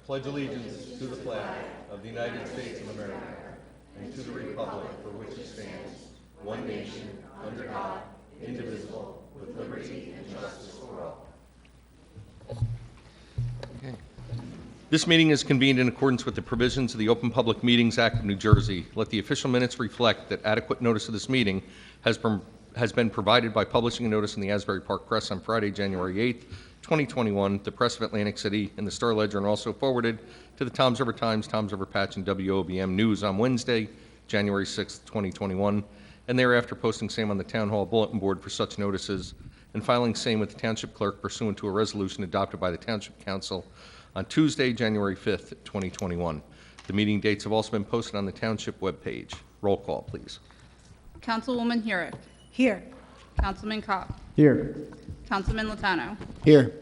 pledge allegiance to the flag of the United States of America and to the republic for which it stands, one nation, under God, indivisible, with liberty and justice for all. Okay. This meeting is convened in accordance with the provisions of the Open Public Meetings Act of New Jersey. Let the official minutes reflect that adequate notice of this meeting has been provided by publishing a notice in the Asbury Park Press on Friday, January 8th, 2021, the Press of Atlantic City, and the Star Ledger, and also forwarded to the Toms River Times, Toms River Patch, and WOBM News on Wednesday, January 6th, 2021, and thereafter posting same on the Town Hall Bulletin Board for such notices, and filing same with the Township Clerk pursuant to a resolution adopted by the Township Council on Tuesday, January 5th, 2021. The meeting dates have also been posted on the Township webpage. Roll call, please. Councilwoman Hurick. Here. Councilman Cobb. Here. Councilman Latano. Here.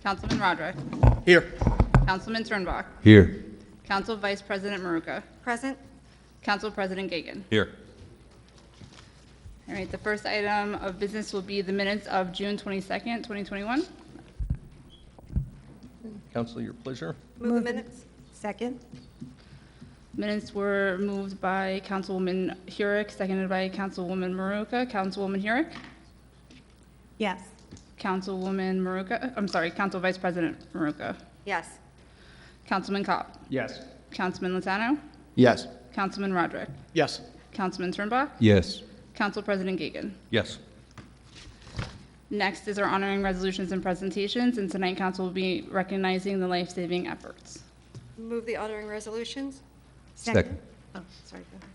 Councilman Roderick. Here. Councilman Turnbach. Here. Council Vice President Maruka. Present. Council President Gagan. Here. All right, the first item of business will be the minutes of June 22nd, 2021. Council, your pleasure. Move the minutes. Second. Minutes were moved by Councilwoman Hurick, seconded by Councilwoman Maruka. Councilwoman Hurick. Yes. Councilwoman Maruka, I'm sorry, Council Vice President Maruka. Yes. Councilman Cobb. Yes. Councilman Latano. Yes. Councilman Roderick. Yes. Councilman Turnbach. Yes. Council President Gagan. Yes. Next is our honoring resolutions and presentations, and tonight council will be recognizing the life-saving efforts. Move the honoring resolutions? Second. Oh, sorry. Go ahead.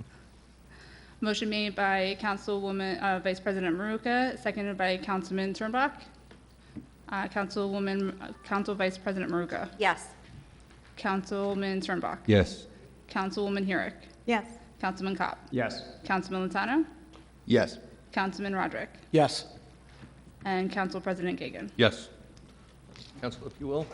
Motion made by Councilwoman, Vice President Maruka, seconded by Councilman Turnbach. Council Vice President Maruka. Yes. Councilman Turnbach. Yes. Councilwoman Hurick. Yes. Councilman Cobb. Yes. Councilman Latano. Yes. Councilman Roderick. Yes. And Council President Gagan. Yes. Council, if you will.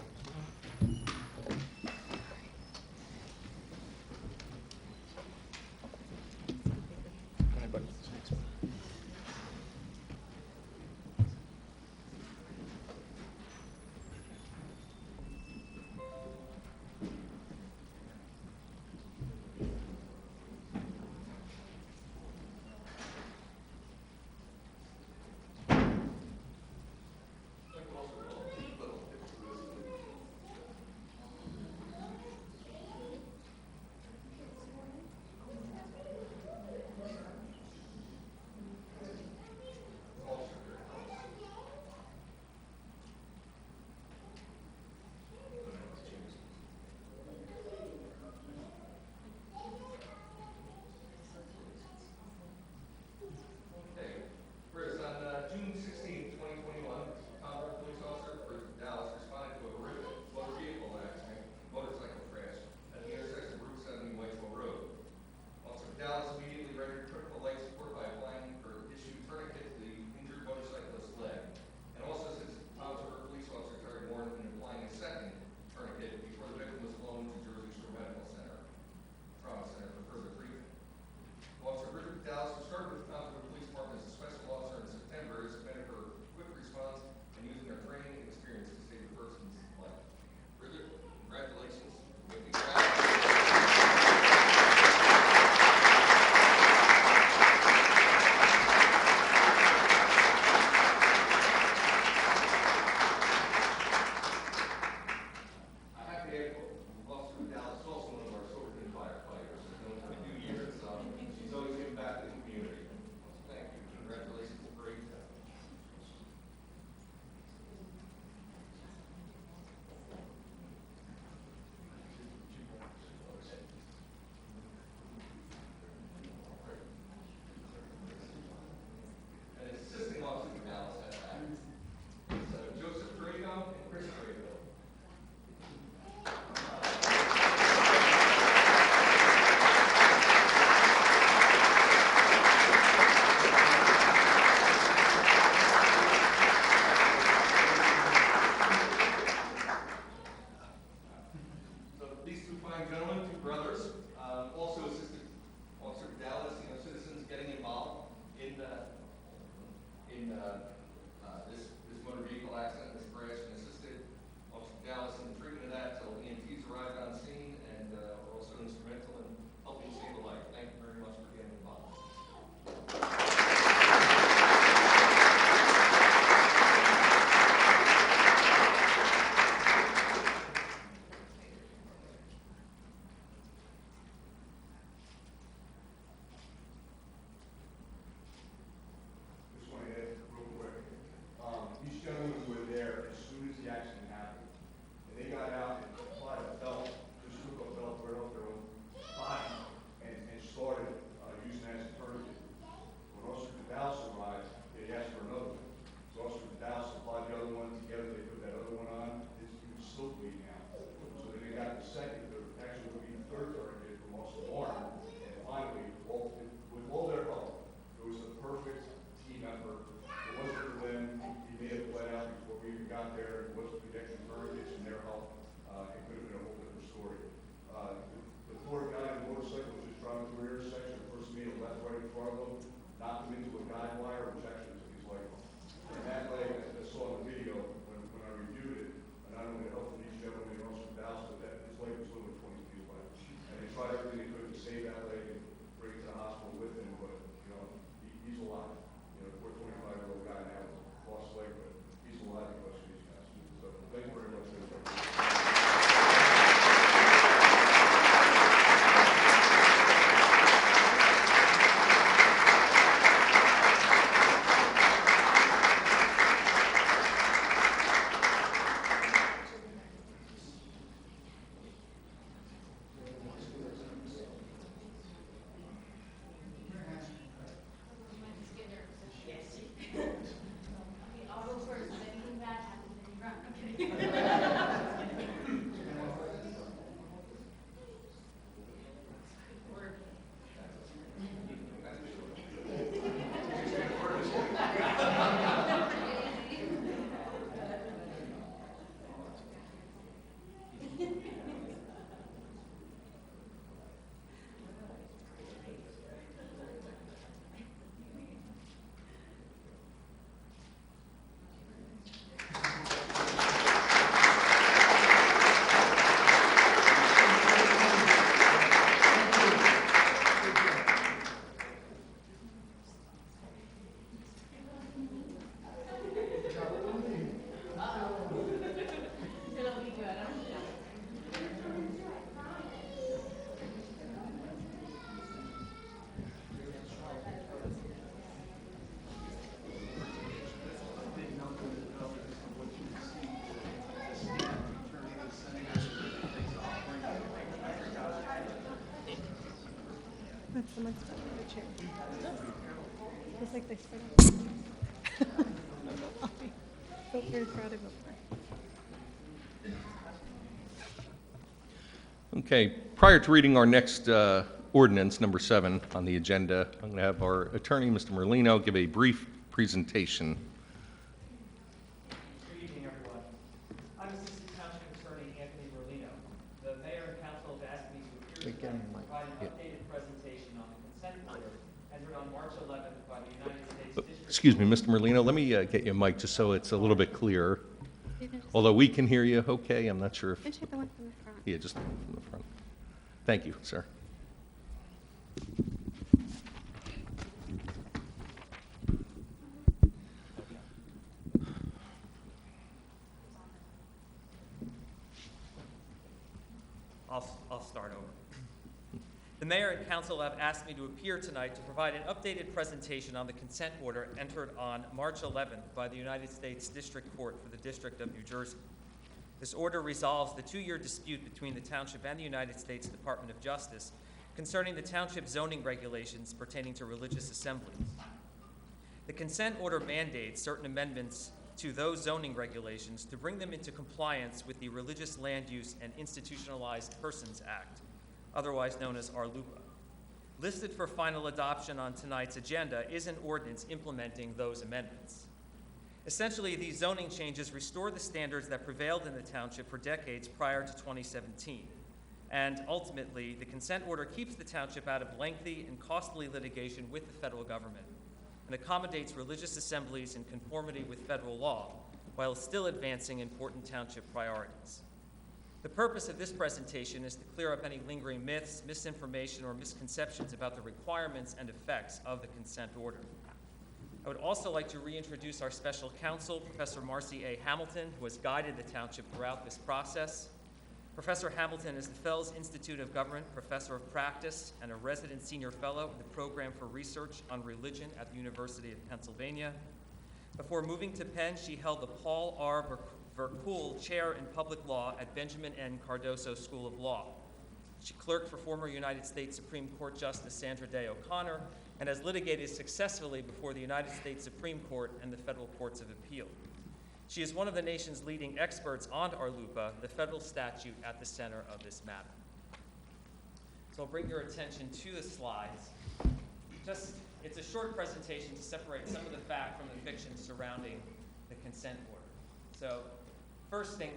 Someone's stuck in the chair. Looks like they sit on. So very proud of them. Okay, prior to reading our next ordinance, number 7, on the agenda, I'm going to have our attorney, Mr. Merlino, give a brief presentation. Good evening, everyone. I'm Assistant Township Attorney Anthony Merlino. The mayor and council have asked me to appear tonight to provide an updated presentation on the consent order entered on March 11th by the United States District. Excuse me, Mr. Merlino, let me get you a mic just so it's a little bit clearer. Although we can hear you okay, I'm not sure if... Just hit the one from the front. Yeah, just from the front. Thank you, sir. I'll start over. The mayor and council have asked me to appear tonight to provide an updated presentation on the consent order entered on March 11th by the United States District Court for the District of New Jersey. This order resolves the 2-year dispute between the township and the United States Department of Justice concerning the township zoning regulations pertaining to religious assemblies. The consent order mandates certain amendments to those zoning regulations to bring them into compliance with the Religious Land Use and Institutionalized Persons Act, otherwise known as RLUPA. Listed for final adoption on tonight's agenda is an ordinance implementing those amendments. Essentially, these zoning changes restore the standards that prevailed in the township for decades prior to 2017. And ultimately, the consent order keeps the township out of lengthy and costly litigation with the federal government and accommodates religious assemblies in conformity with federal law while still advancing important township priorities. The purpose of this presentation is to clear up any lingering myths, misinformation, or misconceptions about the requirements and effects of the consent order. I would also like to reintroduce our special counsel, Professor Marcy A. Hamilton, who has guided the township throughout this process. Professor Hamilton is the Fels Institute of Government Professor of Practice and a resident senior fellow in the Program for Research on Religion at the University of Pennsylvania. Before moving to Penn, she held the Paul R. Verkuhl Chair in Public Law at Benjamin N. Cardoso School of Law. She clerked for former United States Supreme Court Justice Sandra Day O'Connor and has litigated successfully before the United States Supreme Court and the federal courts of appeal. She is one of the nation's leading experts on RLUPA, the federal statute at the center of this matter. So I'll bring your attention to the slides. It's a short presentation to separate some of the fact from the fiction surrounding the consent order. So first fiction,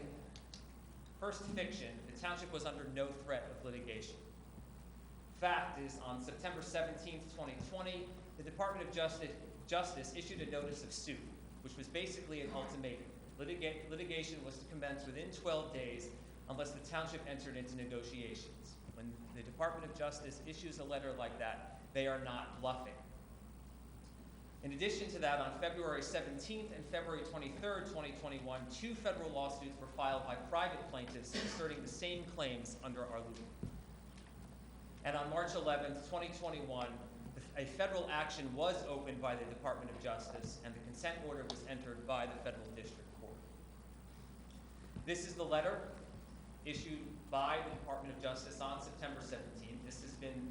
the township was under no threat of litigation. Fact is, on September 17th, 2020, the Department of Justice issued a notice of suit, which was basically an ultimatum. Litigation was to commence within 12 days unless the township entered into negotiations. When the Department of Justice issues a letter like that, they are not bluffing. In addition to that, on February 17th and February 23rd, 2021, 2 federal lawsuits were filed by private plaintiffs asserting the same claims under RLUPA. And on March 11th, 2021, a federal action was opened by the Department of Justice, and the consent order was entered by the Federal District Court. This is the letter issued by the Department of Justice on September 17th. This has been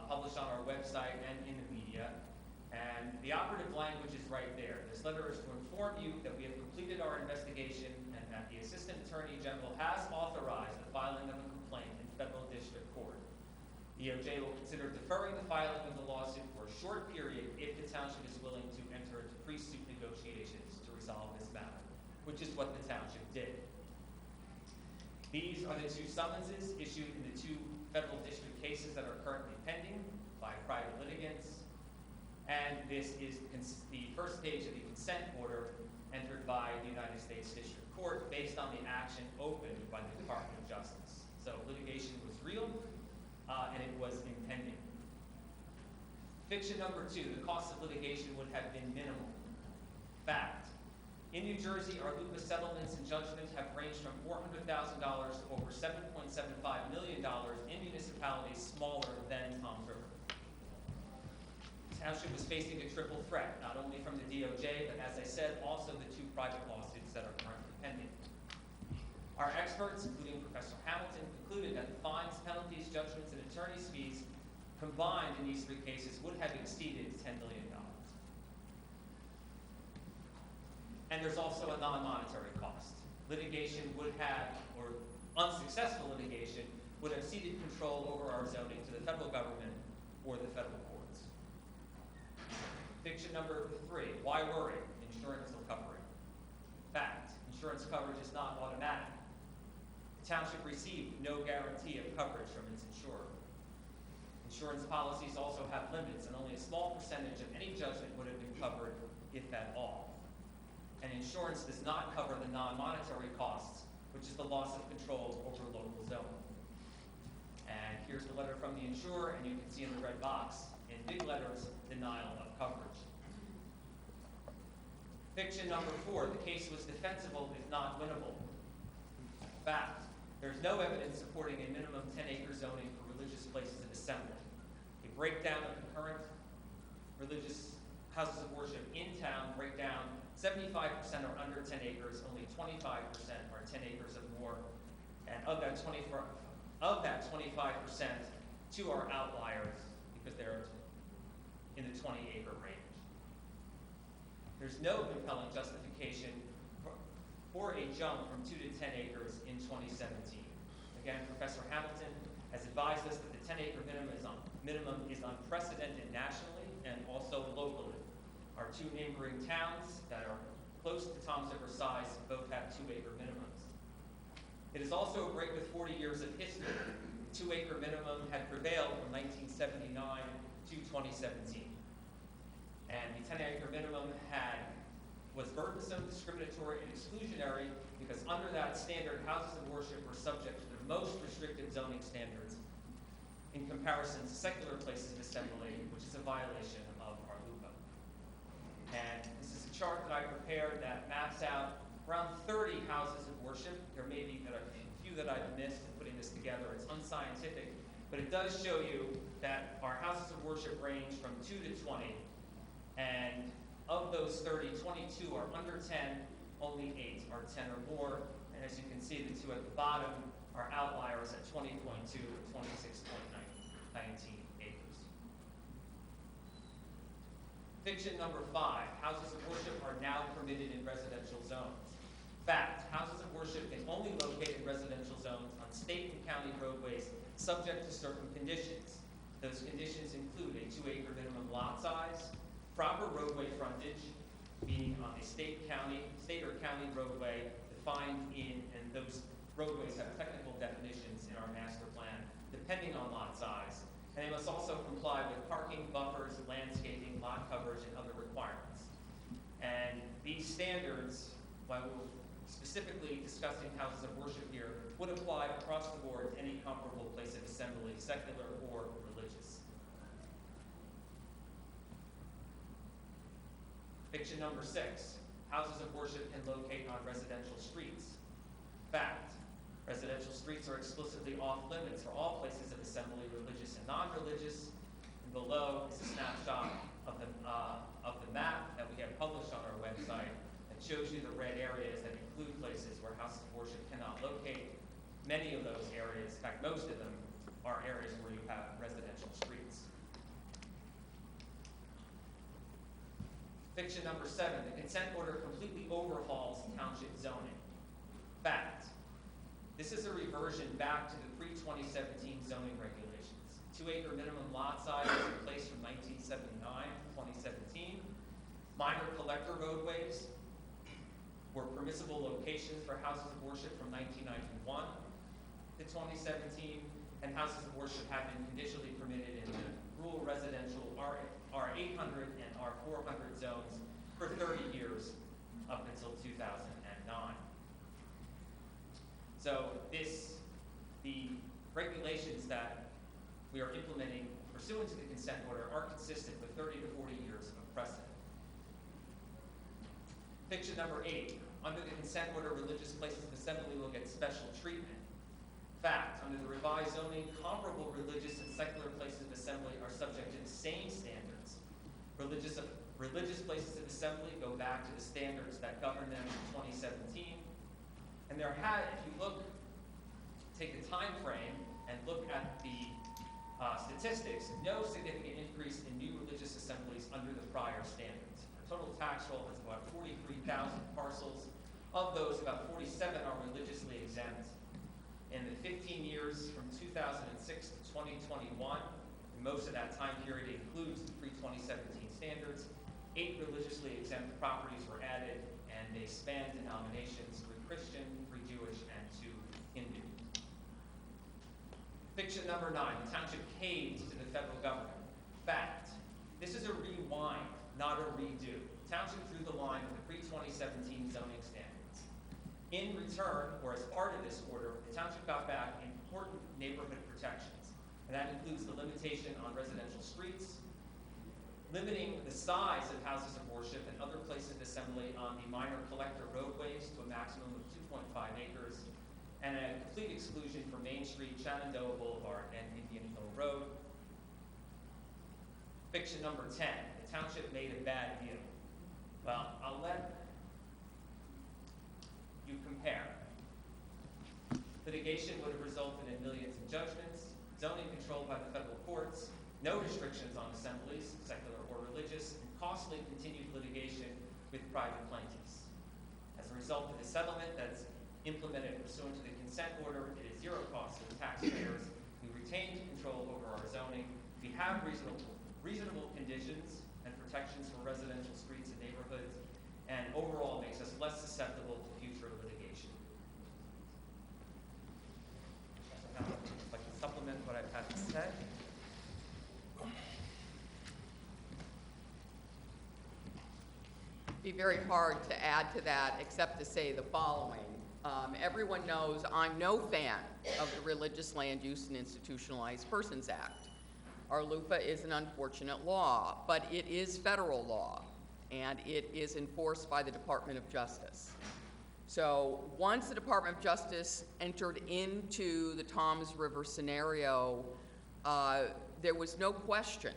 published on our website and in the media. And the operative language is right there. This letter is to inform you that we have completed our investigation and that the Assistant Attorney General has authorized the filing of a complaint in Federal District Court. DOJ will consider deferring the filing of the lawsuit for a short period if the township is willing to enter into pre-suit negotiations to resolve this matter, which is what the township did. These are the 2 summonses issued in the 2 federal district cases that are currently pending by private litigants. And this is the first page of the consent order entered by the United States District Court based on the action opened by the Department of Justice. So litigation was real, and it was impending. Fiction number 2, the cost of litigation would have been minimal. Fact, in New Jersey, our RLUPA settlements and judgments have ranged from $400,000 to over $7.75 million in municipalities smaller than Tom's River. The township was facing a triple threat, not only from the DOJ, but as I said, also the 2 private lawsuits that are currently pending. Our experts, including Professor Hamilton, concluded that the fines, penalties, judgments, and attorney's fees combined in these three cases would have exceeded $10 million. And there's also a non-monetary cost. Litigation would have, or unsuccessful litigation, would have ceded control over our zoning to the federal government or the federal courts. Fiction number 3, why worry? Insurance will cover it. Fact, insurance coverage is not automatic. The township received no guarantee of coverage from its insurer. Insurance policies also have limits, and only a small percentage of any judgment would have been covered, if at all. And insurance does not cover the non-monetary costs, which is the loss of control over local zoning. And here's the letter from the insurer, and you can see in the red box, in big letters, denial of coverage. Fiction number 4, the case was defensible if not winnable. Fact, there's no evidence supporting a minimum 10-acre zoning for religious places of assembly. A breakdown of concurrent religious houses of worship in town break down 75% are under 10 acres, only 25% are 10 acres or more, and of that 25%, 2 are outliers because they're in the 20-acre range. There's no compelling justification for a jump from 2 to 10 acres in 2017. Again, Professor Hamilton has advised us that the 10-acre minimum is unprecedented nationally and also locally. Our 2 neighboring towns that are close to Toms River size both have 2-acre minimums. It is also a break with 40 years of history. The 2-acre minimum had prevailed from 1979 to 2017. And the 10-acre minimum was burdensome, discriminatory, and exclusionary because under that standard, houses of worship were subject to the most restrictive zoning standards in comparison to secular places of assembly, which is a violation of our LUPA. And this is a chart that I prepared that maps out around 30 houses of worship. There may be a few that I've missed in putting this together. It's unscientific, but it does show you that our houses of worship range from 2 to 20, and of those 30, 22 are under 10, only 8 are 10 or more, and as you can see, the 2 at the bottom are outliers at 20.2 and 26.19 acres. Fiction number 5, houses of worship are now permitted in residential zones. Fact, houses of worship can only locate in residential zones on state and county roadways subject to certain conditions. Those conditions include a 2-acre minimum lot size, proper roadway frontage, being on a state or county roadway defined in, and those roadways have technical definitions in our master plan, depending on lot size. And they must also comply with parking, buffers, landscaping, lot coverage, and other requirements. And these standards, while we're specifically discussing houses of worship here, would apply across the board to any comparable place of assembly, secular or religious. Fiction number 6, houses of worship can locate on residential streets. Fact, residential streets are explicitly off limits for all places of assembly, religious and non-religious. And below is a snapshot of the map that we have published on our website that shows you the red areas that include places where houses of worship cannot locate. Many of those areas, in fact most of them, are areas where you have residential streets. Fiction number 7, the consent order completely overhauls township zoning. Fact, this is a reversion back to the pre-2017 zoning regulations. 2-acre minimum lot size was in place from 1979 to 2017. Minor collector roadways were permissible locations for houses of worship from 1991 to 2017, and houses of worship have been conditionally permitted in the rural residential R800 and R400 zones for 30 years up until 2009. So the regulations that we are implementing pursuant to the consent order are consistent with 30 to 40 years of precedent. Fiction number 8, under the consent order, religious places of assembly will get special treatment. Fact, under the revised zoning, comparable religious and secular places of assembly are subject to the same standards. Religious places of assembly go back to the standards that govern them in 2017. And if you take the time frame and look at the statistics, no significant increase in new religious assemblies under the prior standards. Our total tax roll is about 43,000 parcels. Of those, about 47 are religiously exempt. In the 15 years from 2006 to 2021, and most of that time period includes the pre-2017 standards, 8 religiously exempt properties were added, and they span denominations: 3 Christian, 3 Jewish, and 2 Hindu. Fiction number 9, the township caved to the federal government. Fact, this is a rewind, not a redo. The township drew the line with the pre-2017 zoning standards. In return, or as part of this order, the township got back important neighborhood protections, and that includes the limitation on residential streets, limiting the size of houses of worship and other places of assembly on the minor collector roadways to a maximum of 2.5 acres, and a complete exclusion for Main Street, Shenandoah Boulevard, and Indian Hill Road. Fiction number 10, the township made a bad deal. Well, I'll let you compare. Litigation would have resulted in millions in judgments, zoning controlled by the federal courts, no restrictions on assemblies, secular or religious, and costly continued litigation with private plaintiffs. As a result of the settlement that's implemented pursuant to the consent order, it is zero cost to the taxpayers. We retained control over our zoning. We have reasonable conditions and protections for residential streets and neighborhoods, and overall makes us less susceptible to future litigation. I'd like to supplement what I've had to say. Be very hard to add to that except to say the following. Everyone knows I'm no fan of the Religious Land Use and Institutionalized Persons Act. Our LUPA is an unfortunate law, but it is federal law, and it is enforced by the Department of Justice. So once the Department of Justice entered into the Toms River scenario, there was no question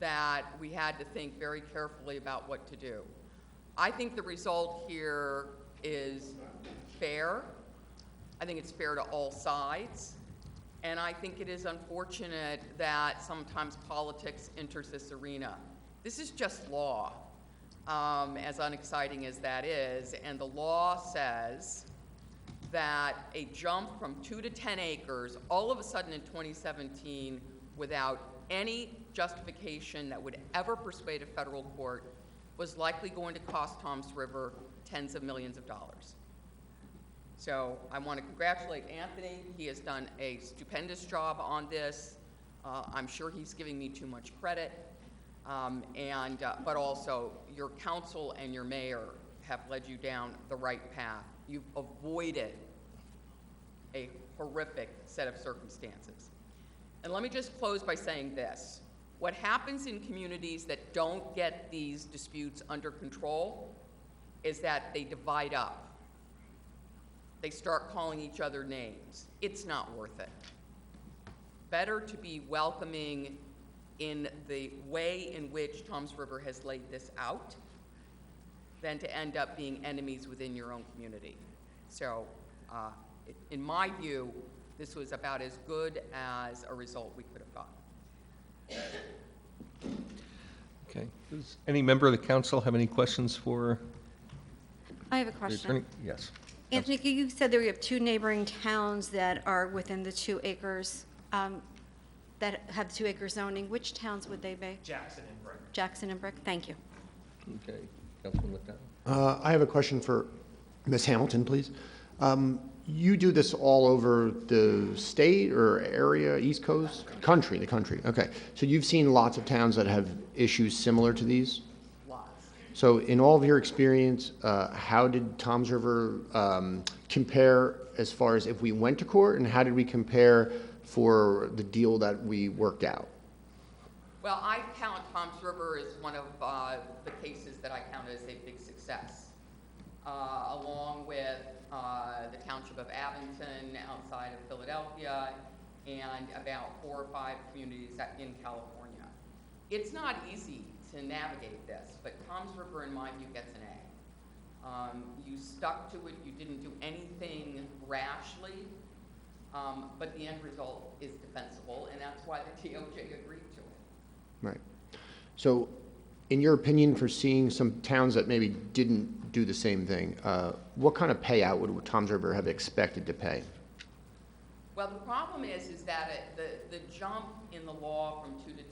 that we had to think very carefully about what to do. I think the result here is fair. I think it's fair to all sides. And I think it is unfortunate that sometimes politics enters this arena. This is just law, as unexciting as that is. And the law says that a jump from 2 to 10 acres, all of a sudden in 2017, without any justification that would ever persuade a federal court, was likely going to cost Toms River tens of millions of dollars. So I want to congratulate Anthony. He has done a stupendous job on this. I'm sure he's giving me too much credit. But also your council and your mayor have led you down the right path. You've avoided a horrific set of circumstances. And let me just close by saying this. What happens in communities that don't get these disputes under control is that they divide up. They start calling each other names. It's not worth it. Better to be welcoming in the way in which Toms River has laid this out than to end up being enemies within your own community. So, in my view, this was about as good as a result we could have gotten. Okay. Does any member of the council have any questions for I have a the question. attorney? Yes. Anthony, you said that we have 2 neighboring towns that are within the 2 acres, that have 2 acre zoning. Which towns would they be? Jackson and Brick. Jackson and Brick? Thank you. Okay. Councilman McDowell. I have a question for Ms. Hamilton, please. You do this all over the state or area, East Coast? Country, the country. Okay. So you've seen lots of towns that have issues similar to these? Lots. So in all of your experience, how did Toms River compare as far as if we went to court, and how did we compare for the deal that we worked out? Well, I count Toms River as one of the cases that I count as a big success, along with the township of Abington outside of Philadelphia, and about 4 or 5 communities in California. It's not easy to navigate this, but Toms River, in my view, gets an A. You stuck to it. You didn't do anything rashly. But the end result is defensible, and that's why the DOJ agreed to it. Right. So, in your opinion, for seeing some towns that maybe didn't do the same thing, what kind of payout would Toms River have expected to pay? Well, the problem is that the jump in the law from 2 to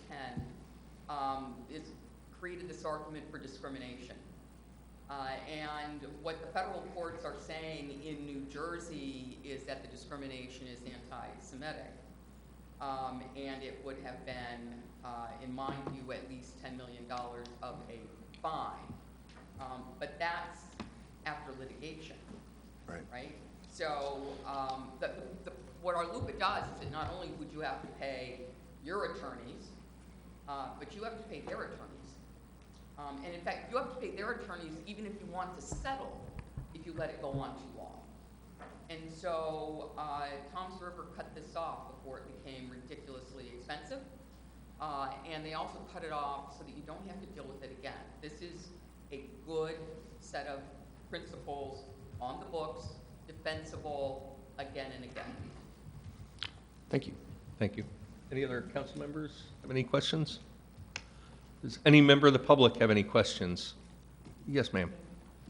10 is created this argument for discrimination. And what the federal courts are saying in New Jersey is that the discrimination is anti-Semitic. And it would have been, in my view, at least $10 million of a fine. But that's after litigation. Right? So what our LUPA does is that not only would you have to pay your attorneys, but you have to pay their attorneys. And in fact, you have to pay their attorneys even if you want to settle, if you let it go on too long. And so Toms River cut this off before it became ridiculously expensive. And they also cut it off so that you don't have to deal with it again. This is a good set of principles on the books, defensible again and again. Thank you. Thank you. Any other council members have any questions? Does any member of the public have any questions? Yes, ma'am.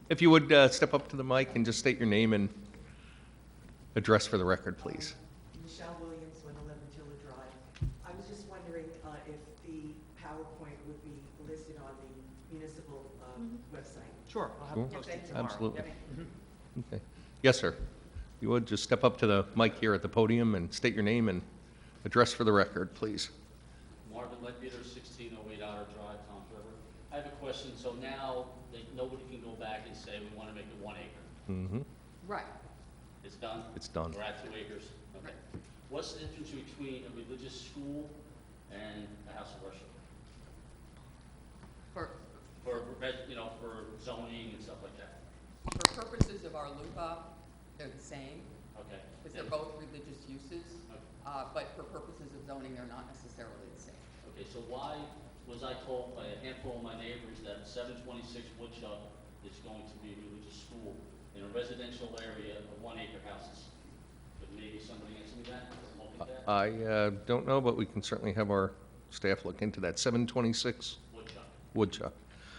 If you would step up to the mic and just state your name and address for the record, please. Michelle Williams, 111 Tiller Drive. I was just wondering if the PowerPoint would be listed on the municipal website. Sure, I'll have Cool. it posted tomorrow. Absolutely. Yep. Okay. Yes, sir. If you would just step up to the mic here at the podium and state your name and address for the record, please. Marvin Ledbeater, 1608 Otter Drive, Toms River. I have a question. So now nobody can go back and say we want to make it 1 acre. Mm-hmm. Right. It's done? It's done. We're at 2 acres? Okay. What's the difference between a religious school and a house of worship? For For zoning and stuff like that? For purposes of our LUPA, they're the same, Okay. because they're both religious uses, Okay. but for purposes of zoning, they're not necessarily the same. Okay, so why was I told by a handful of my neighbors that 726 Woodchuck is going to be a religious school in a residential area of 1 acre houses? Could maybe somebody answer me that? Look at that? I don't know, but we can certainly have our staff look into that. 726 Woodchuck. Woodchuck.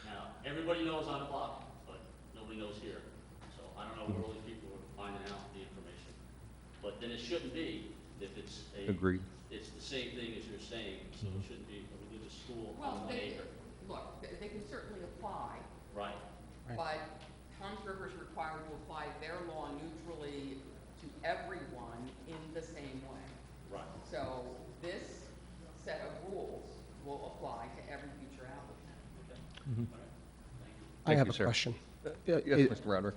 Now, everybody knows on the block, but nobody knows here. So I don't know where all these people are finding out the information. But then it shouldn't be if it's Agreed. it's the same thing as you're saying, so it shouldn't be a religious school Well, on 1 acre. they can certainly apply, Right. but Toms River is required to apply their law neutrally to everyone in the same way. Right. So this set of rules will apply to every future applicant. Okay. Mhm. All right. Thank you. I Thank have you, a sir. question. Yes, It- Mr. Roderick.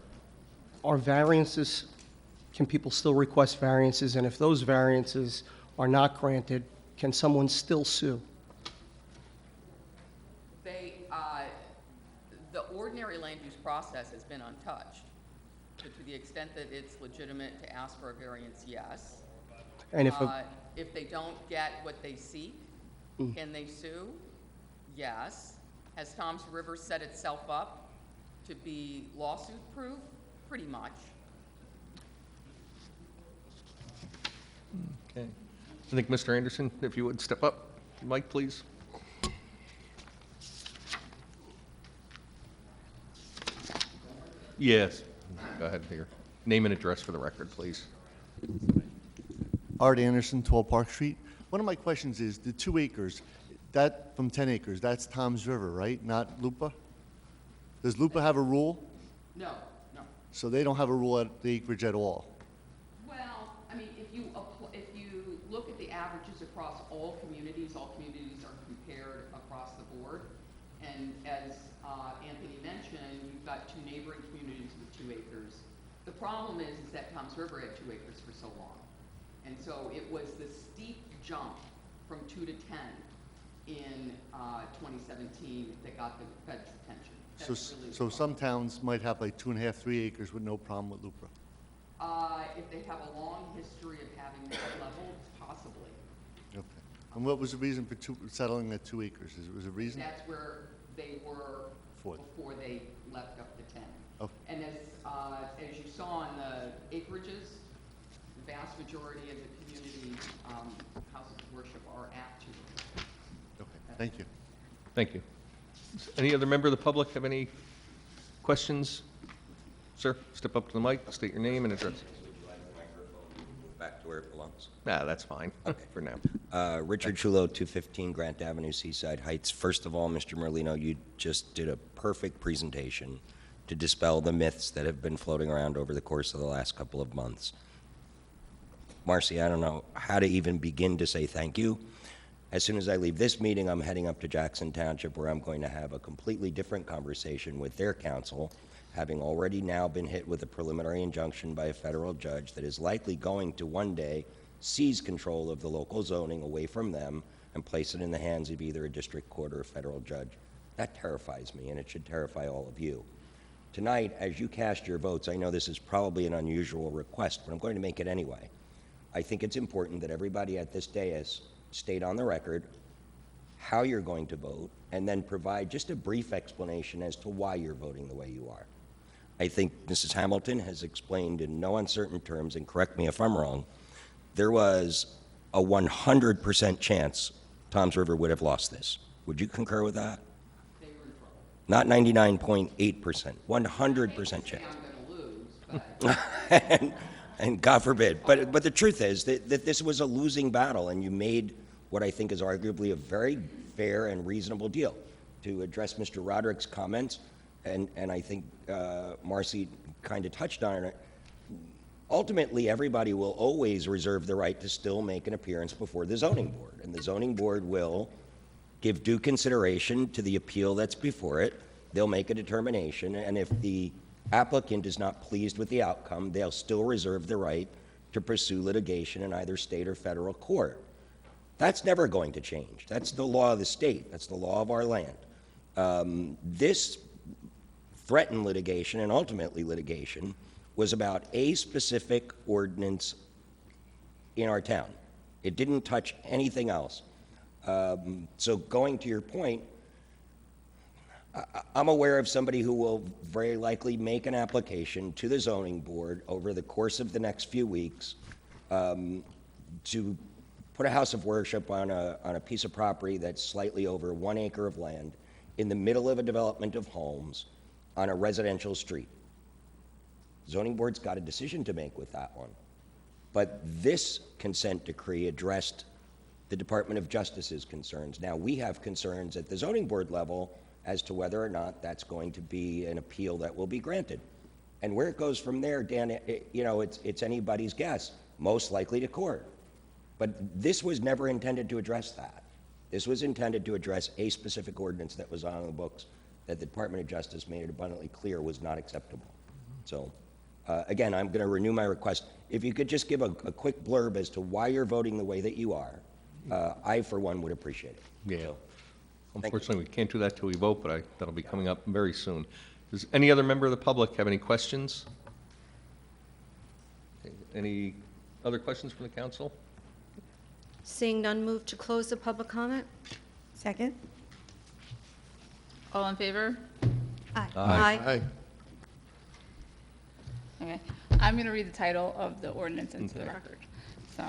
Are variances, can people still request variances? And if those variances are not granted, can someone still sue? The ordinary land use process has been untouched. So to the extent that it's legitimate to ask for a variance, yes. And if a, If they don't get what they seek, can they sue? Yes. Has Toms River set itself up to be lawsuit-proof? Pretty much. Okay. I think Mr. Anderson, if you would step up. Mike, please. Yes. Go ahead here. Name and address for the record, please. Art Anderson, 12 Park Street. One of my questions is, the 2 acres, that from 10 acres, that's Toms River, right? Not Lupa? Does Lupa have a rule? No, no. So they don't have a rule at the acreage at all? Well, I mean, if you look at the averages across all communities are compared across the board. And as Anthony mentioned, you've got 2 neighboring communities with 2 acres. The problem is that Toms River had 2 acres for so long. And so it was the steep jump from 2 to 10 in 2017 that got the Fed's attention. So, That's really the so some problem. towns might have like 2.5, 3 acres with no problem with Lupa. If they have a long history of having that level, possibly. Okay. And what was the reason for settling at 2 acres? Was there a reason? That's where they were For- before they left up to 10. Okay. And as you saw on the acreages, the vast majority of the community houses of worship are at 2 acres. Okay, thank you. Thank you. Does any other member of the public have any questions? Sir, step up to the mic, state your name and address. Back to where it belongs. That's fine for now. Richard Chulo, 215 Grant Avenue, Seaside Heights. First of all, Mr. Merlino, you just did a perfect presentation to dispel the myths that have been floating around over the course of the last couple of months. Marcy, I don't know how to even begin to say thank you. As soon as I leave this meeting, I'm heading up to Jackson Township, where I'm going to have a completely different conversation with their council, having already now been hit with a preliminary injunction by a federal judge that is likely going to one day seize control of the local zoning away from them and place it in the hands of either a district court or a federal judge. That terrifies me, and it should terrify all of you. Tonight, as you cast your votes, I know this is probably an unusual request, but I'm going to make it anyway. I think it's important that everybody at this dais state on the record how you're going to vote, and then provide just a brief explanation as to why you're voting the way you are. I think Mrs. Hamilton has explained in no uncertain terms, and correct me if I'm wrong, there was a 100% chance Toms River would have lost this. Would you concur with that? They were in trouble. Not 99.8%, 100% chance. I'm going to lose, but And God forbid. But the truth is that this was a losing battle, and you made what I think is arguably a very fair and reasonable deal. To address Mr. Roderick's comments, and I think Marcy kind of touched on it, ultimately everybody will always reserve the right to still make an appearance before the zoning board, and the zoning board will give due consideration to the appeal that's before it. They'll make a determination, and if the applicant is not pleased with the outcome, they'll still reserve the right to pursue litigation in either state or federal court. That's never going to change. That's the law of the state. That's the law of our land. This threatened litigation, and ultimately litigation, was about a specific ordinance in our town. It didn't touch anything else. So going to your point, I'm aware of somebody who will very likely make an application to the zoning board over the course of the next few weeks to put a house of worship on a piece of property that's slightly over 1 acre of land in the middle of a development of homes on a residential street. Zoning board's got a decision to make with that one. But this consent decree addressed the Department of Justice's concerns. Now, we have concerns at the zoning board level as to whether or not that's going to be an appeal that will be granted. And where it goes from there, Dan, it's anybody's guess, most likely to court. But this was never intended to address that. This was intended to address a specific ordinance that was on the books that the Department of Justice made it abundantly clear was not acceptable. So, again, I'm going to renew my request. If you could just give a quick blurb as to why you're voting the way that you are, I, for one, would appreciate it. Yeah. So, Unfortunately, we can't do that till we vote, but that'll be coming up very soon. Does any other member of the public have any questions? Okay, any other questions from the council? Seeing none, move to close the public comment. Second? All in favor? Aye. Aye. Okay, I'm going to read the title of the ordinance into the record. So,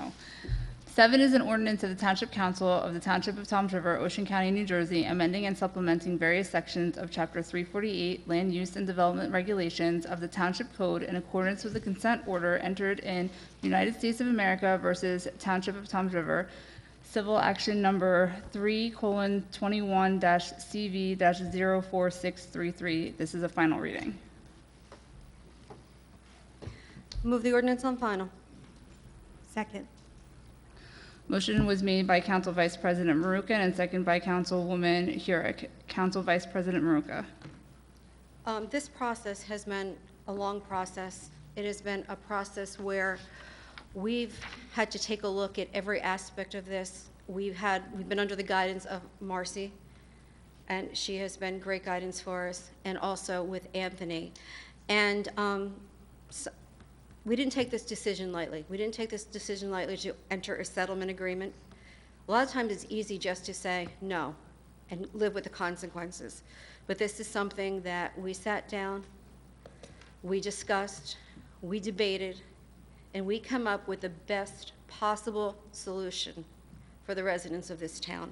7 is an ordinance of the Township Council of the Township of Toms River, Ocean County, New Jersey, amending and supplementing various sections of Chapter 348, Land Use and Development Regulations of the Township Code in accordance with the consent order entered in United States of America versus Township of Toms River, Civil Action Number 3:21-CV-04633. This is a final reading. Move the ordinance on final. Second. Motion was made by Council Vice President Maruka and second by Councilwoman Hurick. Council Vice President Maruka. This process has been a long process. It has been a process where we've had to take a look at every aspect of this. We've been under the guidance of Marcy, and she has been great guidance for us, and also with Anthony. And we didn't take this decision lightly. We didn't take this decision lightly to enter a settlement agreement. A lot of times it's easy just to say no and live with the consequences. But this is something that we sat down, we discussed, we debated, and we come up with the best possible solution for the residents of this town.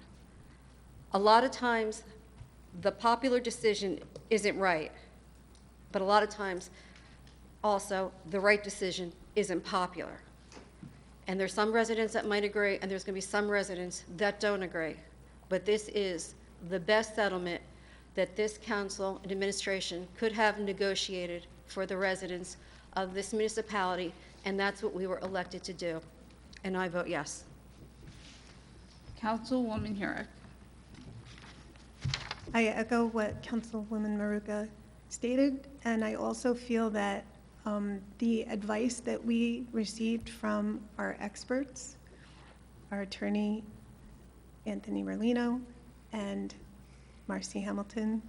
A lot of times, the popular decision isn't right, but a lot of times, also, the right decision isn't popular. And there's some residents that might agree, and there's going to be some residents that don't agree. But this is the best settlement that this council and administration could have negotiated for the residents of this municipality, and that's what we were elected to do. And I vote yes. Councilwoman Hurek. I echo what Councilwoman Maruka stated, and I also feel that the advice that we received from our experts, our attorney, Anthony Merlino, and Marcy Hamilton,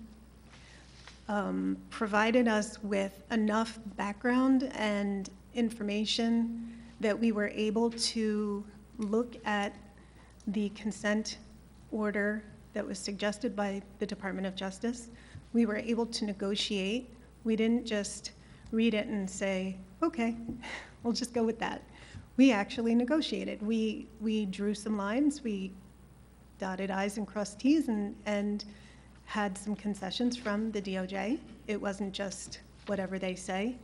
provided us with enough background and information that we were able to look at the consent order that was suggested by the Department of Justice. We were able to negotiate. We didn't just read it and say, okay, we'll just go with that. We actually negotiated. We drew some lines, we dotted I's and crossed T's, and had some concessions from the DOJ. It wasn't just whatever they say.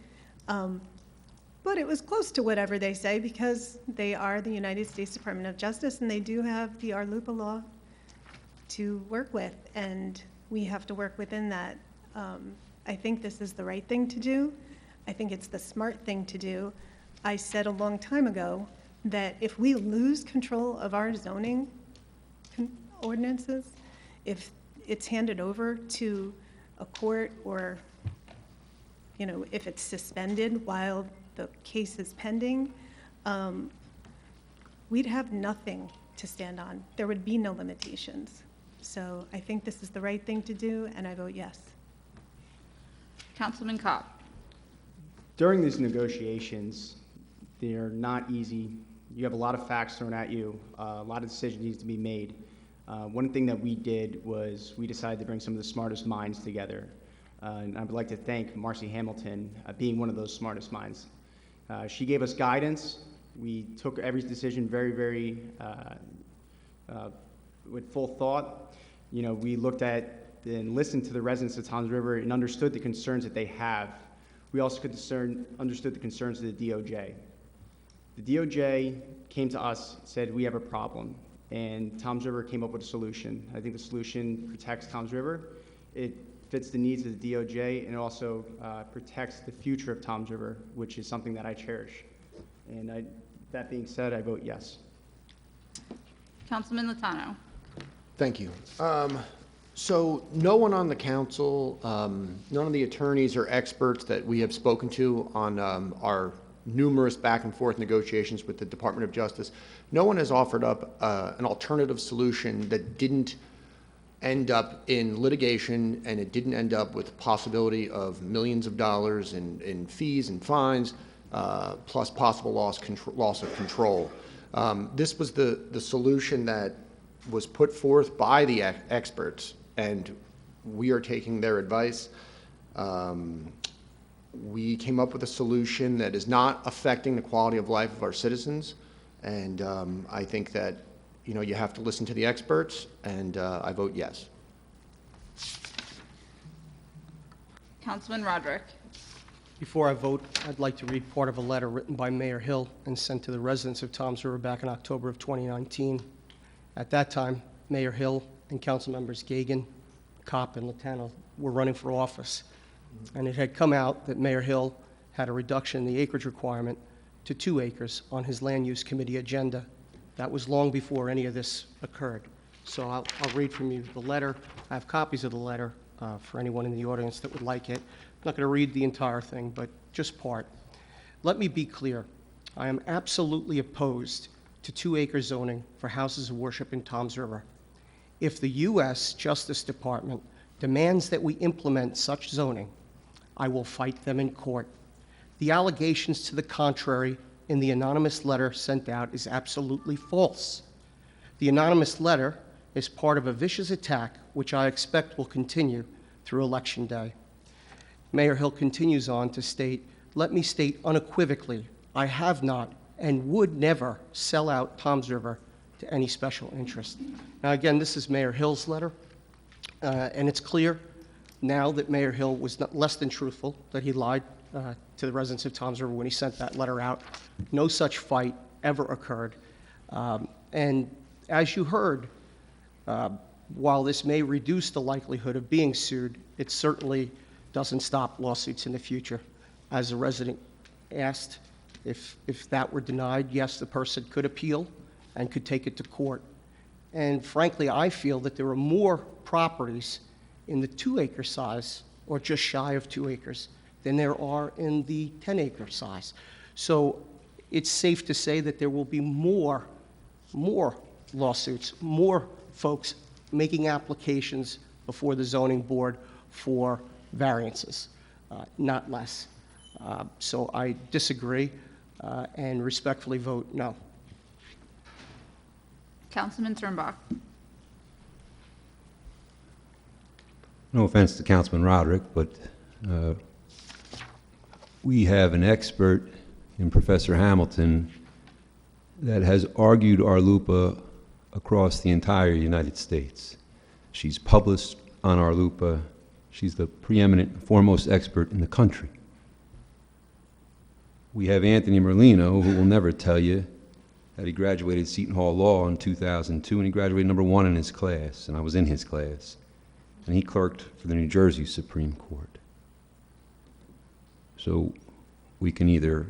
But it was close to whatever they say because they are the United States Department of Justice and they do have the RLUIPA law to work with, and we have to work within that. I think this is the right thing to do. I think it's the smart thing to do. I said a long time ago that if we lose control of our zoning ordinances, if it's handed over to a court or, if it's suspended while the case is pending, we'd have nothing to stand on. There would be no limitations. So I think this is the right thing to do, and I vote yes. Councilman Kopp. During these negotiations, they're not easy. You have a lot of facts thrown at you. A lot of decisions need to be made. One thing that we did was we decided to bring some of the smartest minds together. And I would like to thank Marcy Hamilton being one of those smartest minds. She gave us guidance. We took every decision very, very with full thought. We looked at and listened to the residents of Toms River and understood the concerns that they have. We also understood the concerns of the DOJ. The DOJ came to us, said we have a problem, and Toms River came up with a solution. I think the solution protects Toms River. It fits the needs of the DOJ, and it also protects the future of Toms River, which is something that I cherish. And that being said, I vote yes. Councilman Latano. Thank you. So no one on the council, none of the attorneys or experts that we have spoken to on our numerous back and forth negotiations with the Department of Justice, no one has offered up an alternative solution that didn't end up in litigation and it didn't end up with the possibility of millions of dollars in fees and fines, plus possible loss of control. This was the solution that was put forth by the experts, and we are taking their advice. We came up with a solution that is not affecting the quality of life of our citizens, and I think that you have to listen to the experts, and I vote yes. Councilman Roderick. Before I vote, I'd like to read part of a letter written by Mayor Hill and sent to the residents of Toms River back in October of 2019. At that time, Mayor Hill and council members Gagan, Kopp, and Latano were running for office. And it had come out that Mayor Hill had a reduction in the acreage requirement to 2 acres on his land use committee agenda. That was long before any of this occurred. So I'll read from you the letter. I have copies of the letter for anyone in the audience that would like it. I'm not going to read the entire thing, but just part. Let me be clear. I am absolutely opposed to 2-acre zoning for houses of worship in Toms River. If the U.S. Justice Department demands that we implement such zoning, I will fight them in court. The allegations to the contrary in the anonymous letter sent out is absolutely false. The anonymous letter is part of a vicious attack which I expect will continue through Election Day. Mayor Hill continues on to state, let me state unequivocally, I have not and would never sell out Toms River to any special interest. Now, again, this is Mayor Hill's letter, and it's clear now that Mayor Hill was less than truthful, that he lied to the residents of Toms River when he sent that letter out. No such fight ever occurred. And as you heard, while this may reduce the likelihood of being sued, it certainly doesn't stop lawsuits in the future. As the resident asked, if that were denied, yes, the person could appeal and could take it to court. And frankly, I feel that there are more properties in the 2-acre size, or just shy of 2 acres, than there are in the 10-acre size. So it's safe to say that there will be more lawsuits, more folks making applications before the zoning board for variances, not less. So I disagree and respectfully vote no. Councilman Sternbach. No offense to Councilman Roderick, but we have an expert in Professor Hamilton that has argued Arlupa across the entire United States. She's published on Arlupa. She's the preeminent, foremost expert in the country. We have Anthony Merlino, who will never tell you that he graduated Seton Hall Law in 2002, and he graduated #1 in his class, and I was in his class. And he clerked for the New Jersey Supreme Court. So we can either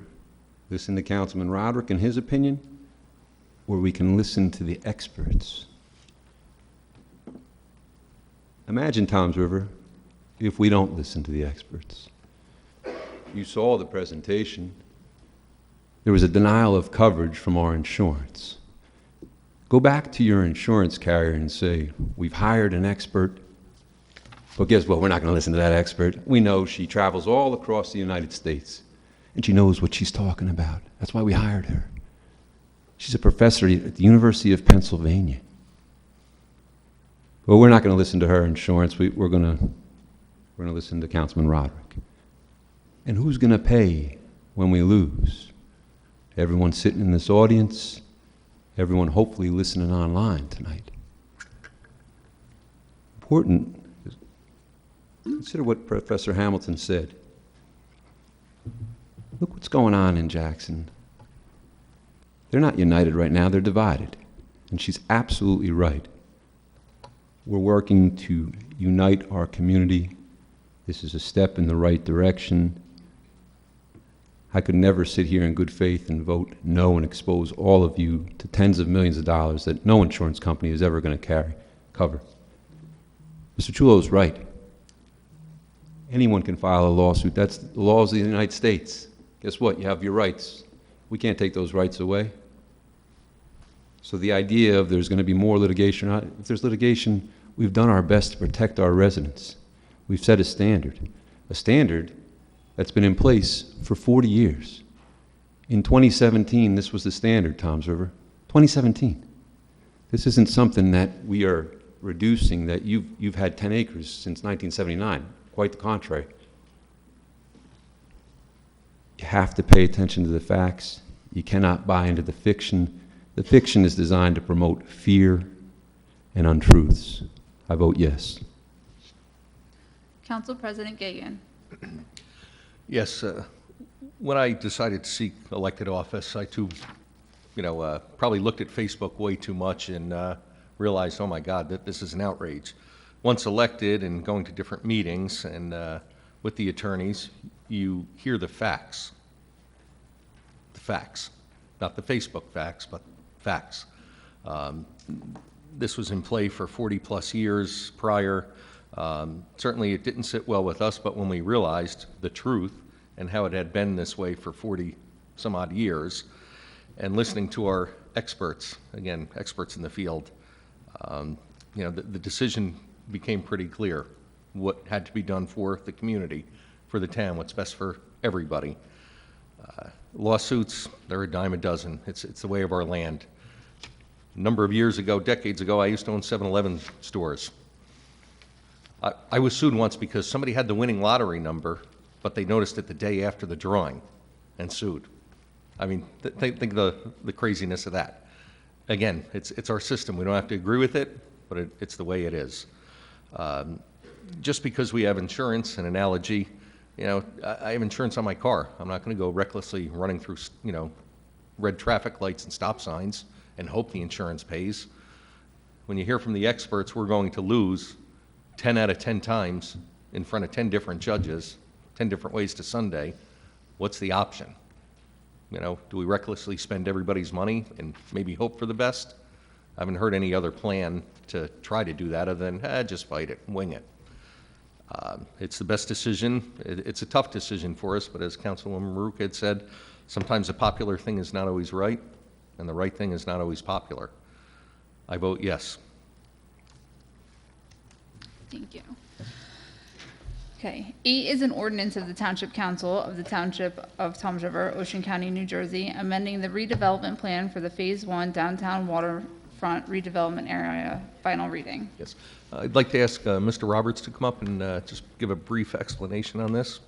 listen to Councilman Roderick and his opinion, or we can listen to the experts. Imagine, Toms River, if we don't listen to the experts. You saw the presentation. There was a denial of coverage from our insurance. Go back to your insurance carrier and say, we've hired an expert, but guess what? We're not going to listen to that expert. We know she travels all across the United States, and she knows what she's talking about. That's why we hired her. She's a professor at the University of Pennsylvania. Well, we're not going to listen to her insurance. We're going to listen to Councilman Roderick. And who's going to pay when we lose? Everyone sitting in this audience, everyone hopefully listening online tonight. Important. Consider what Professor Hamilton said. Look what's going on in Jackson. They're not united right now, they're divided. And she's absolutely right. We're working to unite our community. This is a step in the right direction. I could never sit here in good faith and vote no and expose all of you to tens of millions of dollars that no insurance company is ever going to cover. Mr. Chulo is right. Anyone can file a lawsuit. That's the laws of the United States. Guess what? You have your rights. We can't take those rights away. So the idea of there's going to be more litigation, if there's litigation, we've done our best to protect our residents. We've set a standard that's been in place for 40 years. In 2017, this was the standard, Toms River. 2017. This isn't something that we are reducing, that you've had 10 acres since 1979. Quite the contrary. You have to pay attention to the facts. You cannot buy into the fiction. The fiction is designed to promote fear and untruths. I vote yes. Council President Gagan. Yes, when I decided to seek elected office, I too, probably looked at Facebook way too much and realized, oh my God, that this is an outrage. Once elected and going to different meetings and with the attorneys, you hear the facts. The facts. Not the Facebook facts, but facts. This was in play for 40-plus years prior. Certainly it didn't sit well with us, but when we realized the truth and how it had been this way for 40-some-odd years, and listening to our experts, again, experts in the field, the decision became pretty clear what had to be done for the community, for the town, what's best for everybody. Lawsuits, they're a dime a dozen. It's the way of our land. A number of years ago, decades ago, I used to own 7-Eleven stores. I was sued once because somebody had the winning lottery number, but they noticed it the day after the drawing and sued. I mean, think of the craziness of that. Again, it's our system. We don't have to agree with it, but it's the way it is. Just because we have insurance, an analogy, I have insurance on my car. I'm not going to go recklessly running through, red traffic lights and stop signs and hope the insurance pays. When you hear from the experts, we're going to lose 10 out of 10 times in front of 10 different judges, 10 different ways to Sunday. What's the option? Do we recklessly spend everybody's money and maybe hope for the best? I haven't heard any other plan to try to do that other than, just fight it, wing it. It's the best decision. It's a tough decision for us, but as Councilwoman Maruk had said, sometimes a popular thing is not always right, and the right thing is not always popular. I vote yes. Thank you. Okay, 8 is an ordinance of the Township Council of the Township of Toms River, Ocean County, New Jersey, amending the redevelopment plan for the Phase 1 downtown waterfront redevelopment area, final reading. Yes. I'd like to ask Mr. Roberts to come up and just give a brief explanation on this.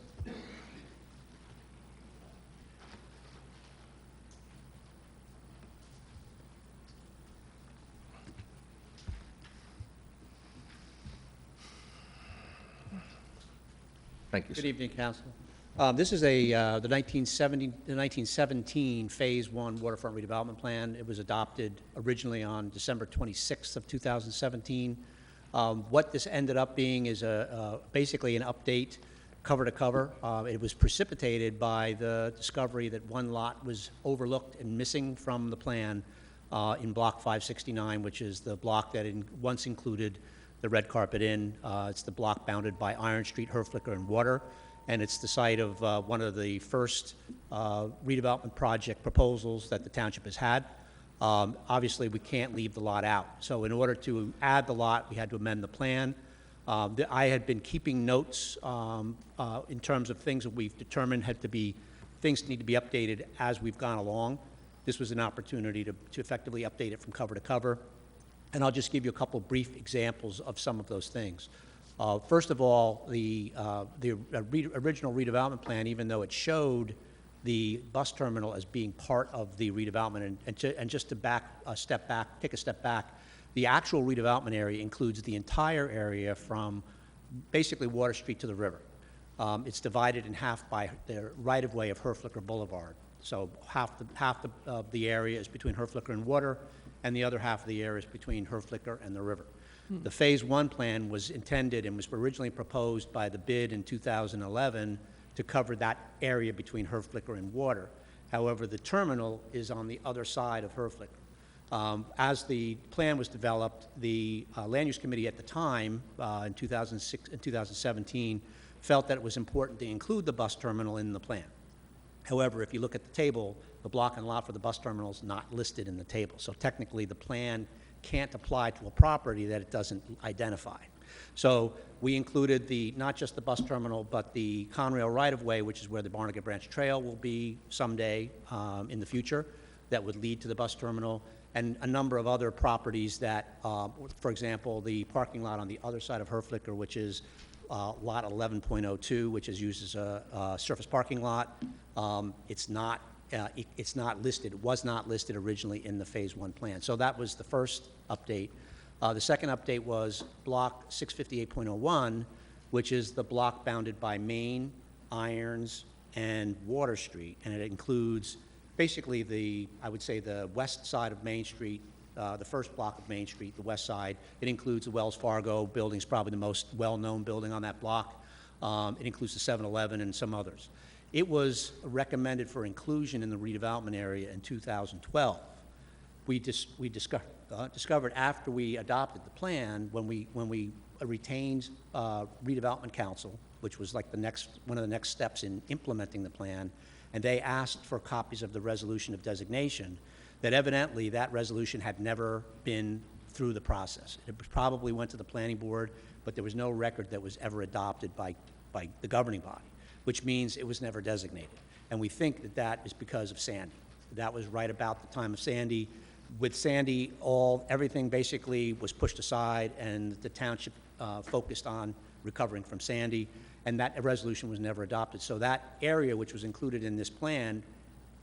Thank you, sir. Good evening, Council. This is the 1917 Phase 1 Waterfront Redevelopment Plan. It was adopted originally on December 26th of 2017. What this ended up being is basically an update cover to cover. It was precipitated by the discovery that one lot was overlooked and missing from the plan in Block 569, which is the block that once included the Red Carpet Inn. It's the block bounded by Iron Street, Herflicker, and Water, and it's the site of one of the first redevelopment project proposals that the township has had. Obviously, we can't leave the lot out. So in order to add the lot, we had to amend the plan. I had been keeping notes in terms of things that we've determined things need to be updated as we've gone along. This was an opportunity to effectively update it from cover to cover. And I'll just give you a couple brief examples of some of those things. First of all, the original redevelopment plan, even though it showed the bus terminal as being part of the redevelopment, and just to take a step back, the actual redevelopment area includes the entire area from basically Water Street to the river. It's divided in half by the right-of-way of Herflicker Boulevard. So half of the area is between Herflicker and Water, and the other half of the area is between Herflicker and the river. The Phase 1 plan was intended and was originally proposed by the bid in 2011 to cover that area between Herflicker and Water. However, the terminal is on the other side of Herflicker. As the plan was developed, the Land Use Committee at the time, in 2006 and 2017, felt that it was important to include the bus terminal in the plan. However, if you look at the table, the block and lot for the bus terminal is not listed in the table. So technically, the plan can't apply to a property that it doesn't identify. So we included not just the bus terminal, but the Conrail right-of-way, which is where the Barnegat Branch Trail will be someday in the future, that would lead to the bus terminal, and a number of other properties that, for example, the parking lot on the other side of Herflicker, which is lot 11.02, which is used as a surface parking lot. It's not listed. It was not listed originally in the Phase 1 plan. So that was the first update. The second update was block 658.01, which is the block bounded by Main, Irons, and Water Street, and it includes basically I would say the west side of Main Street, the first block of Main Street, the west side. It includes the Wells Fargo building, is probably the most well-known building on that block. It includes the 7-Eleven and some others. It was recommended for inclusion in the redevelopment area in 2012. We discovered after we adopted the plan, when we retained redevelopment council, which was like one of the next steps in implementing the plan, and they asked for copies of the resolution of designation, that evidently that resolution had never been through the process. It probably went to the planning board, but there was no record that was ever adopted by the governing body, which means it was never designated. And we think that is because of Sandy. That was right about the time of Sandy. With Sandy, everything basically was pushed aside, and the township focused on recovering from Sandy, and that resolution was never adopted. So that area, which was included in this plan,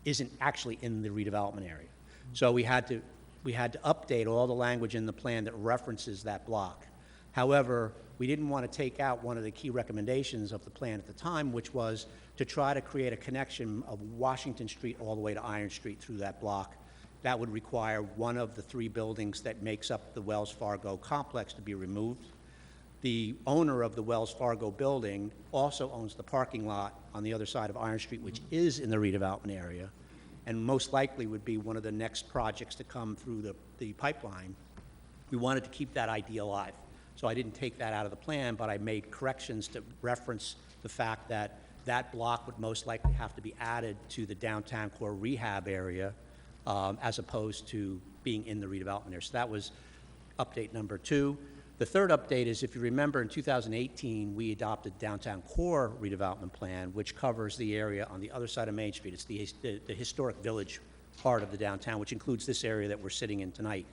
isn't actually in the redevelopment area. So we had to update all the language in the plan that references that block. However, we didn't want to take out one of the key recommendations of the plan at the time, which was to try to create a connection of Washington Street all the way to Iron Street through that block. That would require one of the 3 buildings that makes up the Wells Fargo complex to be removed. The owner of the Wells Fargo building also owns the parking lot on the other side of Iron Street, which is in the redevelopment area, and most likely would be one of the next projects to come through the pipeline. We wanted to keep that idea alive. So I didn't take that out of the plan, but I made corrections to reference the fact that that block would most likely have to be added to the downtown core rehab area as opposed to being in the redevelopment area. So that was update number 2. The third update is, if you remember, in 2018, we adopted downtown core redevelopment plan, which covers the area on the other side of Main Street. It's the historic village part of the downtown, which includes this area that we're sitting in tonight.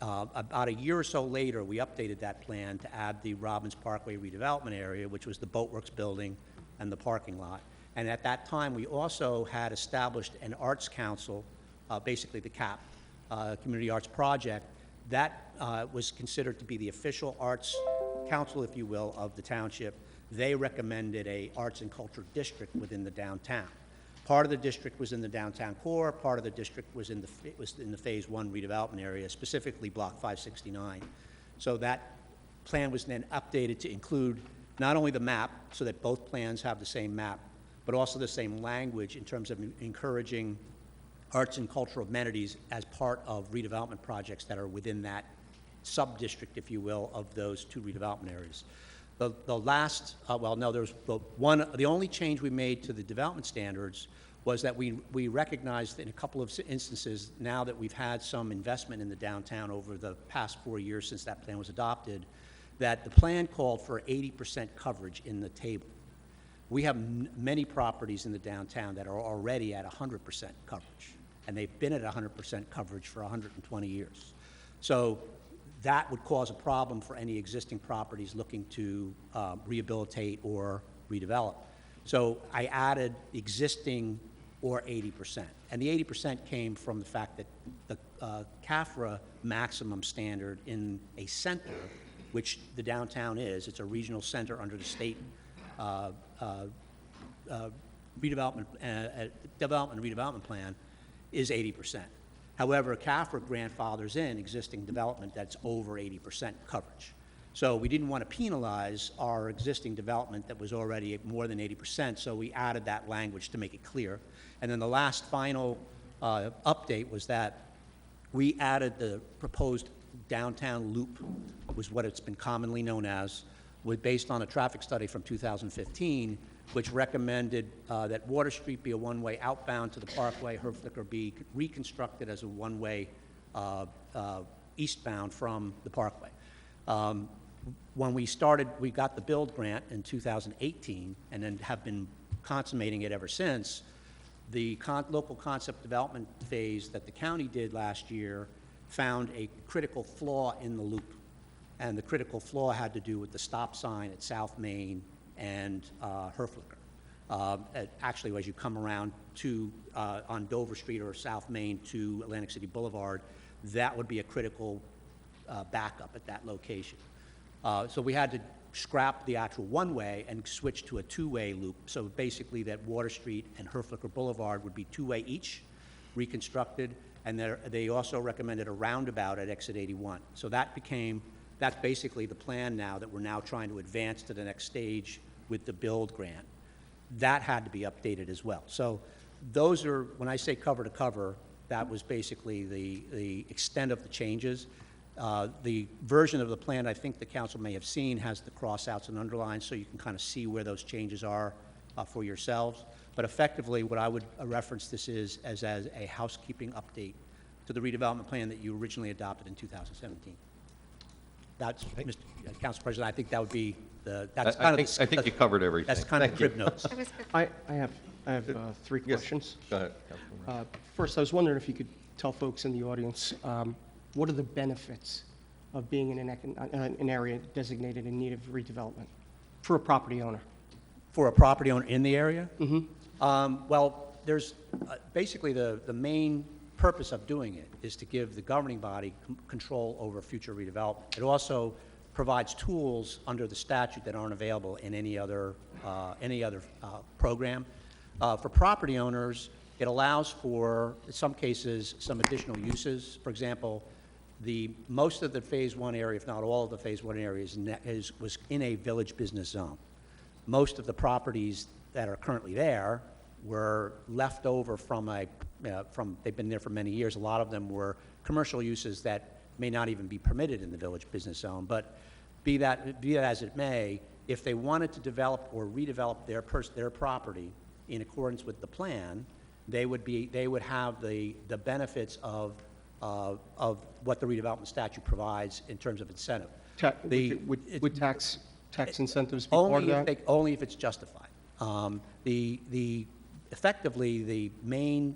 About a year or so later, we updated that plan to add the Robbins Parkway redevelopment area, which was the Boatworks building and the parking lot. And at that time, we also had established an arts council, basically the CAP, Community Arts Project. That was considered to be the official arts council, if you will, of the township. They recommended a arts and culture district within the downtown. Part of the district was in the downtown core, part of the district was in the Phase 1 redevelopment area, specifically Block 569. So that plan was then updated to include not only the map, so that both plans have the same map, but also the same language in terms of encouraging arts and cultural amenities as part of redevelopment projects that are within that sub-district, if you will, of those 2 redevelopment areas. The last, there's the only change we made to the development standards was that we recognized in a couple of instances, now that we've had some investment in the downtown over the past 4 years since that plan was adopted, that the plan called for 80% coverage in the table. We have many properties in the downtown that are already at 100% coverage, and they've been at 100% coverage for 120 years. So that would cause a problem for any existing properties looking to rehabilitate or redevelop. So I added existing or 80%. And the 80% came from the fact that the CAFRA maximum standard in a center, which the downtown is, it's a regional center under the state development and redevelopment plan, is 80%. However, CAFRA grandfathers in existing development that's over 80% coverage. So we didn't want to penalize our existing development that was already at more than 80%, so we added that language to make it clear. And then the last final update was that we added the proposed downtown loop, was what it's been commonly known as, based on a traffic study from 2015, which recommended that Water Street be a one-way outbound to the Parkway, Herflicker be reconstructed as a one-way eastbound from the Parkway. When we got the build grant in 2018, and then have been consummating it ever since. The local concept development phase that the county did last year found a critical flaw in the loop. And the critical flaw had to do with the stop sign at South Main and Herflicker. Actually, as you come around on Dover Street or South Main to Atlantic City Boulevard, that would be a critical backup at that location. So we had to scrap the actual one-way and switch to a two-way loop. So basically that Water Street and Herflicker Boulevard would be two-way each, reconstructed, and they also recommended a roundabout at exit 81. So that's basically the plan now that we're now trying to advance to the next stage with the build grant. That had to be updated as well. So those are, when I say cover to cover, that was basically the extent of the changes. The version of the plan I think the council may have seen has the cross-outs and underlines, so you can kind of see where those changes are for yourselves. But effectively, what I would reference this is as a housekeeping update to the redevelopment plan that you originally adopted in 2017. That's, Mr. Council President, I think that would be I think you covered everything. That's kind of the crib notes. I have three questions. Go ahead, Councilman. First, I was wondering if you could tell folks in the audience, what are the benefits of being in an area designated in need of redevelopment for a property owner? For a property owner in the area? Mm-hmm. Well, basically, the main purpose of doing it is to give the governing body control over future redevelopment. It also provides tools under the statute that aren't available in any other program. For property owners, it allows for, in some cases, some additional uses. For example, most of the Phase 1 area, if not all of the Phase 1 area, was in a village business zone. Most of the properties that are currently there were left over they've been there for many years. A lot of them were commercial uses that may not even be permitted in the village business zone. But be that as it may, if they wanted to develop or redevelop their property in accordance with the plan, they would have the benefits of what the redevelopment statute provides in terms of incentive. Would tax incentives be part of that? Only if it's justified. Effectively, the main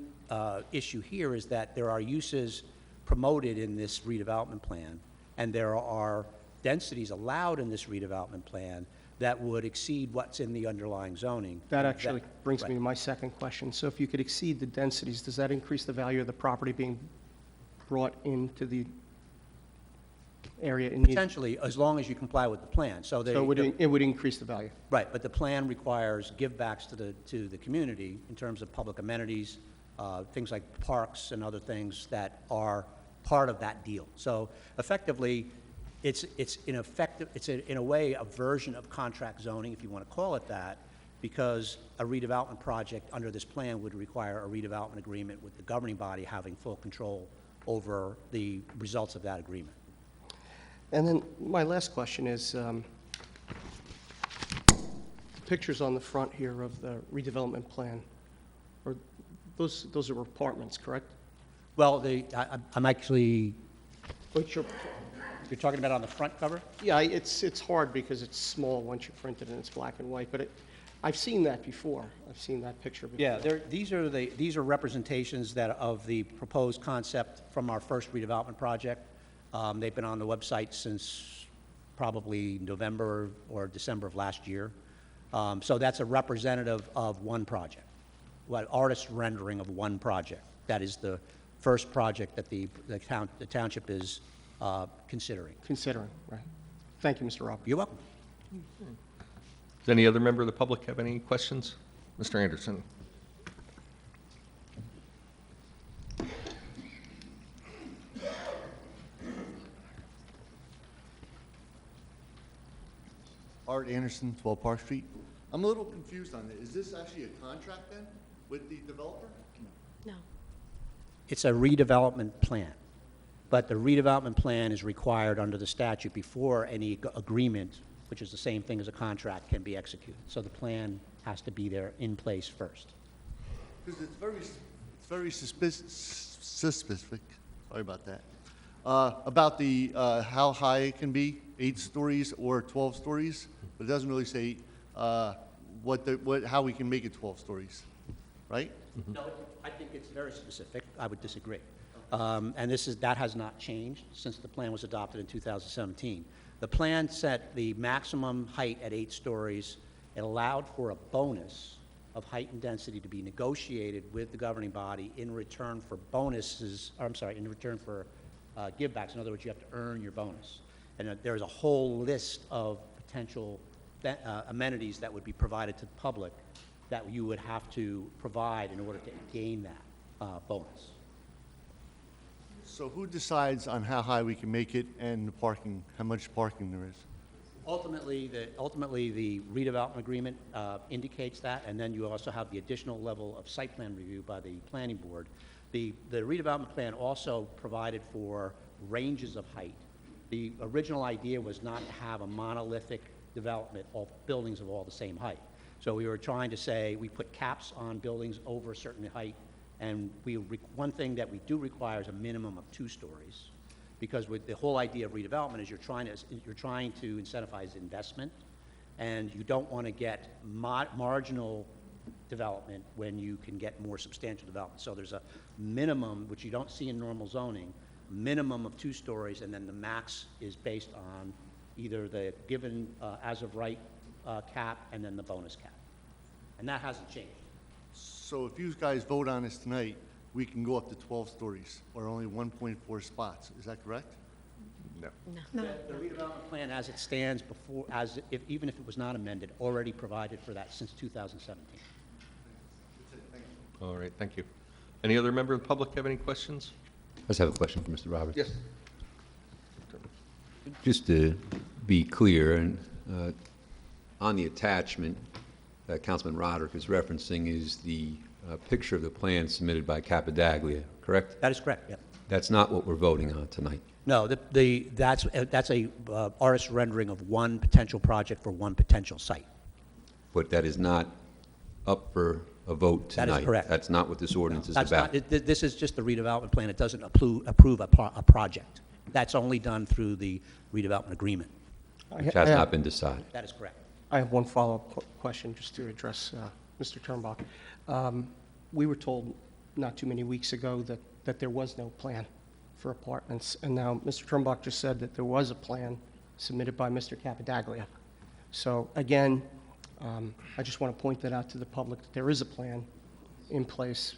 issue here is that there are uses promoted in this redevelopment plan, and there are densities allowed in this redevelopment plan that would exceed what's in the underlying zoning. That actually brings me to my second question. So if you could exceed the densities, does that increase the value of the property being brought into the area in need? Potentially, as long as you comply with the plan. So it would increase the value? Right, but the plan requires givebacks to the community in terms of public amenities, things like parks and other things that are part of that deal. So effectively, it's in a way a version of contract zoning, if you want to call it that, because a redevelopment project under this plan would require a redevelopment agreement with the governing body having full control over the results of that agreement. And then my last question is, pictures on the front here of the redevelopment plan, those are apartments, correct? Well, I'm actually, What's your, you're talking about on the front cover? yeah, it's hard because it's small once you print it and it's black and white, but I've seen that before. I've seen that picture before. Yeah, these are representations of the proposed concept from our first redevelopment project. They've been on the website since probably November or December of last year. So that's a representative of one project, artist rendering of one project. That is the first project that the township is considering. Considering, right. Thank you, Mr. Roberts. You're welcome. Does any other member of the public have any questions? Mr. Anderson? Art Anderson, 12 Park Street. I'm a little confused on it. Is this actually a contract then with the developer? No. It's a redevelopment plan, but the redevelopment plan is required under the statute before any agreement, which is the same thing as a contract, can be executed. So the plan has to be there in place first. Because it's very specific, sorry about that, about the, how high it can be, 8 stories or 12 stories, but it doesn't really say how we can make it 12 stories, right? No, I think it's very specific. I would disagree. And that has not changed since the plan was adopted in 2017. The plan set the maximum height at 8 stories. It allowed for a bonus of height and density to be negotiated with the governing body in return for in return for givebacks. In other words, you have to earn your bonus. And there's a whole list of potential amenities that would be provided to the public that you would have to provide in order to gain that bonus. So who decides on how high we can make it and the parking, how much parking there is? Ultimately, the redevelopment agreement indicates that, and then you also have the additional level of site plan review by the planning board. The redevelopment plan also provided for ranges of height. The original idea was not to have a monolithic development of buildings of all the same height. So we were trying to say we put caps on buildings over a certain height, and one thing that we do require is a minimum of 2 stories, because with the whole idea of redevelopment is you're trying to incentivize investment, and you don't want to get marginal development when you can get more substantial development. So there's a minimum, which you don't see in normal zoning, minimum of 2 stories, and then the max is based on either the given as of right cap and then the bonus cap. And that hasn't changed. So if you guys vote on this tonight, we can go up to 12 stories, or only 1.4 spots, is that correct? No. No. The redevelopment plan as it stands before, even if it was not amended, already provided for that since 2017. All right, thank you. Any other member of the public have any questions? I just have a question for Mr. Roberts. Yes. Just to be clear, and on the attachment that Councilman Roderick is referencing is the picture of the plan submitted by Capadaglia, correct? That is correct, yeah. That's not what we're voting on tonight. No, that's a artist rendering of one potential project for one potential site. But that is not up for a vote That tonight. is correct. That's not what this ordinance is That's about. not, this is just the redevelopment plan. It doesn't approve a project. That's only done through the redevelopment agreement. Which has not been decided. That is correct. I have one follow-up question just to address Mr. Turnbach. We were told not too many weeks ago that there was no plan for apartments, and now Mr. Turnbach just said that there was a plan submitted by Mr. Capadaglia. So again, I just want to point that out to the public, that there is a plan in place,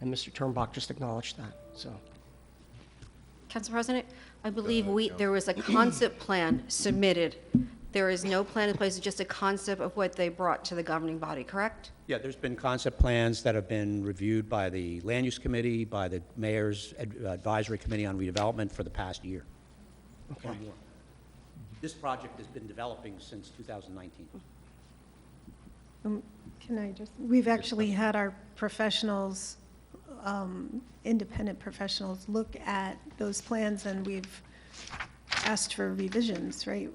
and Mr. Turnbach just acknowledged that, so. Council President, I believe there was a concept plan submitted. There is no plan in place, it's just a concept of what they brought to the governing body, correct? Yeah, there's been concept plans that have been reviewed by the Land Use Committee, by the Mayor's Advisory Committee on Redevelopment for the past year. Okay. Or more. This project has been developing since 2019. Can I just, we've actually had our professionals, independent professionals, look at those plans, and we've asked for revisions, right?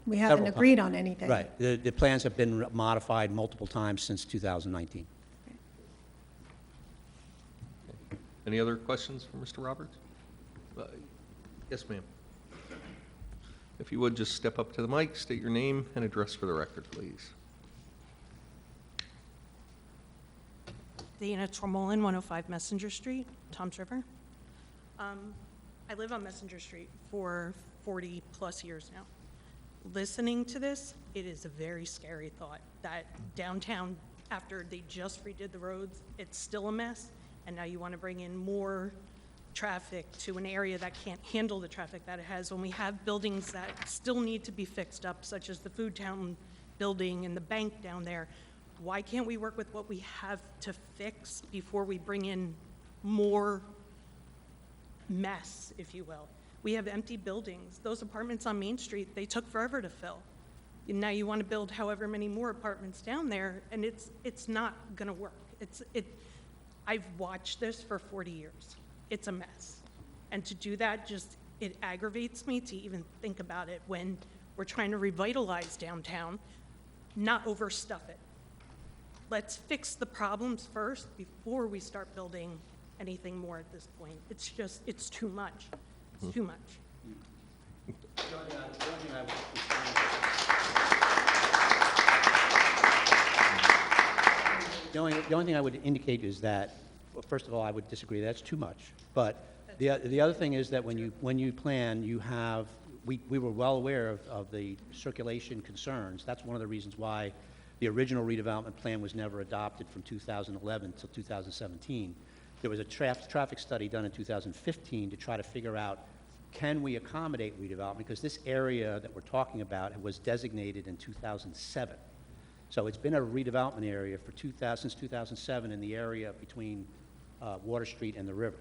We haven't Several agreed times. on anything. Right. The plans have been modified multiple times since 2019. Any other questions for Mr. Roberts? Yes, ma'am. If you would, just step up to the mic, state your name and address for the record, please. Dana Tremolin, 105 Messenger Street, Toms River. I live on Messenger Street for 40-plus years now. Listening to this, it is a very scary thought that downtown, after they just redid the roads, it's still a mess, and now you want to bring in more traffic to an area that can't handle the traffic that it has, when we have buildings that still need to be fixed up, such as the Food Town building and the bank down there. Why can't we work with what we have to fix before we bring in more mess, if you will? We have empty buildings. Those apartments on Main Street, they took forever to fill. And now you want to build however many more apartments down there, and it's not going to work. I've watched this for 40 years. It's a mess. And to do that, it aggravates me to even think about it when we're trying to revitalize downtown, not overstuff it. Let's fix the problems first before we start building anything more at this point. It's too much. It's too much. The only thing I would indicate is that, well, first of all, I would disagree, that's too much. But the other thing is that when you plan, you have, we were well aware of the circulation concerns. That's one of the reasons why the original redevelopment plan was never adopted from 2011 till 2017. There was a traffic study done in 2015 to try to figure out, can we accommodate redevelopment? Because this area that we're talking about was designated in 2007. So it's been a redevelopment area for since 2007 in the area between Water Street and the river.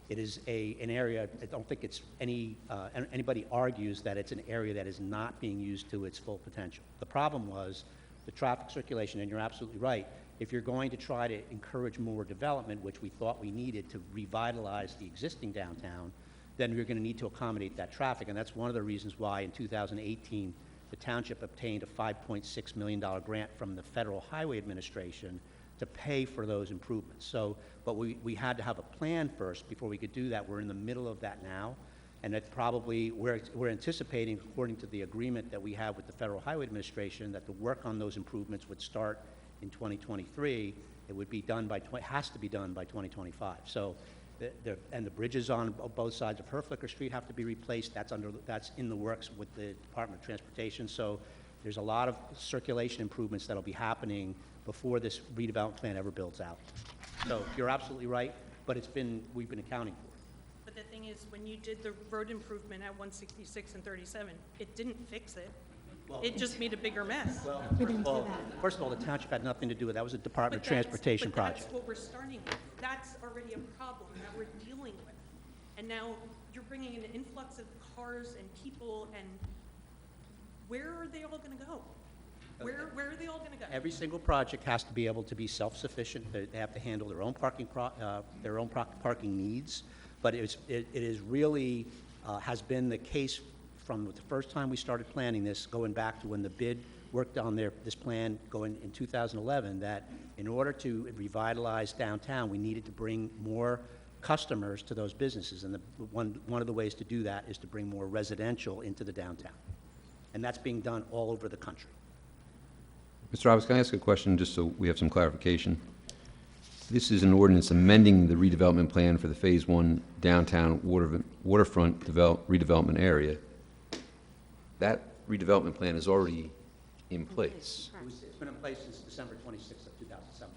It is an area, I don't think it's anybody argues that it's an area that is not being used to its full potential. The problem was the traffic circulation, and you're absolutely right. If you're going to try to encourage more development, which we thought we needed to revitalize the existing downtown, then you're going to need to accommodate that traffic. And that's one of the reasons why in 2018, the township obtained a $5.6 million grant from the Federal Highway Administration to pay for those improvements. So, but we had to have a plan first before we could do that. We're in the middle of that now. And that's probably, we're anticipating, according to the agreement that we have with the Federal Highway Administration, that the work on those improvements would start in 2023. It would be done has to be done by 2025. So, and the bridges on both sides of Herflicker Street have to be replaced. That's in the works with the Department of Transportation. So there's a lot of circulation improvements that'll be happening before this redevelopment plan ever builds out. So you're absolutely right, but we've been accounting for it. But the thing is, when you did the road improvement at 166 and 37, it didn't fix it. It just made a bigger mess. First of all, the township had nothing to do with it. That was a Department of Transportation But project. that's what we're starting with. That's already a problem that we're dealing with. And now you're bringing in an influx of cars and people, and where are they all going to go? Where are they all going to go? Every single project has to be able to be self-sufficient. They have to handle their own parking needs. But it is really, has been the case from the first time we started planning this, going back to when the bid worked on this plan going in 2011, that in order to revitalize downtown, we needed to bring more customers to those businesses. And one of the ways to do that is to bring more residential into the downtown. And that's being done all over the country. Mr. Roberts, can I ask a question, just so we have some clarification? This is an ordinance amending the redevelopment plan for the Phase 1 downtown waterfront redevelopment area. That redevelopment plan is already in place. It's been in place since December 26th of 2007.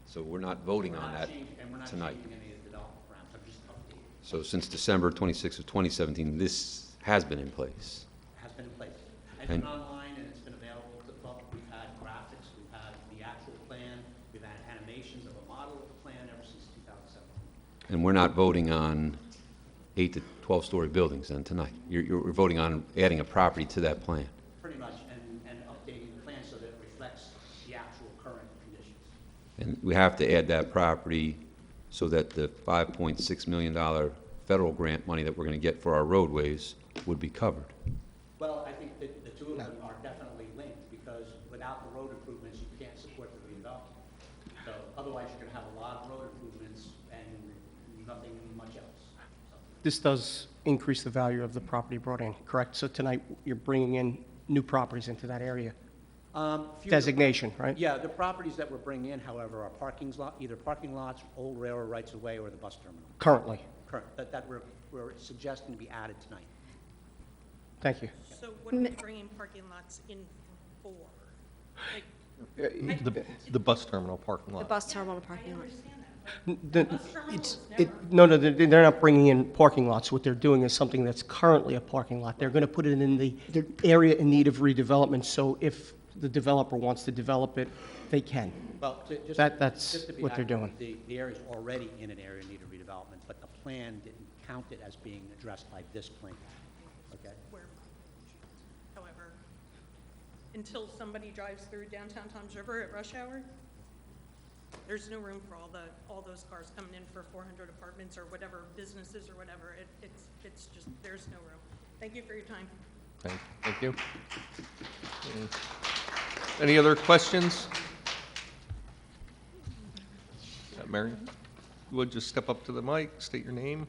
So we're not voting on that We're not tonight. changing any of the development parameters, I'm just updating. So since December 26th of 2017, this has been in place. Has been in place. And And- it's been online and it's been available to the public. We've had graphics, we've had the actual plan, we've had animations of a model of the plan ever since 2007. And we're not voting on 8 to 12-story buildings then tonight. You're voting on adding a property to that plan. Pretty much, and updating the plan so that it reflects the actual current conditions. And we have to add that property so that the $5.6 million federal grant money that we're going to get for our roadways would be covered. Well, I think that the two of them are definitely linked, because without the road improvements, you can't support the redevelopment. So otherwise, you're gonna have a lot of road improvements and nothing much else. So, This does increase the value of the property brought in, correct? So tonight, you're bringing in new properties into that area. few- Designation, right? Yeah, the properties that we're bringing in, however, are either parking lots, old railroad rights-of-way, or the bus terminal. Currently. That we're suggesting to be added tonight. Thank you. So what are we bringing parking lots in for? Like, The bus terminal parking The lot. bus terminal parking lot. No, they're not bringing in parking lots. What they're doing is something that's currently a parking lot. They're going to put it in the area in need of redevelopment, so if the developer wants to develop it, they can. Well, That's just to be what they're accurate, doing. The area's already in an area in need of redevelopment, but the plan didn't count it as being addressed by this plan. Okay? However, until somebody drives through downtown Toms River at rush hour, there's no room for all those cars coming in for 400 apartments or whatever, businesses or whatever. It's just, there's no room. Thank you for your time. Thank you. Any other questions? Mary, you would just step up to the mic, state your name,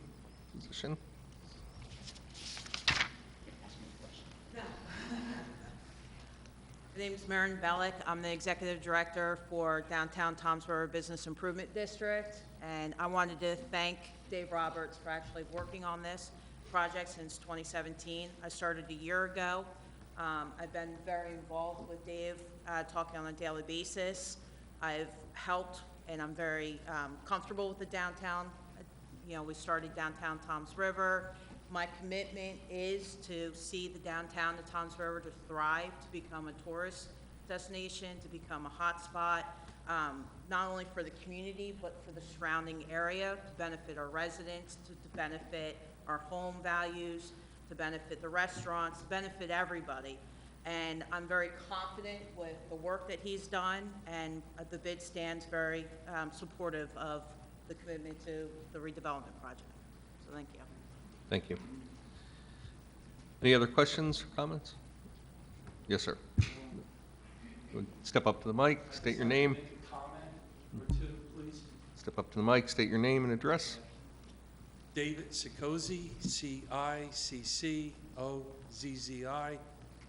position. My name is Marin Bellick. I'm the Executive Director for Downtown Toms River Business Improvement District, and I wanted to thank Dave Roberts for actually working on this project since 2017. I started a year ago. I've been very involved with Dave, talking on a daily basis. I've helped, and I'm very comfortable with the downtown. You know, we started downtown Toms River. My commitment is to see the downtown of Toms River to thrive, to become a tourist destination, to become a hotspot, not only for the community, but for the surrounding area, to benefit our residents, to benefit our home values, to benefit the restaurants, to benefit everybody. And I'm very confident with the work that he's done, and the bid stands very supportive of the commitment to the redevelopment project. So thank you. Thank you. Any other questions or comments? Yes, sir. Step up to the mic, state your name. Step up to the mic, state your name and address. David Sicozzi, C-I-C-C-O-Z-Z-I,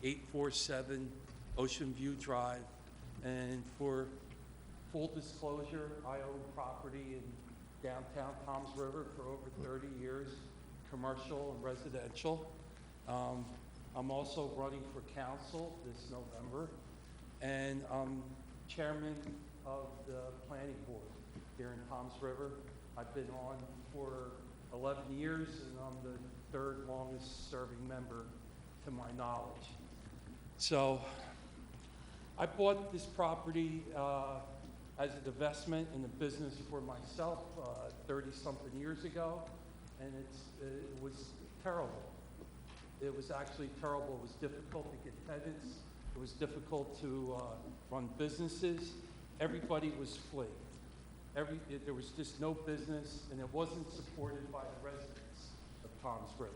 847 Ocean View Drive. And for full disclosure, I own property in downtown Toms River for over 30 years, commercial and residential. I'm also running for council this November. And chairman of the planning board here in Toms River. I've been on for 11 years, and I'm the third longest serving member to my knowledge. So I bought this property as an investment in a business for myself 30-something years ago, and it was terrible. It was actually terrible. It was difficult to get tenants. It was difficult to run businesses. Everybody was fleeing. There was just no business, and it wasn't supported by the residents of Toms River.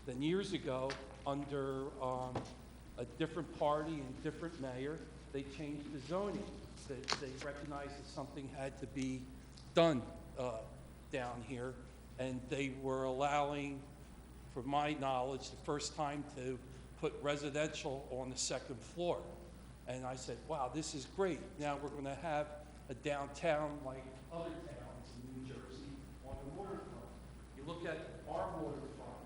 Then years ago, under a different party and different mayor, they changed the zoning. They recognized that something had to be done down here, and they were allowing, from my knowledge, the first time to put residential on the second floor. And I said, wow, this is great. Now we're going to have a downtown like other towns in New Jersey on the waterfront. You look at our waterfront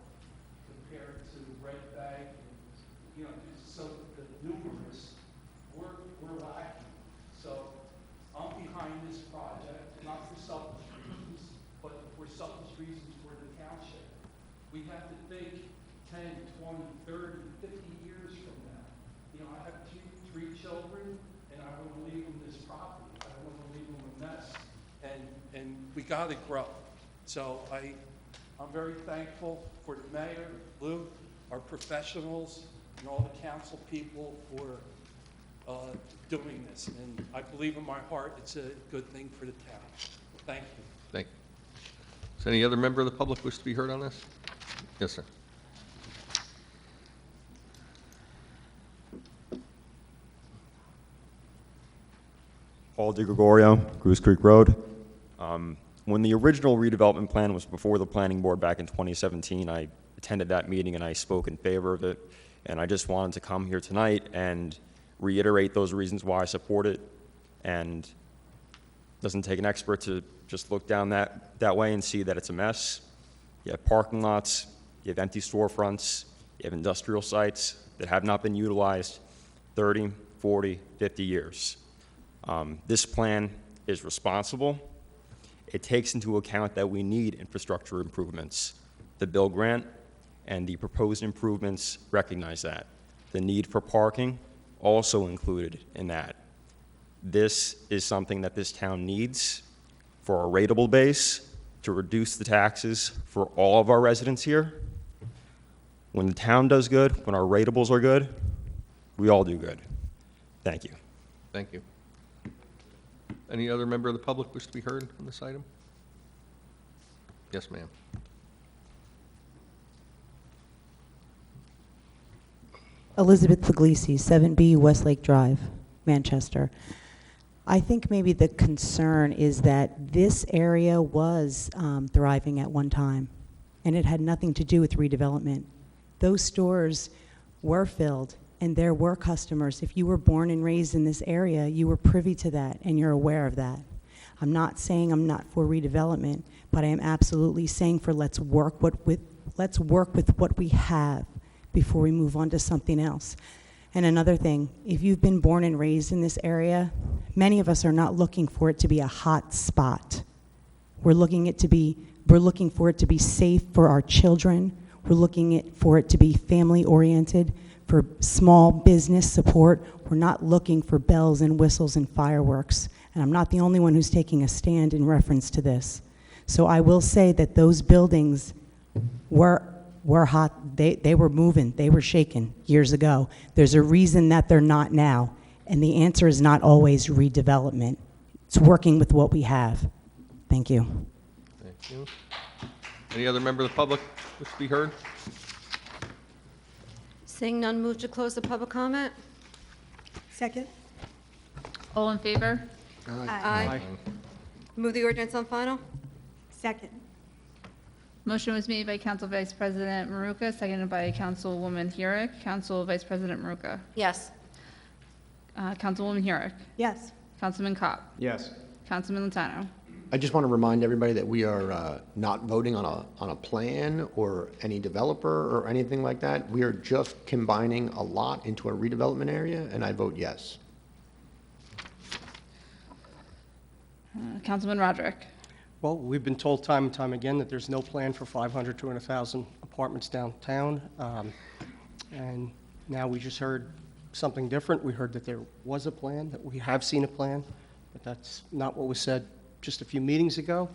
compared to Red Bank, and, so the numerous, we're lacking. So I'm behind this project, not for selfish reasons, but for selfish reasons for the township. We have to think 10, 20, 30, 50 years from now. I have three children, and I want to leave them this property. I don't want to leave them a mess. And we got to grow. So I'm very thankful for the mayor, Lou, our professionals, and all the council people for doing this. And I believe in my heart it's a good thing for the town. Thank you. Thank you. Does any other member of the public wish to be heard on this? Yes, sir. Paul DiGregorio, Goose Creek Road. When the original redevelopment plan was before the planning board back in 2017, I attended that meeting and I spoke in favor of it. And I just wanted to come here tonight and reiterate those reasons why I support it. And it doesn't take an expert to just look down that way and see that it's a mess. You have parking lots, you have empty storefronts, you have industrial sites that have not been utilized 30, 40, 50 years. This plan is responsible. It takes into account that we need infrastructure improvements. The bill grant and the proposed improvements recognize that. The need for parking also included in that. This is something that this town needs for a rateable base to reduce the taxes for all of our residents here. When the town does good, when our ratables are good, we all do good. Thank you. Thank you. Any other member of the public wish to be heard on this item? Yes, ma'am. Elizabeth Puglisi, 7B Westlake Drive, Manchester. I think maybe the concern is that this area was thriving at one time, and it had nothing to do with redevelopment. Those stores were filled, and there were customers. If you were born and raised in this area, you were privy to that, and you're aware of that. I'm not saying I'm not for redevelopment, but I am absolutely saying for let's work with what we have before we move on to something else. And another thing, if you've been born and raised in this area, many of us are not looking for it to be a hot spot. We're looking for it to be safe for our children. We're looking for it to be family-oriented, for small business support. We're not looking for bells and whistles and fireworks. And I'm not the only one who's taking a stand in reference to this. So I will say that those buildings were hot. They were moving. They were shaking years ago. There's a reason that they're not now. And the answer is not always redevelopment. It's working with what we have. Thank you. Thank you. Any other member of the public wish to be heard? Seeing none, move to close the public comment. Second? All in favor? Aye. Move the ordinance on final. Second. Motion was made by Council Vice President Maruka, seconded by Councilwoman Hurick. Council Vice President Maruka. Yes. Councilwoman Hurick. Yes. Councilman Kopp. Yes. Councilman Lentano. I just want to remind everybody that we are not voting on a plan or any developer or anything like that. We are just combining a lot into a redevelopment area, and I vote yes. Councilman Roderick. Well, we've been told time and time again that there's no plan for 500 to 1,000 apartments downtown. And now we just heard something different. We heard that there was a plan, that we have seen a plan, but that's not what was said just a few meetings ago.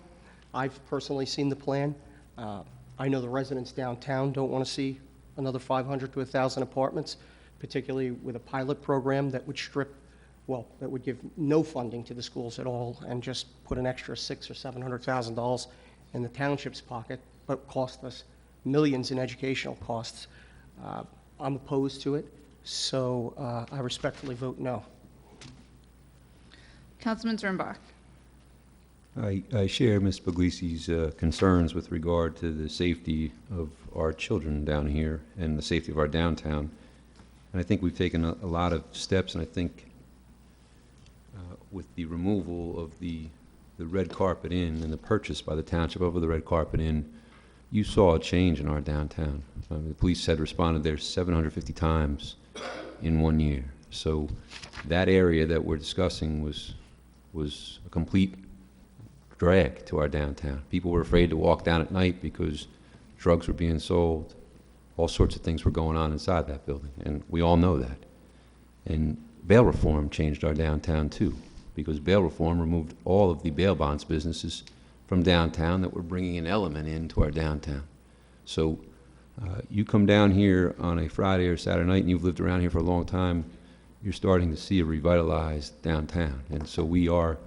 I've personally seen the plan. I know the residents downtown don't want to see another 500 to 1,000 apartments, particularly with a pilot program that would that would give no funding to the schools at all and just put an extra $600,000 or $700,000 in the township's pocket, but cost us millions in educational costs. I'm opposed to it, so I respectfully vote no. Councilman Zermbach. I share Ms. Puglisi's concerns with regard to the safety of our children down here and the safety of our downtown. And I think we've taken a lot of steps, and I think with the removal of the Red Carpet Inn and the purchase by the township of the Red Carpet Inn, you saw a change in our downtown. The police had responded there 750 times in 1 year. So that area that we're discussing was a complete drag to our downtown. People were afraid to walk down at night because drugs were being sold. All sorts of things were going on inside that building, and we all know that. And bail reform changed our downtown too, because bail reform removed all of the bail bonds businesses from downtown that were bringing an element into our downtown. So you come down here on a Friday or Saturday night, and you've lived around here for a long time, you're starting to see a revitalized downtown. And so we are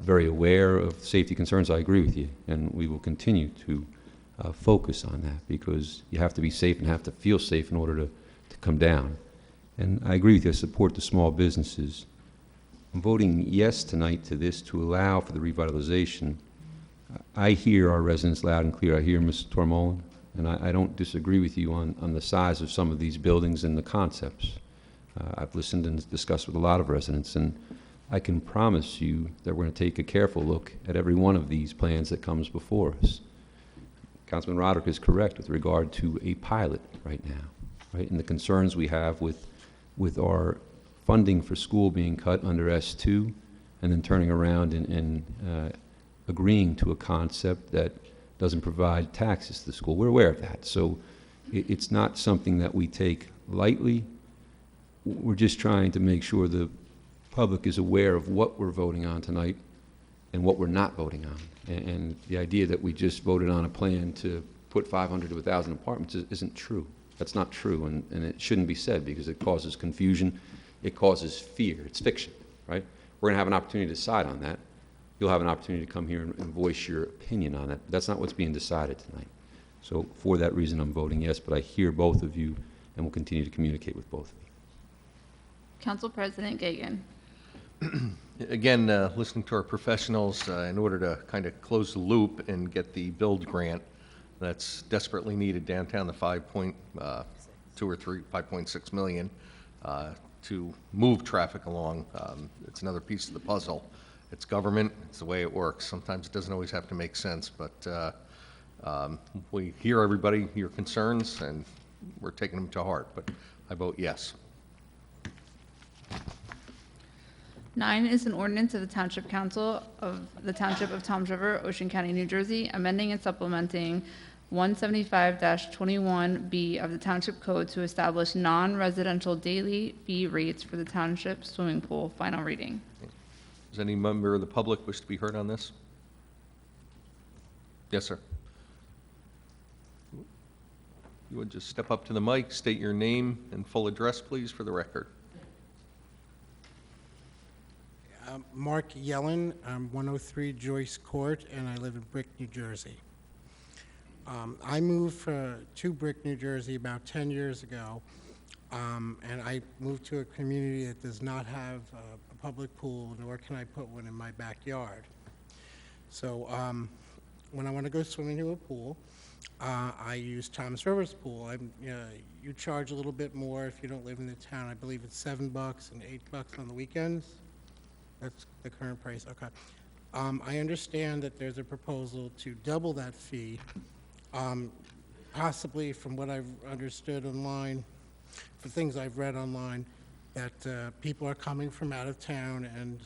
very aware of safety concerns. I agree with you, and we will continue to focus on that, because you have to be safe and have to feel safe in order to come down. And I agree with you, I support the small businesses. I'm voting yes tonight to this to allow for the revitalization. I hear our residents loud and clear. I hear Ms. Tormolen, and I don't disagree with you on the size of some of these buildings and the concepts. I've listened and discussed with a lot of residents, and I can promise you that we're going to take a careful look at every one of these plans that comes before us. Councilman Roderick is correct with regard to a pilot right now, right? And the concerns we have with our funding for school being cut under S2 and then turning around and agreeing to a concept that doesn't provide taxes to the school. We're aware of that. So it's not something that we take lightly. We're just trying to make sure the public is aware of what we're voting on tonight and what we're not voting on. And the idea that we just voted on a plan to put 500 to 1,000 apartments isn't true. That's not true, and it shouldn't be said, because it causes confusion, it causes fear. It's fiction, right? We're going to have an opportunity to decide on that. You'll have an opportunity to come here and voice your opinion on that. But that's not what's being decided tonight. So for that reason, I'm voting yes, but I hear both of you and will continue to communicate with both of you. Council President Gagan. Again, listening to our professionals, in order to kind of close the loop and get the build grant that's desperately needed downtown, the 5.2 or 5.6 million to move traffic along. It's another piece of the puzzle. It's government. It's the way it works. Sometimes it doesn't always have to make sense, but we hear everybody, your concerns, and we're taking them to heart. But I vote yes. 9 is an ordinance of the Township Council of the Township of Toms River, Ocean County, New Jersey, amending and supplementing 175-21B of the Township Code to establish non-residential daily fee rates for the township swimming pool. Final reading. Does any member of the public wish to be heard on this? Yes, sir. You would just step up to the mic, state your name and full address, please, for the record. Mark Yellen, I'm 103 Joyce Court, and I live in Brick, New Jersey. I moved to Brick, New Jersey about 10 years ago, and I moved to a community that does not have a public pool, nor can I put one in my backyard. So when I want to go swimming to a pool, I use Toms River's pool. You charge a little bit more if you don't live in the town. I believe it's $7 and $8 on the weekends. That's the current price, okay. I understand that there's a proposal to double that fee, possibly from what I've understood online, for things I've read online, that people are coming from out of town and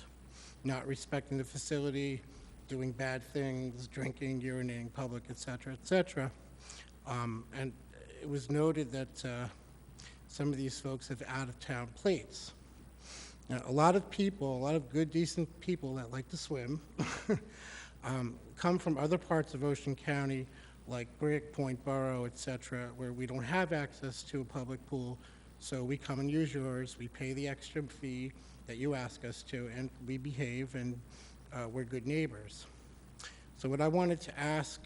not respecting the facility, doing bad things, drinking, urinating public, et cetera, et cetera. And it was noted that some of these folks have out-of-town plates. Now, a lot of people, a lot of good, decent people that like to swim come from other parts of Ocean County, like Brick, Point Borough, et cetera, where we don't have access to a public pool. So we come and use yours, we pay the extra fee that you ask us to, and we behave, and we're good neighbors. So what I wanted to ask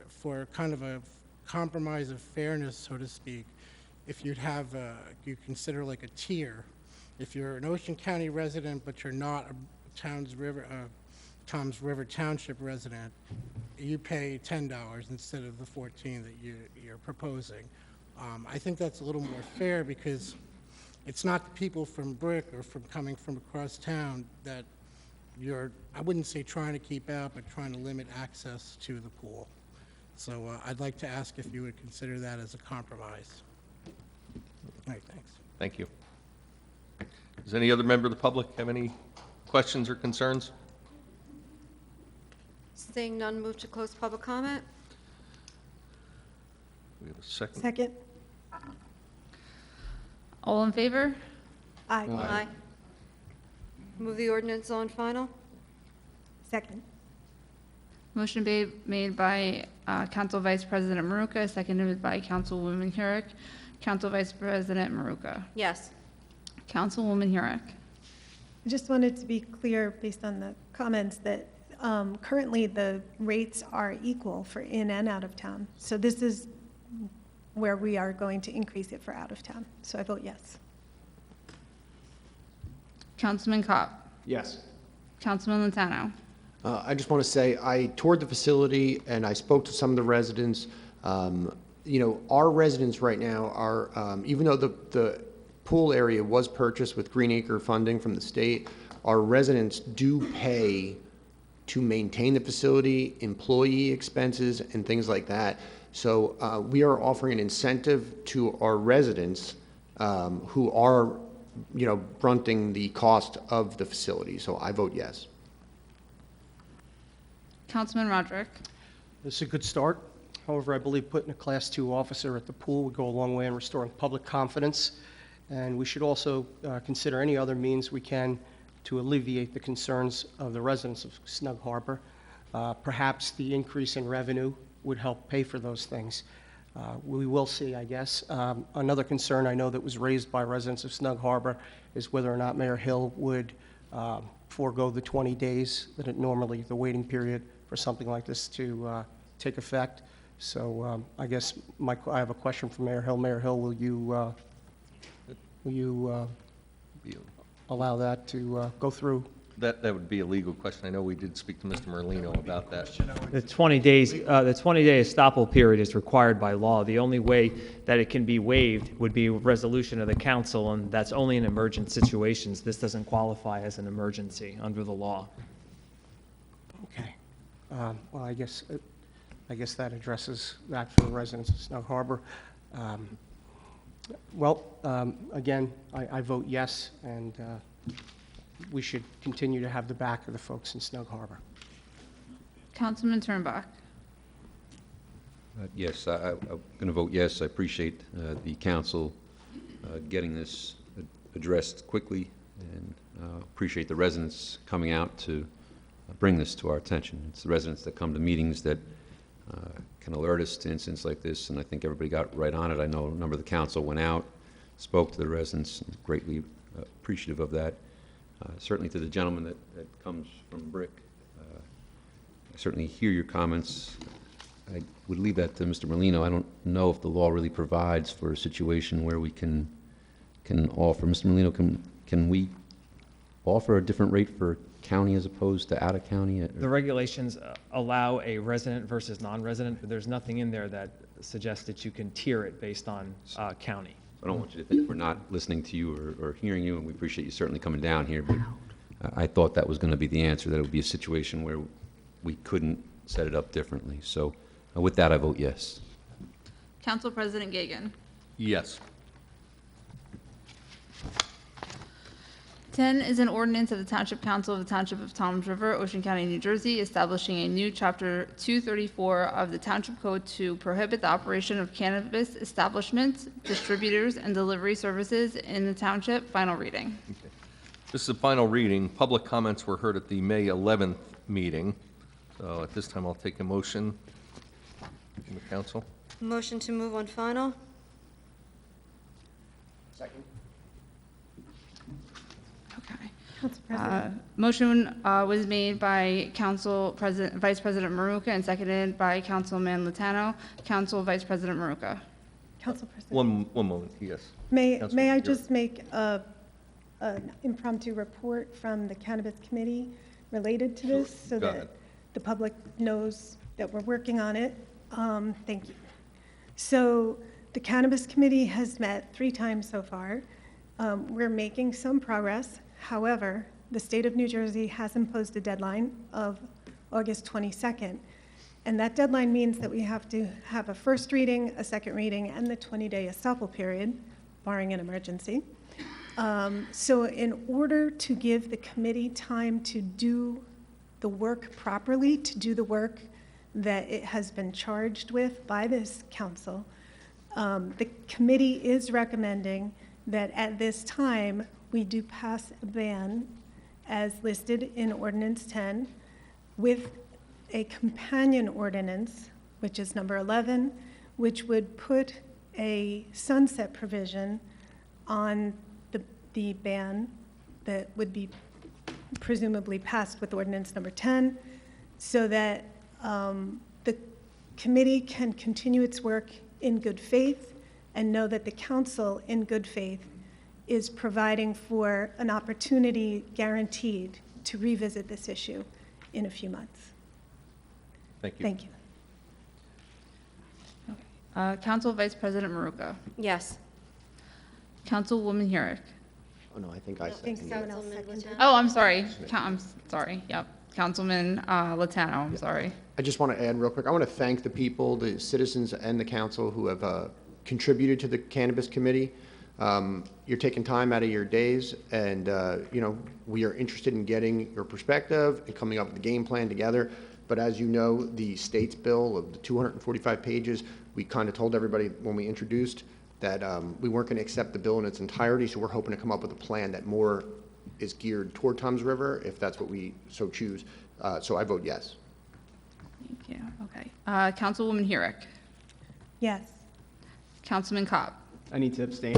for kind of a compromise of fairness, so to speak, if you'd have, you consider like a tier. If you're an Ocean County resident, but you're not a Toms River Township resident, you pay $10 instead of the $14 that you're proposing. I think that's a little more fair because it's not the people from Brick or from coming from across town that you're, I wouldn't say trying to keep out, but trying to limit access to the pool. So I'd like to ask if you would consider that as a compromise. All right, thanks. Thank you. Does any other member of the public have any questions or concerns? Seeing none, move to close public comment. We have a second. Second. All in favor? Aye. Aye. Move the ordinance on final. Second. Motion made by Council Vice President Maruka, seconded by Councilwoman Hurek. Council Vice President Maruka. Yes. Councilwoman Hurek. I just wanted to be clear, based on the comments, that currently the rates are equal for in and out of town. So this is where we are going to increase it for out of town. So I vote yes. Councilman Kopp. Yes. Councilman Lozano. I just want to say I toured the facility and I spoke to some of the residents. You know, our residents right now are, even though the pool area was purchased with Green Acre funding from the state, our residents do pay to maintain the facility, employee expenses, and things like that. So we are offering an incentive to our residents who are, you know, fronting the cost of the facility. So I vote yes. Councilman Roderick. This is a good start. However, I believe putting a Class 2 officer at the pool would go a long way in restoring public confidence. And we should also consider any other means we can to alleviate the concerns of the residents of Snug Harbor. Perhaps the increase in revenue would help pay for those things. We will see, I guess. Another concern I know that was raised by residents of Snug Harbor is whether or not Mayor Hill would forego the 20 days that it normally, the waiting period for something like this to take effect. So I guess I have a question for Mayor Hill. Mayor Hill, will you allow that to go through? That would be a legal question. I know we did speak to Mr. Merlino about that. The 20 days, the 20-day estoppel period is required by law. The only way that it can be waived would be a resolution of the council, and that's only in emergent situations. This doesn't qualify as an emergency under the law. Okay. Well, I guess that addresses that for the residents of Snug Harbor. Again, I vote yes, and we should continue to have the back of the folks in Snug Harbor. Councilman Turnbuck. Yes, I'm going to vote yes. I appreciate the council getting this addressed quickly, and appreciate the residents coming out to bring this to our attention. It's the residents that come to meetings that can alert us to incidents like this, and I think everybody got right on it. I know a number of the council went out, spoke to the residents, and greatly appreciative of that. Certainly to the gentleman that comes from Brick, I certainly hear your comments. I would leave that to Mr. Merlino. I don't know if the law really provides for a situation where we can offer. Mr. Merlino, can we offer a different rate for county as opposed to out of county? The regulations allow a resident versus non-resident, but there's nothing in there that suggests that you can tier it based on county. I don't want you to think we're not listening to you or hearing you, and we appreciate you certainly coming down here, but I thought that was going to be the answer, that it would be a situation where we couldn't set it up differently. So with that, I vote yes. Council President Gagan. Yes. 10 is an ordinance of the Township Council of the Township of Toms River, Ocean County, New Jersey, establishing a new Chapter 234 of the Township Code to prohibit the operation of cannabis establishments, distributors, and delivery services in the township. Final reading. This is the final reading. Public comments were heard at the May 11th meeting. So at this time, I'll take a motion from the council. Motion to move on final? Second. Motion was made by Vice President Maruka and seconded by Councilman Latano. Vice President Maruka. Council President. One moment, yes. May Councilman I Burek. just make an impromptu report from the Cannabis Committee related to this so Go that ahead. the public knows that we're working on it? Thank you. So the Cannabis Committee has met 3 times so far. We're making some progress. However, the state of New Jersey has imposed a deadline of August 22nd. And that deadline means that we have to have a first reading, a second reading, and the 20-day estoppel period, barring an emergency. So in order to give the committee time to do the work properly, to do the work that it has been charged with by this council, the committee is recommending that at this time, we do pass a ban as listed in Ordinance 10 with a companion ordinance, which is number 11, which would put a sunset provision on the ban that would be presumably passed with ordinance number 10, so that the committee can continue its work in good faith and know that the council in good faith is providing for an opportunity guaranteed to revisit this issue in a few months. Thank you. Thank you. Council Vice President Maruka. Yes. Councilwoman Hurick. Oh, no, I think I think seconded someone it. else seconded. Oh, I'm sorry. I'm sorry. Yep. Councilman Latano, I'm sorry. I just want to add real quick, I want to thank the people, the citizens and the council who have contributed to the Cannabis Committee. You're taking time out of your days, and, we are interested in getting your perspective and coming up with a game plan together. But as you know, the state's bill of the 245 pages, we kind of told everybody when we introduced that we weren't going to accept the bill in its entirety, so we're hoping to come up with a plan that more is geared toward Toms River, if that's what we so choose. So I vote yes. Thank you. Okay. Councilwoman Hurick. Yes. Councilman Cobb. I need to abstain.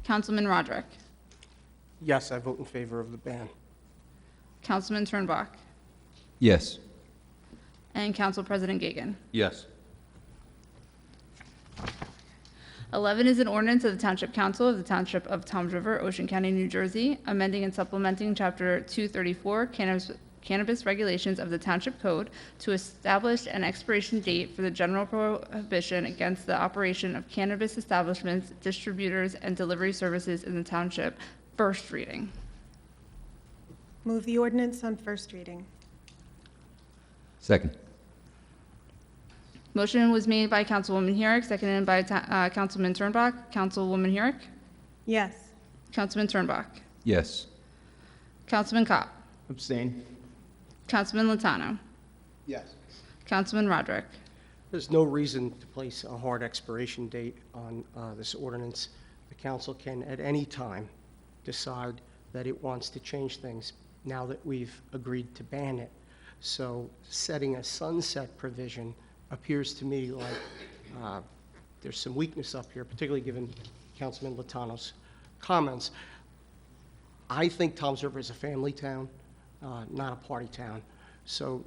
Councilman Roderick. Yes, I vote in favor of the ban. Councilman Turnbach. Yes. And Council President Gagan. Yes. 11 is an ordinance of the Township Council of the Township of Toms River, Ocean County, New Jersey, amending and supplementing Chapter 234 Cannabis Regulations of the Township Code to establish an expiration date for the general prohibition against the operation of cannabis establishments, distributors, and delivery services in the township. First reading. Move the ordinance on first reading. Second. Motion was made by Councilwoman Hurick, seconded by Councilman Turnbach. Councilwoman Hurick. Yes. Councilman Turnbach. Yes. Councilman Kopp. Abstain. Councilman Latano. Yes. Councilman Roderick. There's no reason to place a hard expiration date on this ordinance. The council can at any time decide that it wants to change things now that we've agreed to ban it. So setting a sunset provision appears to me like there's some weakness up here, particularly given Councilman Latano's comments. I think Toms River is a family town, not a party town. So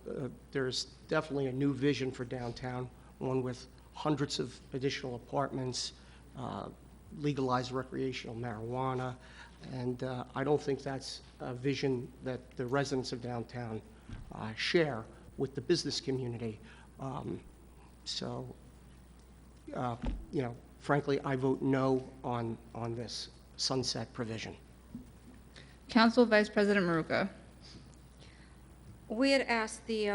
there's definitely a new vision for downtown, one with hundreds of additional apartments, legalized recreational marijuana, and I don't think that's a vision that the residents of downtown share with the business community. Frankly, I vote no on this sunset provision. Council Vice President Maruka. We had asked the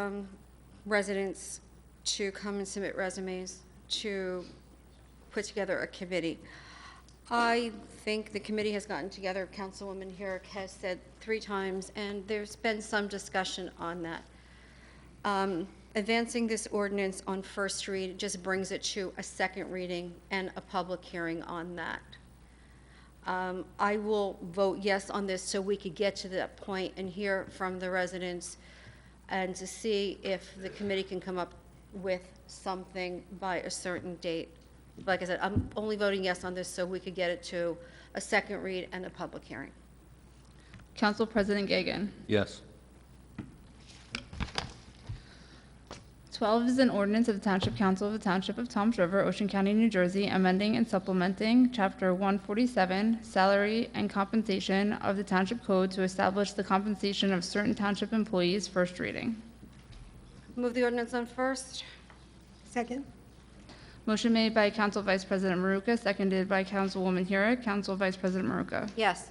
residents to come and submit resumes to put together a committee. I think the committee has gotten together, Councilwoman Herrick has said 3 times, and there's been some discussion on that. Advancing this ordinance on first read just brings it to a second reading and a public hearing on that. I will vote yes on this so we could get to that point and hear from the residents and to see if the committee can come up with something by a certain date. Like I said, I'm only voting yes on this so we could get it to a second read and a public hearing. Council President Gagan. Yes. 12 is an ordinance of the Township Council of the Township of Toms River, Ocean County, New Jersey, amending and supplementing Chapter 147, Salary and Compensation of the Township Code to establish the compensation of certain township employees, first reading. Move the ordinance on first. Second? Motion made by Council Vice President Maruka, seconded by Councilwoman Herrick. Council Vice President Maruka. Yes.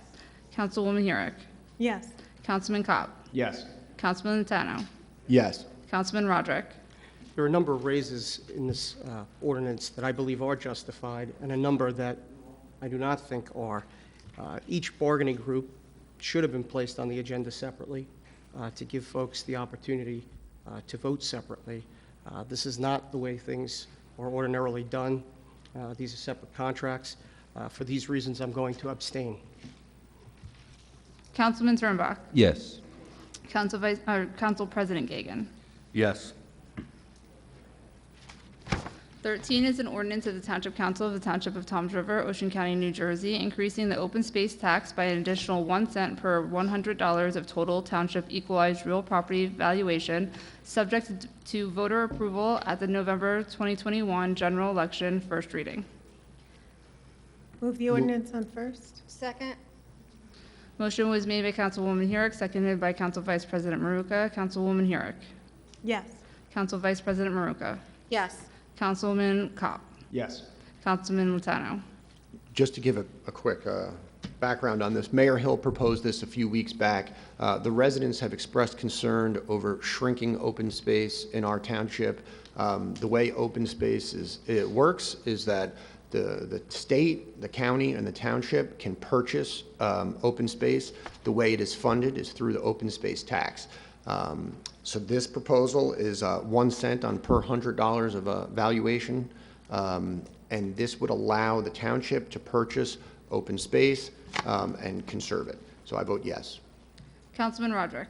Councilwoman Herrick. Yes. Councilman Kopp. Yes. Councilman Latano. Yes. Councilman Roderick. There are a number of raises in this ordinance that I believe are justified, and a number that I do not think are. Each bargaining group should have been placed on the agenda separately to give folks the opportunity to vote separately. This is not the way things are ordinarily done. These are separate contracts. For these reasons, I'm going to abstain. Councilman Turnbach. Yes. Council President Gagan. Yes. 13 is an ordinance of the Township Council of the Township of Toms River, Ocean County, New Jersey, increasing the open space tax by an additional 1 cent per $100 of total township equalized real property valuation, subject to voter approval at the November 2021 general election, first reading. Move the ordinance on first? Second. Motion was made by Councilwoman Herrick, seconded by Council Vice President Maruka. Councilwoman Herrick. Yes. Council Vice President Maruka. Yes. Councilman Kopp. Yes. Councilman Latano. Just to give a quick background on this, Mayor Hill proposed this a few weeks back. The residents have expressed concern over shrinking open space in our township. The way open space works is that the state, the county, and the township can purchase open space. The way it is funded is through the open space tax. So this proposal is 1 cent on per $100 of valuation, and this would allow the township to purchase open space and conserve it. So I vote yes. Councilman Roderick.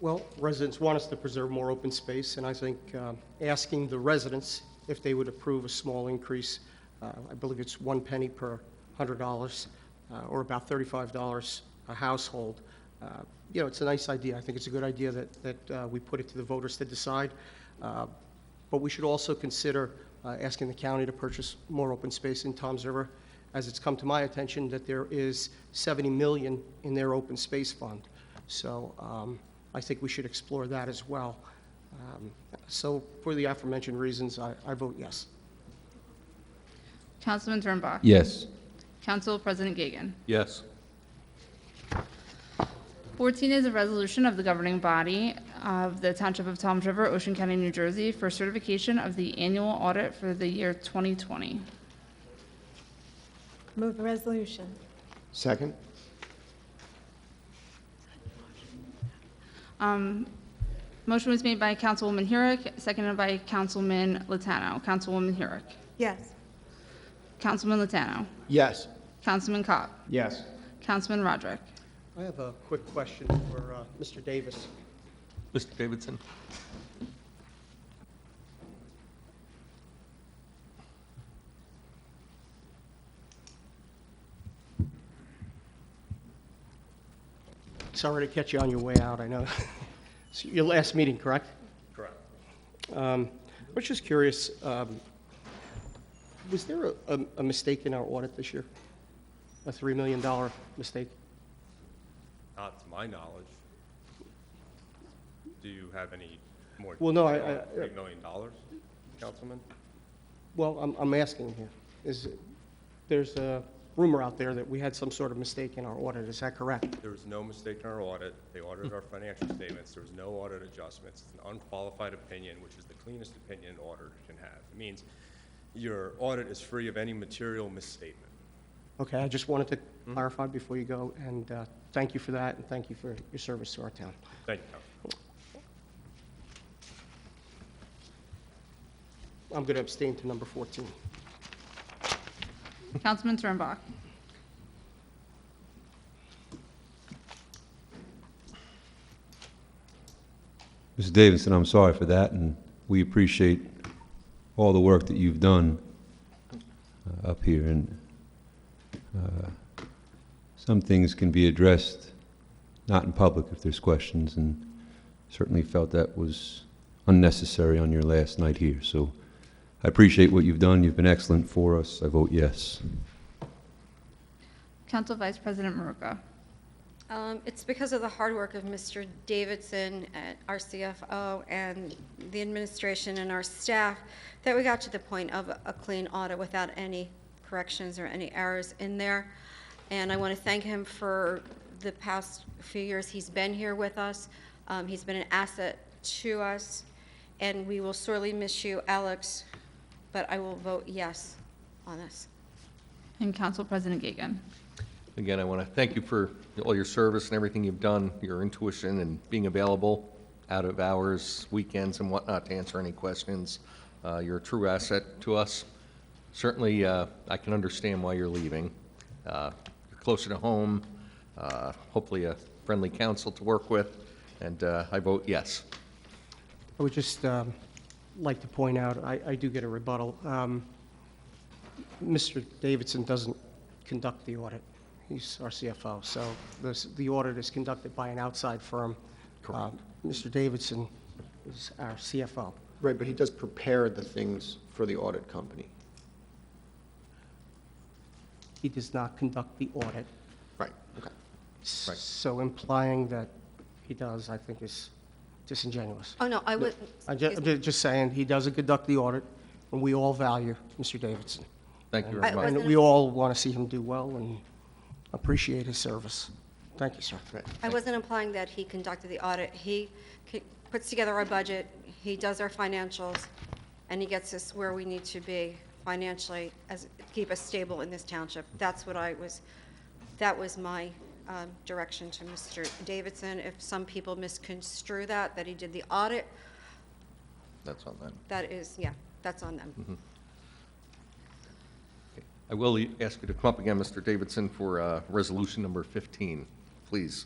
Well, residents want us to preserve more open space, and I think asking the residents if they would approve a small increase, I believe it's 1 penny per $100, or about $35 a household. You know, it's a nice idea. I think it's a good idea that we put it to the voters to decide. But we should also consider asking the county to purchase more open space in Toms River, as it's come to my attention that there is $70 million in their open space fund. So I think we should explore that as well. So for the aforementioned reasons, I vote yes. Councilman Turnbach. Yes. Council President Gagan. Yes. 14 is a resolution of the governing body of the Township of Toms River, Ocean County, New Jersey, for certification of the annual audit for the year 2020. Move the resolution. Second? Motion was made by Councilwoman Herrick, seconded by Councilman Latano. Councilwoman Herrick. Yes. Councilman Latano. Yes. Councilman Kopp. Yes. Councilman Roderick. I have a quick question for Mr. Davis. Mr. Davidson. Sorry to catch you on your way out, I know. It's your last meeting, correct? Correct. I was just curious, was there a mistake in our audit this year? A $3 million mistake? Not to my knowledge. Do you have any more? Well, no, $3 million, Councilman? Well, I'm asking here. There's a rumor out there that we had some sort of mistake in our audit, is that correct? There was no mistake in our audit. They audited our financial statements. There was no audit adjustments. It's an unqualified opinion, which is the cleanest opinion an auditor can have. It means your audit is free of any material misstatement. Okay, I just wanted to clarify before you go, and thank you for that, and thank you for your service to our town. Thank you. I'm going to abstain to number 14. Councilman Sternbach. Mr. Davidson, I'm sorry for that, and we appreciate all the work that you've done up here. And some things can be addressed not in public if there's questions, and certainly felt that was unnecessary on your last night here. So I appreciate what you've done. You've been excellent for us. I vote yes. Council Vice President Maruka. It's because of the hard work of Mr. Davidson, our CFO, and the administration and our staff that we got to the point of a clean audit without any corrections or any errors in there. And I want to thank him for the past few years he's been here with us. He's been an asset to us, and we will sorely miss you, Alex, but I will vote yes on this. And Council President Gagan. Again, I want to thank you for all your service and everything you've done, your intuition and being available out of hours, weekends and whatnot to answer any questions. You're a true asset to us. Certainly, I can understand why you're leaving. You're closer to home, hopefully a friendly council to work with, and I vote yes. I would just like to point out, I do get a rebuttal. Mr. Davidson doesn't conduct the audit. He's our CFO, so the audit is conducted by an outside firm. Mr. Davidson is our CFO. Right, but he does prepare the things for the audit company. He does not conduct the audit. Right, okay. Right. So implying that he does, I think, is disingenuous. Oh, no, I would. I'm just saying, he doesn't conduct the audit, and we all value Mr. Davidson. Thank you very much. And we all want to see him do well and appreciate his service. Thank you, sir. I wasn't implying that he conducted the audit. He puts together our budget, he does our financials, and he gets us where we need to be financially keep us stable in this township. That was my direction to Mr. Davidson. If some people misconstrue that he did the audit, That's on them. that's on them. Mm-hmm. I will ask you to come up again, Mr. Davidson, for resolution number 15, please.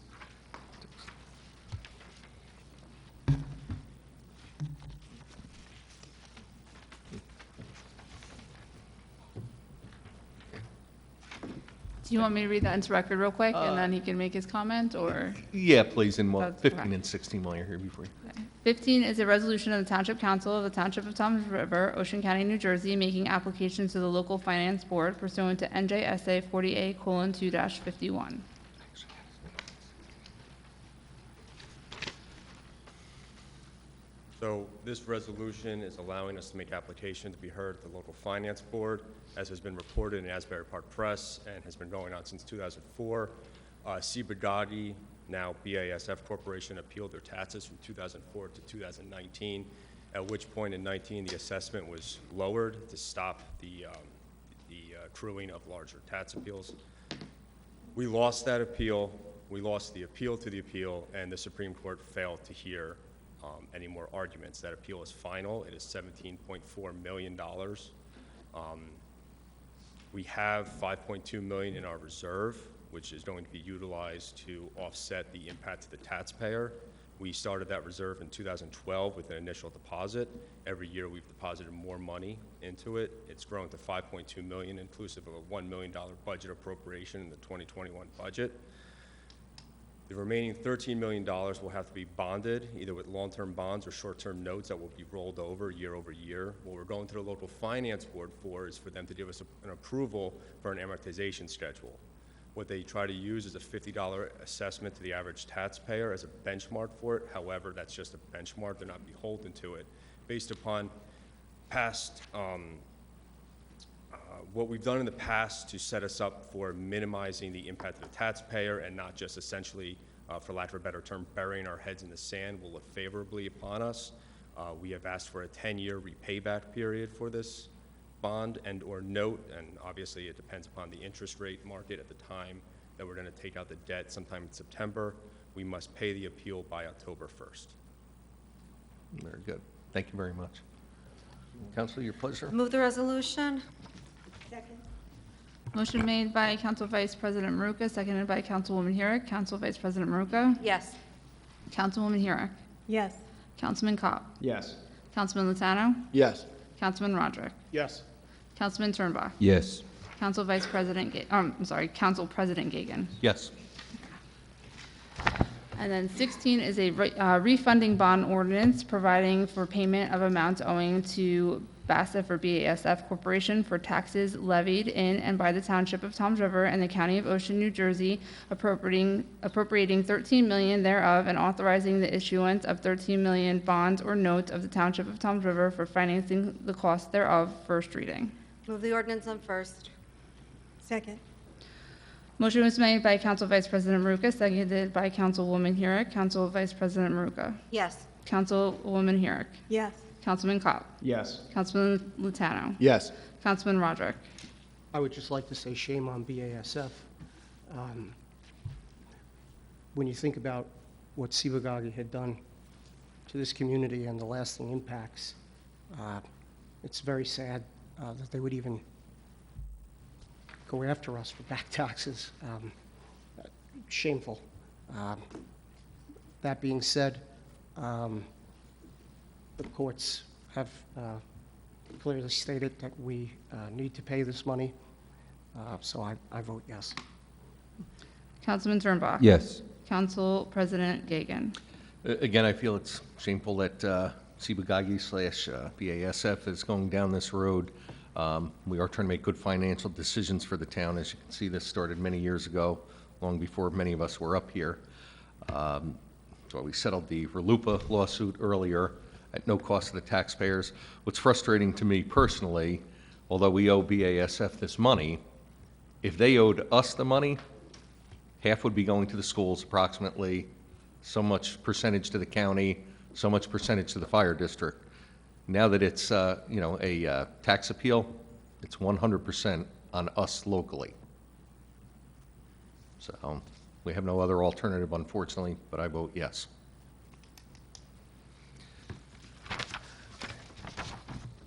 Do you want me to read that into record real quick, and then he can make his comment, or? Yeah, please, in That's 15 okay. and 16 while you're here before you. 15 is a resolution of the Township Council of the Township of Toms River, Ocean County, New Jersey, making application to the local finance board pursuant to NJSA 40A:2-51. So this resolution is allowing us to make application to be heard at the local finance board, as has been reported in Asbury Park Press and has been going on since 2004. C. Brigatti, now BASF Corporation, appealed their taxes from 2004 to 2019, at which point in 19 the assessment was lowered to stop the accruing of larger tax appeals. We lost that appeal. We lost the appeal to the appeal, and the Supreme Court failed to hear any more arguments. That appeal is final. It is $17.4 million. We have $5.2 million in our reserve, which is going to be utilized to offset the impact to the taxpayer. We started that reserve in 2012 with an initial deposit. Every year we've deposited more money into it. It's grown to $5.2 million, inclusive of a $1 million budget appropriation in the 2021 budget. The remaining $13 million will have to be bonded, either with long-term bonds or short-term notes that will be rolled over year. What we're going to the local finance board for is for them to give us an approval for an amortization schedule. What they try to use is a $50 assessment to the average taxpayer as a benchmark for it. However, that's just a benchmark. They're not beholden to it. Based upon past what we've done in the past to set us up for minimizing the impact of the taxpayer and not just essentially, for lack of a better term, burying our heads in the sand will look favorably upon us. We have asked for a 10-year repayback period for this bond and/or note, and obviously it depends upon the interest rate market at the time that we're going to take out the debt sometime in September. We must pay the appeal by October 1st. Very good. Thank you very much. Council, your pleasure. Move the resolution? Motion made by Council Vice President Maruka, seconded by Councilwoman Huyrick. Council Vice President Maruka. Yes. Councilwoman Huyrick. Yes. Councilman Kopp. Yes. Councilman Latano. Yes. Councilman Roderick. Yes. Councilman Turnbaugh. Yes. Council Vice President, Council President Gagan. Yes. And then 16 is a refunding bond ordinance providing for payment of amounts owing to BASF or BASF Corporation for taxes levied in and by the Township of Toms River and the County of Ocean, New Jersey, appropriating $13 million thereof and authorizing the issuance of $13 million bonds or notes of the Township of Toms River for financing the cost thereof. First reading. Move the ordinance on first. Second. Motion was made by Council Vice President Maruka, seconded by Councilwoman Huyrick. Council Vice President Maruka. Yes. Councilwoman Huyrick. Yes. Councilman Kopp. Yes. Councilman Latano. Yes. Councilman Roderick. I would just like to say shame on BASF. When you think about what Sibagagi had done to this community and the lasting impacts, it's very sad that they would even go after us for back taxes. Shameful. That being said, the courts have clearly stated that we need to pay this money, so I vote yes. Councilman Turnbaugh. Yes. Council President Gagan. Again, I feel it's shameful that Sibagagi / BASF is going down this road. We are trying to make good financial decisions for the town. As you can see, this started many years ago, long before many of us were up here. So we settled the RLUIPA lawsuit earlier at no cost to the taxpayers. What's frustrating to me personally, although we owe BASF this money, if they owed us the money, half would be going to the schools approximately, so much percentage to the county, so much percentage to the fire district. Now that it's a tax appeal, it's 100% on us locally. So we have no other alternative, unfortunately, but I vote yes.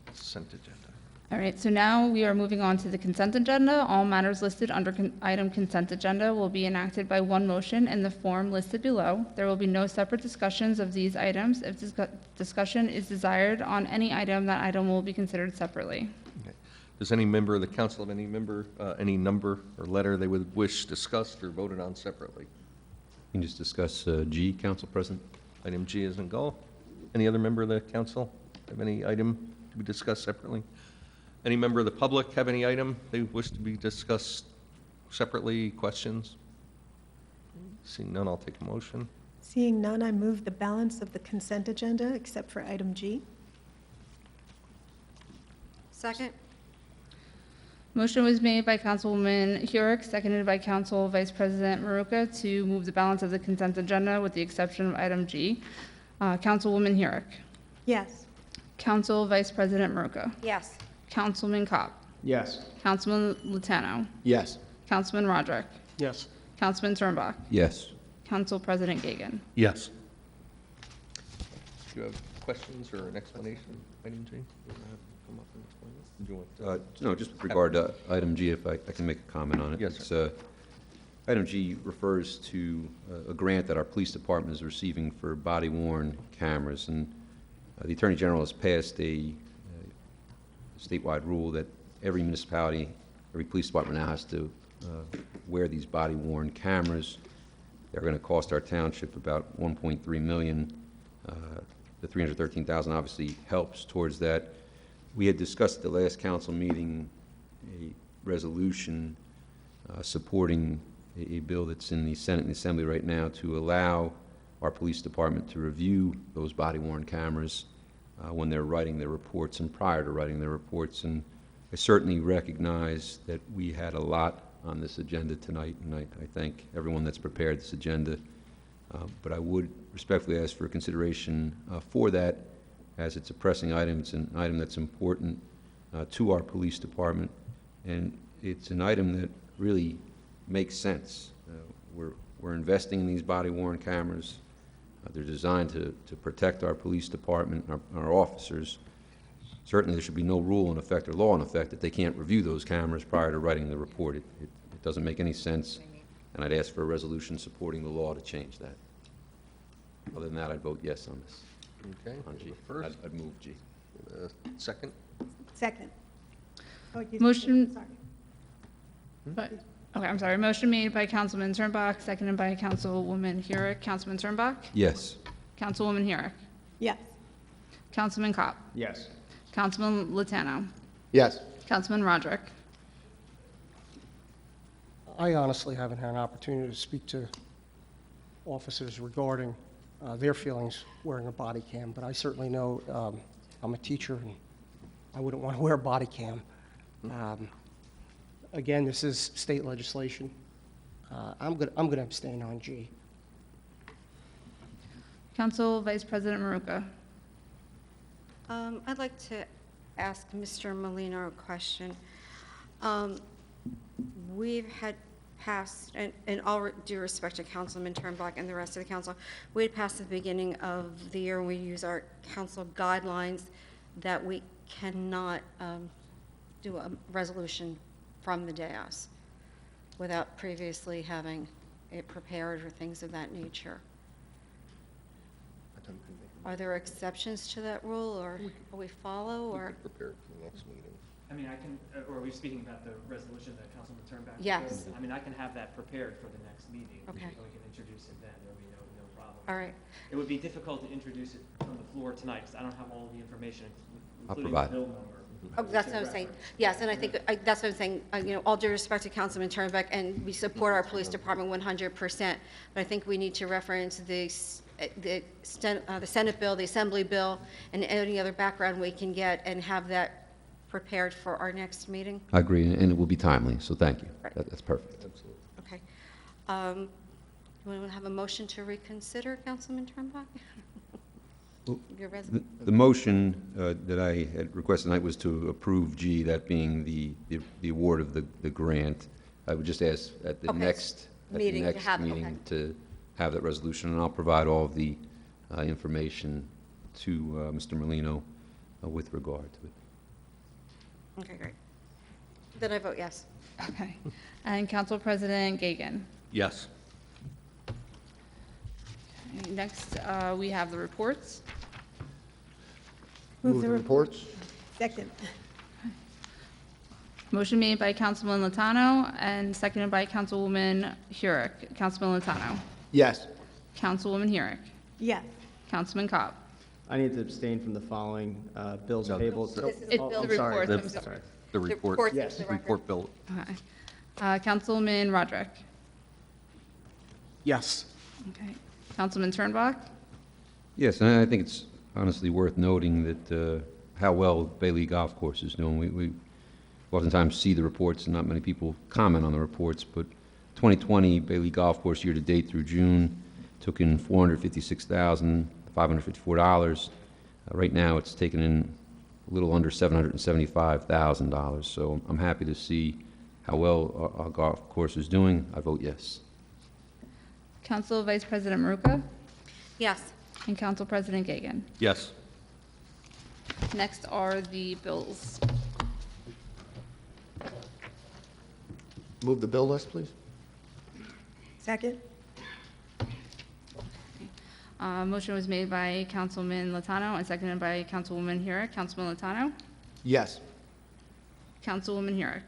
Consent agenda. All right, so now we are moving on to the consent agenda. All matters listed under item consent agenda will be enacted by one motion in the form listed below. There will be no separate discussions of these items. If discussion is desired on any item, that item will be considered separately. Okay. Does any member of the council have any number or letter they would wish discussed or voted on separately? You can just discuss G, Council President. Item G is in go. Any other member of the council have any item to be discussed separately? Any member of the public have any item they wish to be discussed separately? Questions? Seeing none, I'll take a motion. Seeing none, I move the balance of the consent agenda except for item G. Second? Motion was made by Councilwoman Huyrick, seconded by Council Vice President Maruka to move the balance of the consent agenda with the exception of item G. Councilwoman Huyrick. Yes. Council Vice President Maruka. Yes. Councilman Kopp. Yes. Councilman Latano. Yes. Councilman Roderick. Yes. Councilman Turnbaugh. Yes. Council President Gagan. Yes. Do you have questions or an explanation, item G? Come up and explain it? Do you want, No, just with regard to item G, if I can make a comment on it. Yes, It's, item G refers to a grant that our police department is receiving for body-worn cameras. And the Attorney General has passed a statewide rule that every municipality, every police department now has to wear these body-worn cameras. They're going to cost our township about $1.3 million. The $313,000 obviously helps towards that. We had discussed at the last council meeting a resolution supporting a bill that's in the Senate and the Assembly right now to allow our police department to review those body-worn cameras when they're writing their reports and prior to writing their reports. And I certainly recognize that we had a lot on this agenda tonight, and I thank everyone that's prepared this agenda. But I would respectfully ask for consideration for that, as it's a pressing item. It's an item that's important to our police department, and it's an item that really makes sense. We're investing in these body-worn cameras. They're designed to protect our police department, our officers. Certainly, there should be no rule in effect or law in effect that they can't review those cameras prior to writing the report. It doesn't make any sense, and I'd ask for a resolution supporting the law to change that. Other than that, I'd vote yes on this. Okay. On G. First. I'd move G. Second? Second. Oh, Motion- sorry. But, okay, I'm sorry. Motion made by Councilman Turnbach, seconded by Councilwoman Hurick. Councilman Turnbach? Yes. Councilwoman Hurick? Yes. Councilman Kopp? Yes. Councilman Latano? Yes. Councilman Roderick? I honestly haven't had an opportunity to speak to officers regarding their feelings wearing a body cam, but I certainly know I'm a teacher and I wouldn't want to wear a body cam. Again, this is state legislation. I'm going to abstain on G. Council Vice President Maruka? I'd like to ask Mr. Molino a question. We've had passed, and in all due respect to Councilman Turnbach and the rest of the council, we had passed at the beginning of the year, and we use our council guidelines that we cannot do a resolution from the dais without previously having it prepared or things of that nature. Are there exceptions to that rule, or we follow, or? Prepare for the next meeting. I mean, I can, or are we speaking about the resolution that Councilman Turnback? Yes. proposed? I mean, I can have that prepared for the next meeting. Okay. And we can introduce it then, there'll be no problem. All right. It would be difficult to introduce it from the floor tonight, because I don't have all the information, I'll including the provide it. bill number. Oh, that's what I'm saying. Yes, and I think, that's what I'm saying, all due respect to Councilman Turnbuck, and we support our police department 100%, but I think we need to reference the Senate bill, the Assembly bill, and any other background we can get, and have that prepared for our next meeting. I agree, and it will be timely, so thank you. Right. That's perfect. Absolutely. Okay. You want to have a motion to reconsider, Councilman Turnbuck? Your The motion that I had requested tonight was to approve G, that being the award of the grant. I would just ask at the Okay. next Meeting to have- okay. meeting to have that resolution, and I'll provide all of the information to Mr. Molino with regard to it. Okay, great. Then I vote yes. Okay. And Council President Gagan? Yes. Okay, next, we have the reports. Move the reports. Second. Motion made by Councilman Latano and seconded by Councilwoman Hurick. Councilman Latano? Yes. Councilwoman Hurick? Yes. Councilman Kopp? I need to abstain from the following bills payable. This is Oh, the I'm sorry. reports, I'm sorry. The report. reports Yes. into the record. Report bill. Okay. Councilman Roderick? Yes. Okay. Councilman Turnbach? Yes, and I think it's honestly worth noting that how well Bailey Golf Course is doing. We oftentimes see the reports, and not many people comment on the reports, but 2020 Bailey Golf Course year-to-date through June took in $456,554. Right now, it's taken in a little under $775,000. So I'm happy to see how well our golf course is doing. I vote yes. Council Vice President Maruka? Yes. And Council President Gagan? Yes. Next are the bills. Move the bill list, please. Second. Motion was made by Councilman Latano and seconded by Councilwoman Hurick. Councilman Latano? Yes. Councilwoman Hurick?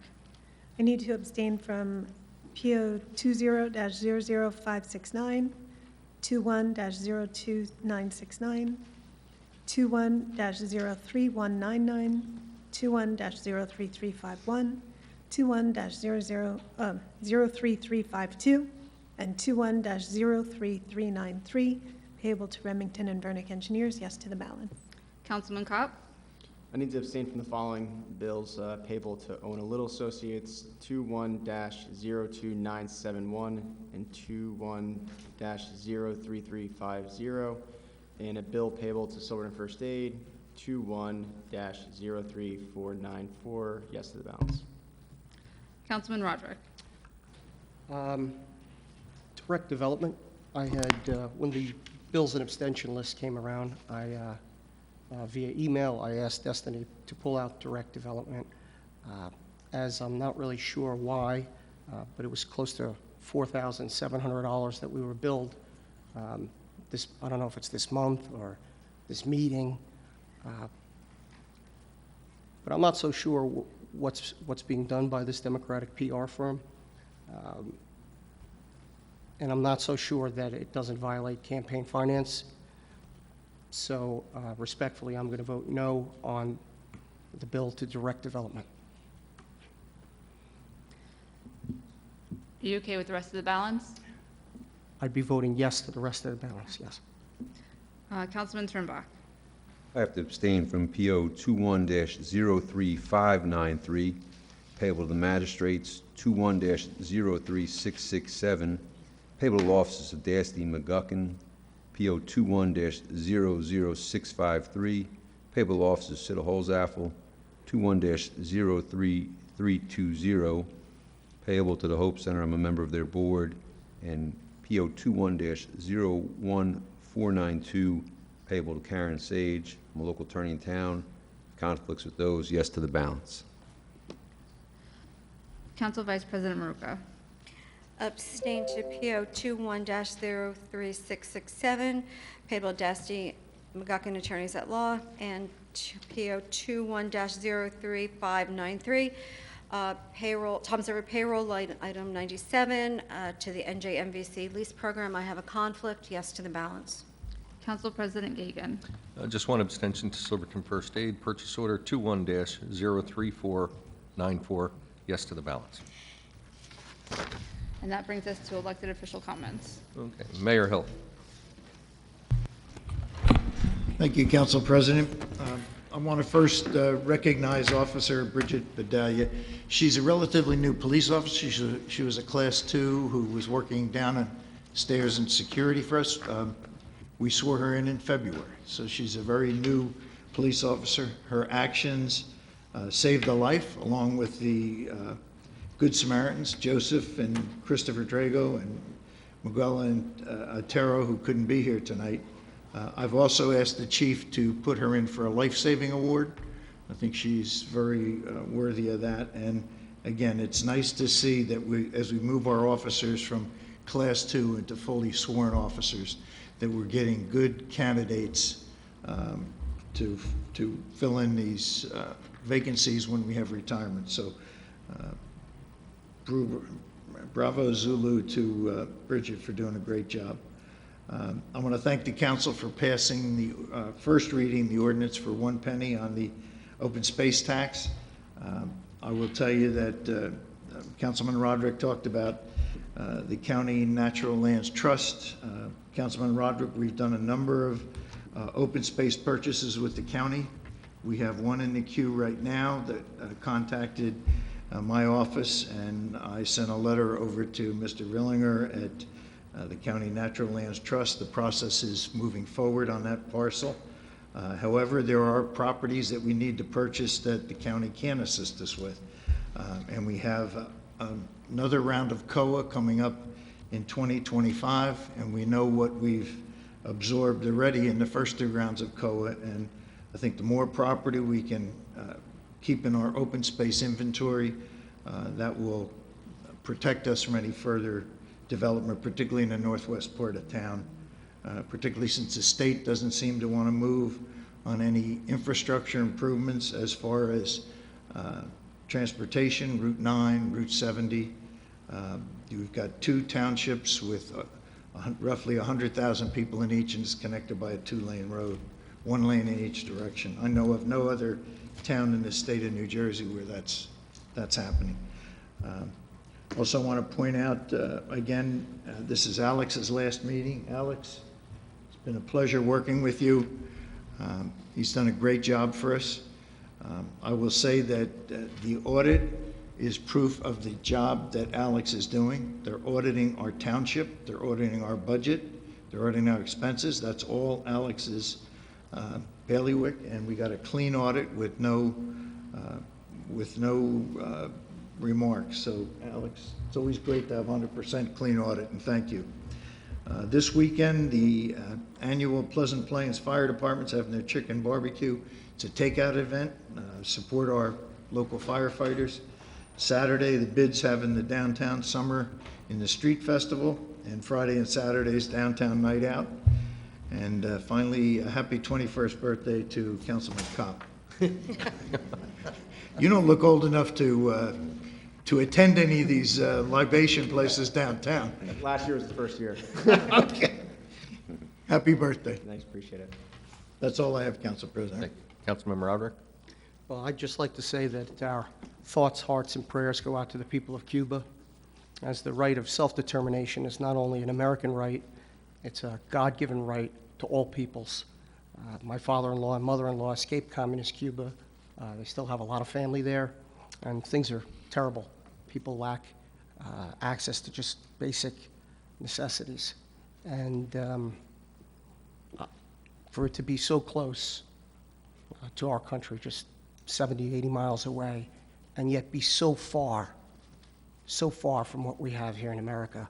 I need to abstain from PO 20-00569, 21-02969, 21-03199, 21-03351, 21-03352, and 21-03393, payable to Remington and Vernick Engineers. Yes to the balance. Councilman Kopp? I need to abstain from the following bills payable to Ona Little Associates, 21-02971 and 21-03350, and a bill payable to Silverton First Aid, 21-03494, yes to the balance. Councilman Roderick. Direct development, I had, when the bills and abstention list came around, via email, I asked Destiny to pull out direct development, as I'm not really sure why, but it was close to $4,700 that we were billed. I don't know if it's this month or this meeting, but I'm not so sure what's being done by this Democratic PR firm. And I'm not so sure that it doesn't violate campaign finance. So respectfully, I'm going to vote no on the bill to direct development. Are you okay with the rest of the balance? I'd be voting yes to the rest of the balance, yes. Councilman Turnbach. I have to abstain from PO 21-03593, payable to the magistrates, 21-03667, payable to officers of Dasty McGuckin, PO 21-00653, payable to officers Siddle Holzappel, 21-03320, payable to the Hope Center, I'm a member of their board, and PO 21-01492, payable to Karen Sage, I'm a local attorney in town. Conflicts with those, yes to the balance. Council Vice President Maruka. Abstain to PO 21-03667, payable Dasty McGuckin Attorneys at Law, and to PO 21-03593, payroll, Tom's River payroll, line item 97, to the NJMVC lease program. I have a conflict, yes to the balance. Council President Gagan. Just one abstention to Silverton First Aid, purchase order 21-03494, yes to the balance. And that brings us to elected official comments. Okay, Mayor Hill. Thank you, Council President. I want to first recognize Officer Bridget Bedalia. She's a relatively new police officer. She was a Class 2 who was working downstairs in security for us. We swore her in February, so she's a very new police officer. Her actions saved a life, along with the Good Samaritans, Joseph and Christopher Drago and Miguel and Otero, who couldn't be here tonight. I've also asked the chief to put her in for a life-saving award. I think she's very worthy of that. And again, it's nice to see that as we move our officers from Class 2 into fully sworn officers, that we're getting good candidates to fill in these vacancies when we have retirement. So bravo Zulu to Bridget for doing a great job. I want to thank the council for passing the first reading, the ordinance for 1 penny on the open space tax. I will tell you that Councilman Roderick talked about the County Natural Lands Trust. Councilman Roderick, we've done a number of open space purchases with the county. We have one in the queue right now that contacted my office, and I sent a letter over to Mr. Rillinger at the County Natural Lands Trust. The process is moving forward on that parcel. However, there are properties that we need to purchase that the county can assist us with. And we have another round of COA coming up in 2025, and we know what we've absorbed already in the first 2 rounds of COA. And I think the more property we can keep in our open space inventory, that will protect us from any further development, particularly in the northwest part of town, particularly since the state doesn't seem to want to move on any infrastructure improvements as far as transportation, Route 9, Route 70. We've got 2 townships with roughly 100,000 people in each, and it's connected by a 2-lane road, 1 lane in each direction. I know of no other town in the state of New Jersey where that's happening. Also want to point out, again, this is Alex's last meeting. Alex, it's been a pleasure working with you. He's done a great job for us. I will say that the audit is proof of the job that Alex is doing. They're auditing our township, they're auditing our budget, they're auditing our expenses. That's all Alex is bailiwick, and we got a clean audit with no remarks. So, Alex, it's always great to have 100% clean audit, and thank you. This weekend, the annual Pleasant Plains Fire Department's having their chicken barbecue. It's a takeout event. Support our local firefighters. Saturday, the BID's having the Downtown Summer in the Street Festival, and Friday and Saturday's Downtown Night Out. And finally, a happy 21st birthday to Councilman Kopp. You don't look old enough to attend any of these libation places downtown. Last year was the first year. Okay. Happy birthday. Thanks, appreciate it. That's all I have, Council President. Councilmember Roderick? Well, I'd just like to say that our thoughts, hearts, and prayers go out to the people of Cuba, as the right of self-determination is not only an American right, it's a God-given right to all peoples. My father-in-law and mother-in-law escaped communist Cuba. They still have a lot of family there, and things are terrible. People lack access to just basic necessities. And for it to be so close to our country, just 70, 80 miles away, and yet be so far from what we have here in America,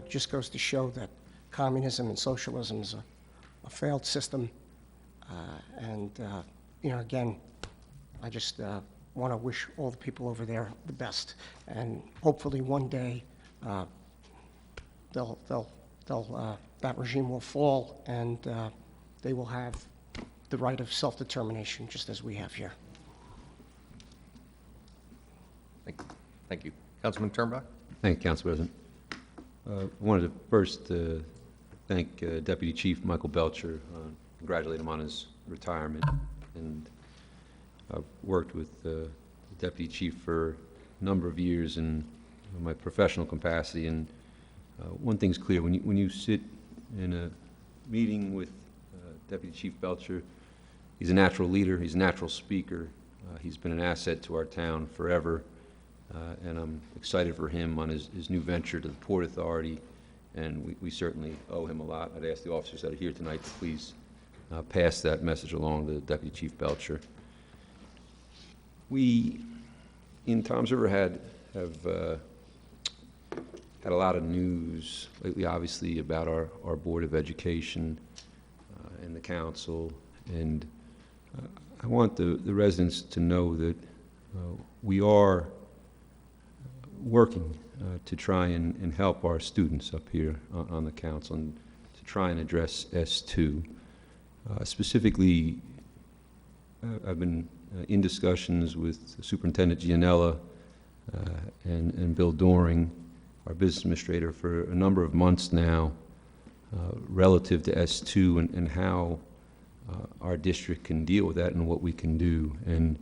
just goes to show that communism and socialism is a failed system. Again, I just want to wish all the people over there the best, and hopefully one day that regime will fall, and they will have the right of self-determination, just as we have here. Thank you. Councilman Turnbull? Thank you, Council President. I wanted to first thank Deputy Chief Michael Belcher, congratulate him on his retirement. And I've worked with the Deputy Chief for a number of years in my professional capacity. And one thing's clear, when you sit in a meeting with Deputy Chief Belcher, he's a natural leader, he's a natural speaker. He's been an asset to our town forever. And I'm excited for him on his new venture to the Port Authority, and we certainly owe him a lot. I'd ask the officers that are here tonight to please pass that message along to Deputy Chief Belcher. We, in Toms River, have had a lot of news lately, obviously, about our Board of Education and the council, and I want the residents to know that we are working to try and help our students up here on the council and to try and address S2. Specifically, I've been in discussions with Superintendent Gianella and Bill Doring, our business administrator, for a number of months now relative to S2 and how our district can deal with that and what we can do. And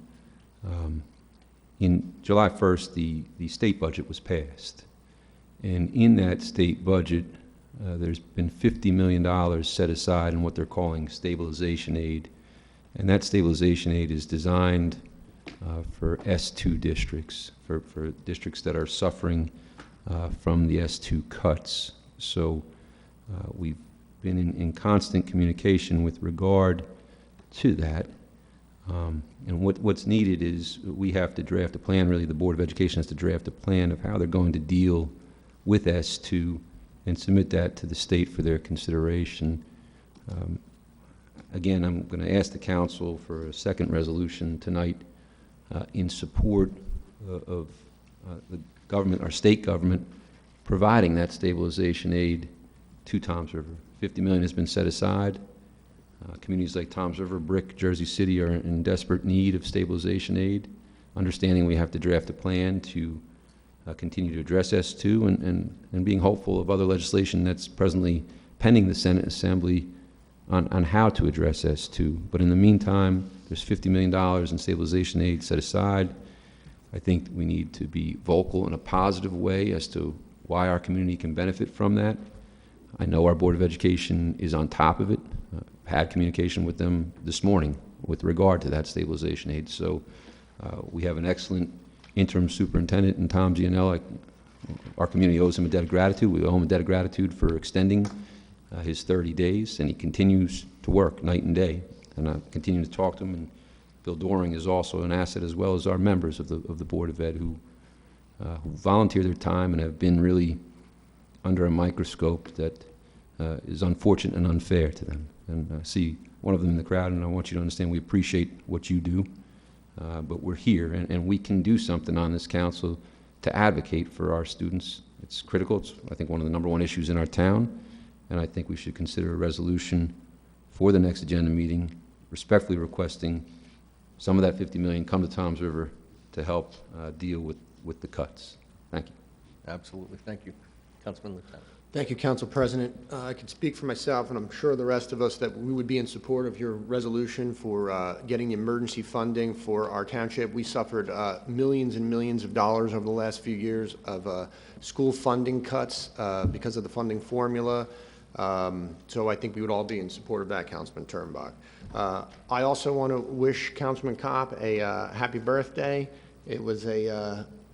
in July 1st, the state budget was passed. And in that state budget, there's been $50 million set aside in what they're calling stabilization aid. And that stabilization aid is designed for S2 districts, for districts that are suffering from the S2 cuts. So we've been in constant communication with regard to that. And what's needed is we have to draft a plan, really the Board of Education has to draft a plan of how they're going to deal with S2 and submit that to the state for their consideration. Again, I'm going to ask the council for a second resolution tonight in support of the government, our state government, providing that stabilization aid to Toms River. $50 million has been set aside. Communities like Toms River, Brick, Jersey City are in desperate need of stabilization aid. Understanding we have to draft a plan to continue to address S2 and being hopeful of other legislation that's presently pending the Senate Assembly on how to address S2. But in the meantime, there's $50 million in stabilization aid set aside. I think we need to be vocal in a positive way as to why our community can benefit from that. I know our Board of Education is on top of it. Had communication with them this morning with regard to that stabilization aid. So we have an excellent interim superintendent in Tom Gianella. Our community owes him a debt of gratitude. We owe him a debt of gratitude for extending his 30 days, and he continues to work night and day and I'm continuing to talk to them. And Bill Doring is also an asset, as well as our members of the Board of Ed who volunteer their time and have been really under a microscope that is unfortunate and unfair to them. And I see one of them in the crowd, and I want you to understand we appreciate what you do, but we're here, and we can do something on this council to advocate for our students. It's critical. It's, I think, one of the #1 issues in our town, and I think we should consider a resolution for the next agenda meeting, respectfully requesting some of that $50 million come to Toms River to help deal with the cuts. Thank you. Absolutely. Thank you. Councilman Lieutenant. Thank you, Council President. I can speak for myself, and I'm sure the rest of us, that we would be in support of your resolution for getting the emergency funding for our township. We suffered millions and millions of dollars over the last few years of school funding cuts because of the funding formula. So I think we would all be in support of that, Councilman Turnbuck. I also want to wish Councilman Kopp a happy birthday. It was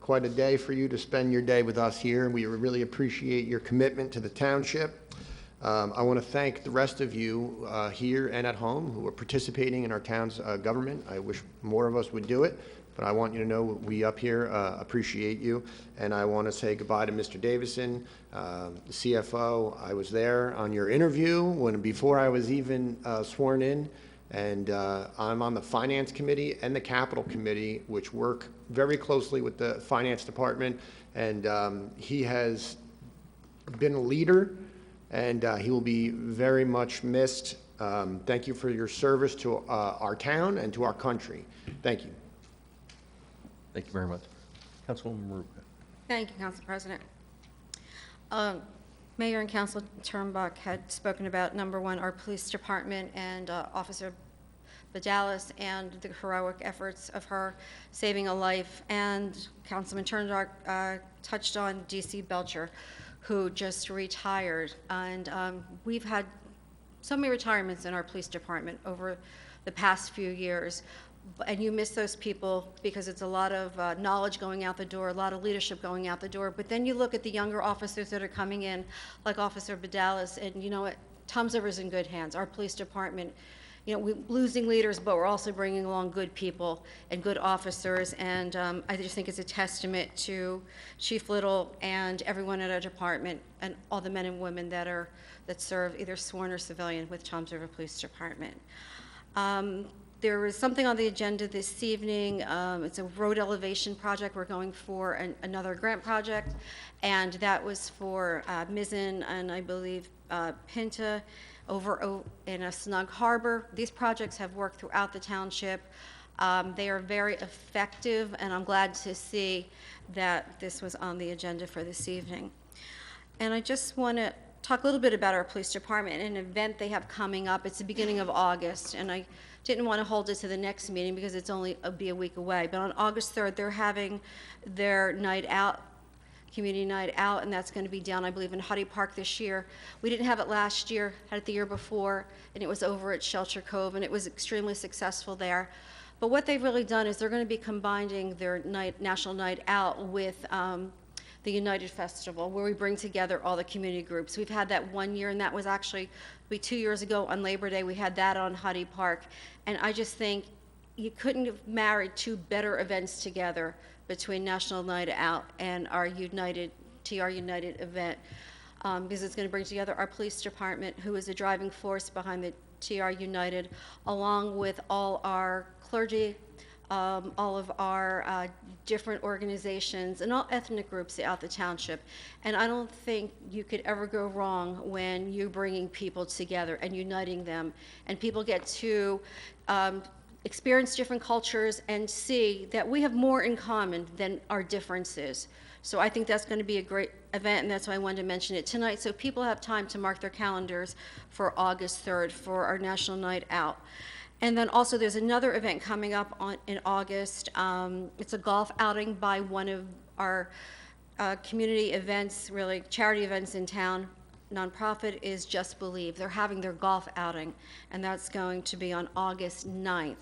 quite a day for you to spend your day with us here. We really appreciate your commitment to the township. I want to thank the rest of you here and at home who are participating in our town's government. I wish more of us would do it, but I want you to know we up here appreciate you. And I want to say goodbye to Mr. Davison, the CFO. I was there on your interview before I was even sworn in. And I'm on the Finance Committee and the Capital Committee, which work very closely with the Finance Department. And he has been a leader, and he will be very much missed. Thank you for your service to our town and to our country. Thank you. Thank you very much. Councilwoman Maruka. Thank you, Council President. Mayor and Council Turnbuck had spoken about, #1, our police department and Officer Vidalis and the heroic efforts of her saving a life. And Councilman Turnbuck touched on D.C. Belcher, who just retired. And we've had so many retirements in our police department over the past few years. And you miss those people because it's a lot of knowledge going out the door, a lot of leadership going out the door. But then you look at the younger officers that are coming in, like Officer Vidalis, and you know what? Toms River's in good hands. Our police department, you know, we're losing leaders, but we're also bringing along good people and good officers. And I just think it's a testament to Chief Little and everyone at our department and all the men and women that serve, either sworn or civilian, with Toms River Police Department. There was something on the agenda this evening. It's a road elevation project. We're going for another grant project, and that was for Mizzen and I believe Pinta over in a Snug Harbor. These projects have worked throughout the township. They are very effective, and I'm glad to see that this was on the agenda for this evening. And I just want to talk a little bit about our police department and an event they have coming up. It's the beginning of August, and I didn't want to hold it to the next meeting because it's only be a week away. But on August 3rd, they're having their night out, community night out, and that's going to be down, I believe, in Huddy Park this year. We didn't have it last year, had it the year before, and it was over at Shelter Cove, and it was extremely successful there. But what they've really done is they're going to be combining their national night out with the United Festival, where we bring together all the community groups. We've had that 1 year, and that was actually 2 years ago on Labor Day. We had that on Huddy Park, and I just think you couldn't have married two better events together between National Night Out and our TR United event, because it's going to bring together our police department, who is the driving force behind the TR United, along with all our clergy, all of our different organizations and all ethnic groups throughout the township. And I don't think you could ever go wrong when you're bringing people together and uniting them, and people get to experience different cultures and see that we have more in common than our differences. So I think that's going to be a great event, and that's why I wanted to mention it tonight, so people have time to mark their calendars for August 3rd for our National Night Out. And then also there's another event coming up in August. It's a golf outing by one of our community events, really charity events in town. Nonprofit is Just Believe. They're having their golf outing, and that's going to be on August 9th.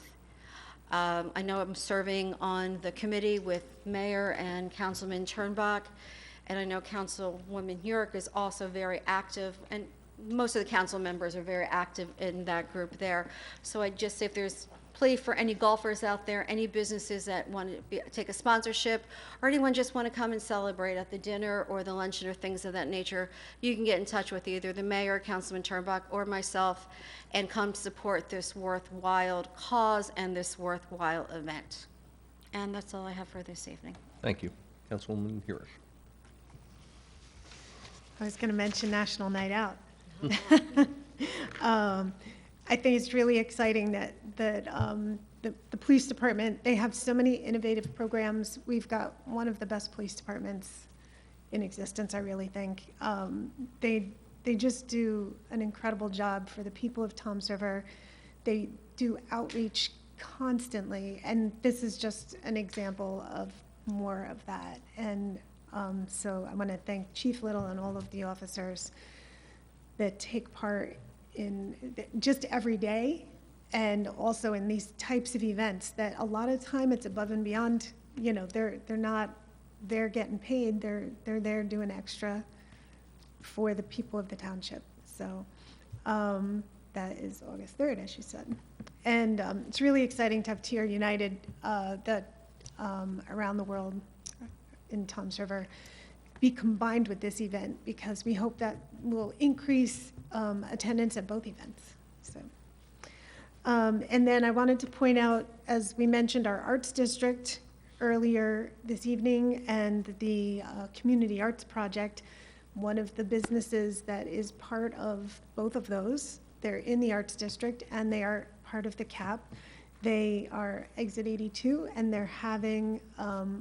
I know I'm serving on the committee with Mayor and Councilman Turnbuck, and I know Councilwoman York is also very active, and most of the council members are very active in that group there. So I'd just say if there's plea for any golfers out there, any businesses that want to take a sponsorship, or anyone just want to come and celebrate at the dinner or the luncheon or things of that nature, you can get in touch with either the mayor, Councilman Turnbuck, or myself, and come support this worthwhile cause and this worthwhile event. And that's all I have for this evening. Thank you. Councilwoman Hirsch. I was going to mention National Night Out. I think it's really exciting that the police department, they have so many innovative programs. We've got one of the best police departments in existence, I really think. They just do an incredible job for the people of Toms River. They do outreach constantly, and this is just an example of more of that. And so I want to thank Chief Little and all of the officers that take part in just every day, and also in these types of events that a lot of time it's above and beyond. You know, they're not there getting paid, they're there doing extra for the people of the township. So that is August 3rd, as you said. And it's really exciting to have TR United around the world in Toms River be combined with this event, because we hope that will increase attendance at both events. So, and then I wanted to point out, as we mentioned, our Arts District earlier this evening and the Community Arts Project. One of the businesses that is part of both of those, they're in the Arts District and they are part of the CAP. They are Exit 82, and they're having,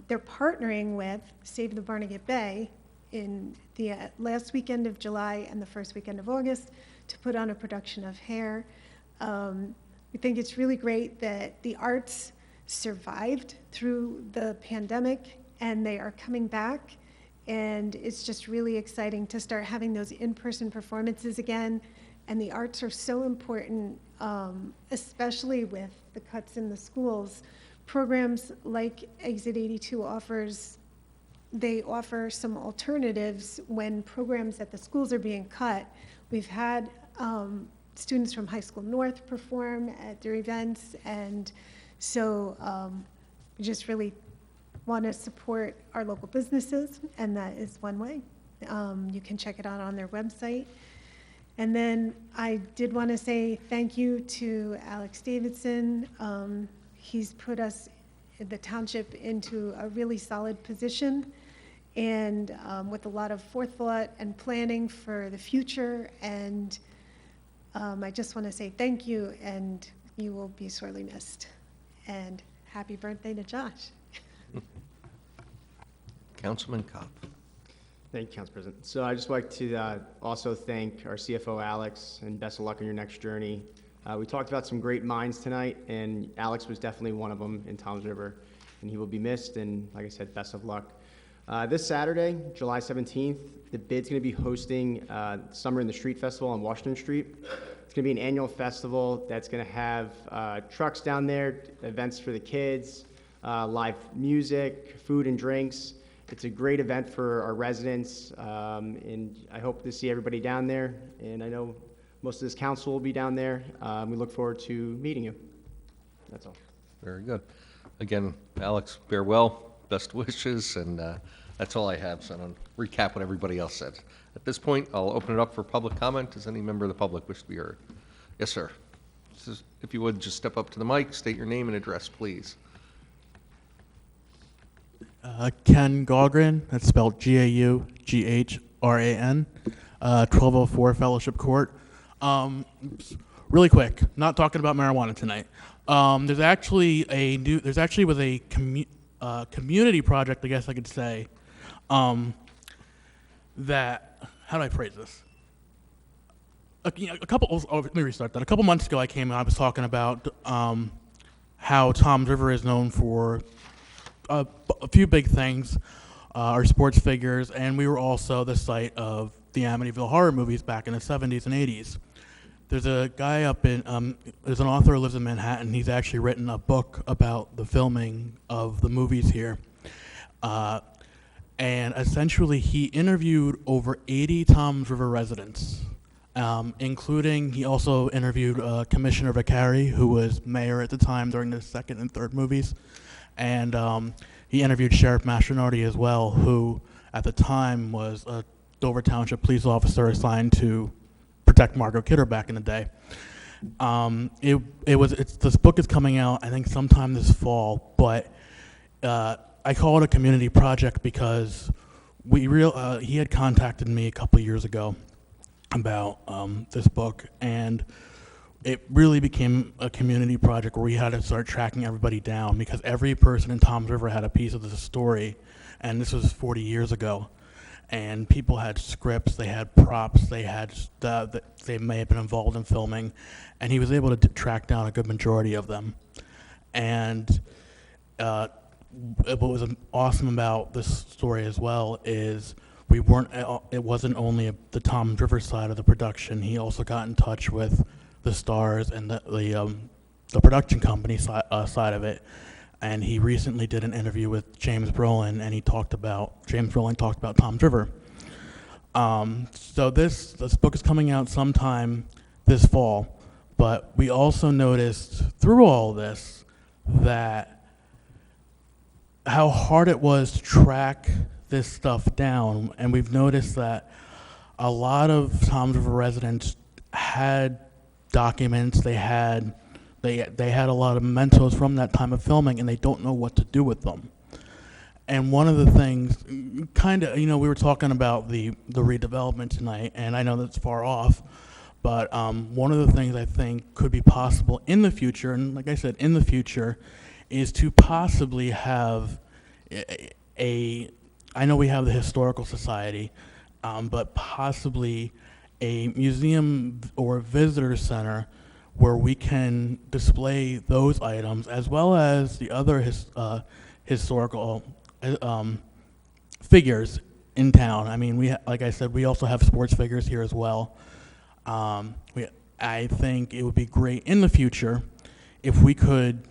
they're partnering with Save the Barnegat Bay in the last weekend of July and the first weekend of August to put on a production of Hair. We think it's really great that the arts survived through the pandemic and they are coming back, and it's just really exciting to start having those in-person performances again. And the arts are so important, especially with the cuts in the schools. Programs like Exit 82 offers, they offer some alternatives when programs at the schools are being cut. We've had students from High School North perform at their events, and so we just really want to support our local businesses, and that is one way. You can check it out on their website. And then I did want to say thank you to Alex Davidson. He's put us, the township, into a really solid position, and with a lot of forethought and planning for the future. And I just want to say thank you, and you will be sorely missed. And happy birthday to Josh. Councilman Kopp. Thank you, Council President. So I'd just like to also thank our CFO, Alex, and best of luck on your next journey. We talked about some great minds tonight, and Alex was definitely one of them in Toms River, and he will be missed, and like I said, best of luck. This Saturday, July 17th, the BID's going to be hosting Summer in the Street Festival on Washington Street. It's going to be an annual festival that's going to have trucks down there, events for the kids, live music, food and drinks. It's a great event for our residents, and I hope to see everybody down there. And I know most of this council will be down there. We look forward to meeting you. That's all. Very good. Again, Alex, farewell, best wishes, and that's all I have. So I'll recap what everybody else said. At this point, I'll open it up for public comment. Does any member of the public wish to be heard? Yes, sir. If you would, just step up to the mic, state your name and address, please. Ken Gaughran, that's spelled Gaughran, 1204 Fellowship Court. Really quick, not talking about marijuana tonight. There's actually with a community project, I guess I could say, that, how do I phrase this? Let me restart that. A couple months ago, I came and I was talking about how Toms River is known for a few big things, our sports figures, and we were also the site of the Amityville horror movies back in the 70s and 80s. There's a guy up in, there's an author who lives in Manhattan. He's actually written a book about the filming of the movies here. And essentially he interviewed over 80 Toms River residents including he also interviewed Commissioner Vaccari, who was mayor at the time during the second and third movies, and he interviewed Sheriff Mastronardi as well, who at the time was a Dover Township police officer assigned to protect Margot Kidder back in the day. This book is coming out, I think, sometime this fall, but I call it a community project because he had contacted me a couple of years ago about this book, and it really became a community project where we had to start tracking everybody down because every person in Toms River had a piece of the story, and this was 40 years ago. And people had scripts, they had props, they may have been involved in filming, and he was able to track down a good majority of them. And what was awesome about this story as well is it wasn't only the Toms River side of the production. He also got in touch with the stars and the production company side of it. And he recently did an interview with James Brolin, and James Brolin talked about Toms River. So this book is coming out sometime this fall, but we also noticed through all this that how hard it was to track this stuff down, and we've noticed that a lot of Toms River residents had documents, they had a lot of mementos from that time of filming, and they don't know what to do with them. And one of the things, we were talking about the redevelopment tonight, and I know that's far off, but one of the things I think could be possible in the future, and like I said, in the future, is to possibly have I know we have the Historical Society, but possibly a museum or visitor center where we can display those items as well as the other historical figures in town. I mean, like I said, we also have sports figures here as well. I think it would be great in the future if we could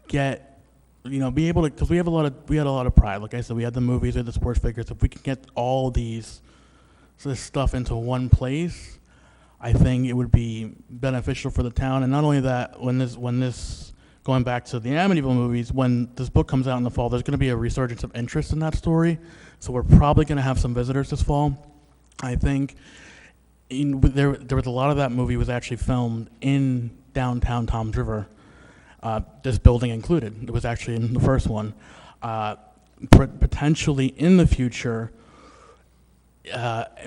be able to, because we had a lot of pride. Like I said, we had the movies, we had the sports figures. If we can get all this stuff into one place, I think it would be beneficial for the town. And not only that, when this going back to the Amityville movies, when this book comes out in the fall, there's going to be a resurgence of interest in that story. So we're probably going to have some visitors this fall. I think there was a lot of that movie was actually filmed in downtown Toms River, this building included. It was actually in the first one. Potentially in the future,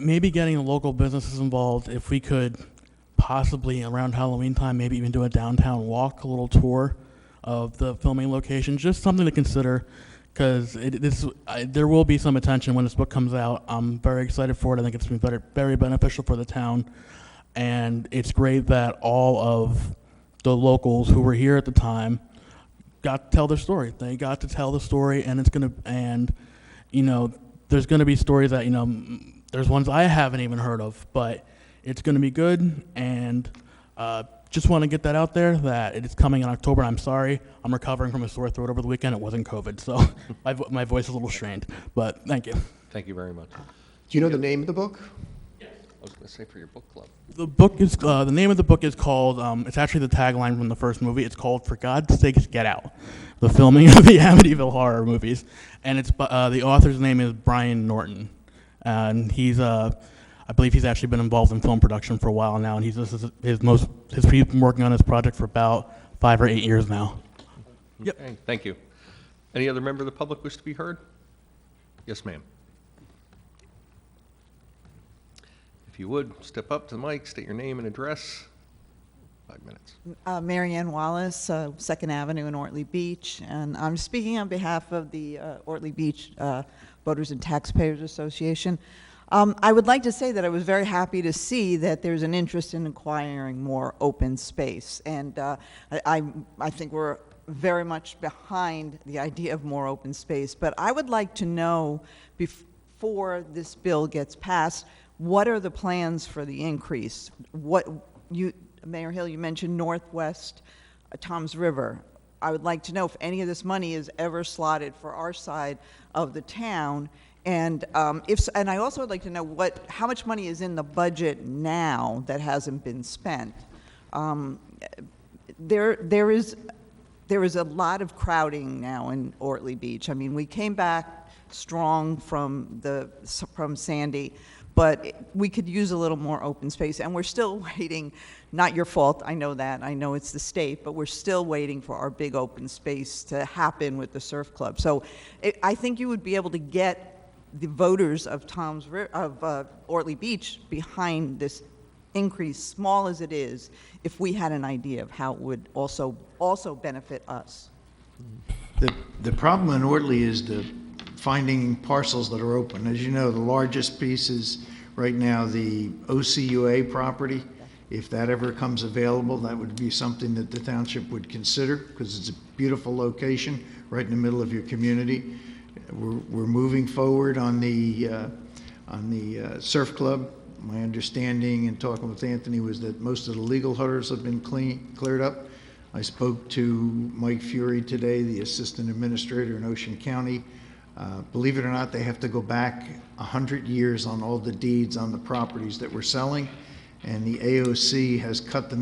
maybe getting the local businesses involved, if we could possibly around Halloween time, maybe even do a downtown walk, a little tour of the filming location, just something to consider, because there will be some attention when this book comes out. I'm very excited for it. I think it's going to be very beneficial for the town, and it's great that all of the locals who were here at the time got to tell their story. They got to tell the story, and there's going to be stories that, there's ones I haven't even heard of, but it's going to be good, and just want to get that out there, that it is coming in October. I'm sorry, I'm recovering from a sore throat over the weekend. It wasn't COVID, so my voice is a little strained, but thank you. Thank you very much. Do you know the name of the book? Yes. I was going to say for your book club. The book is, the name of the book is called, it's actually the tagline from the first movie. It's called For God's Sakes, Get Out, the filming of the Amityville horror movies. And it's the author's name is Brian Norton. And he's, I believe he's actually been involved in film production for a while now, and he's been working on this project for about 5 or 8 years now. Yep. Okay, thank you. Any other member of the public wish to be heard? Yes, ma'am. If you would, step up to the mic, state your name and address. 5 minutes. Mary Ann Wallace, 2nd Avenue in Ortley Beach, and I'm speaking on behalf of the Ortley Beach Voters and Taxpayers Association. I would like to say that I was very happy to see that there's an interest in acquiring more open space, and I think we're very much behind the idea of more open space, but I would like to know, before this bill gets passed, what are the plans for the increase? Mayor Hill, you mentioned Northwest Toms River. I would like to know if any of this money is ever slotted for our side of the town. And and I also would like to know how much money is in the budget now that hasn't been spent. There is a lot of crowding now in Ortley Beach. I mean, we came back strong from Sandy, but we could use a little more open space, and we're still waiting. Not your fault, I know that. I know it's the state, but we're still waiting for our big open space to happen with the surf club. So I think you would be able to get the voters of Ortley Beach behind this increase, small as it is, if we had an idea of how it would also benefit us. The problem in Ortley is finding parcels that are open. As you know, the largest piece is right now the OCUA property. If that ever comes available, that would be something that the township would consider, because it's a beautiful location right in the middle of your community. We're moving forward on the surf club. My understanding in talking with Anthony was that most of the legal hurdles have been cleared up. I spoke to Mike Fury today, the assistant administrator in Ocean County. Believe it or not, they have to go back 100 years on all the deeds on the properties that we're selling. And the AOC has cut the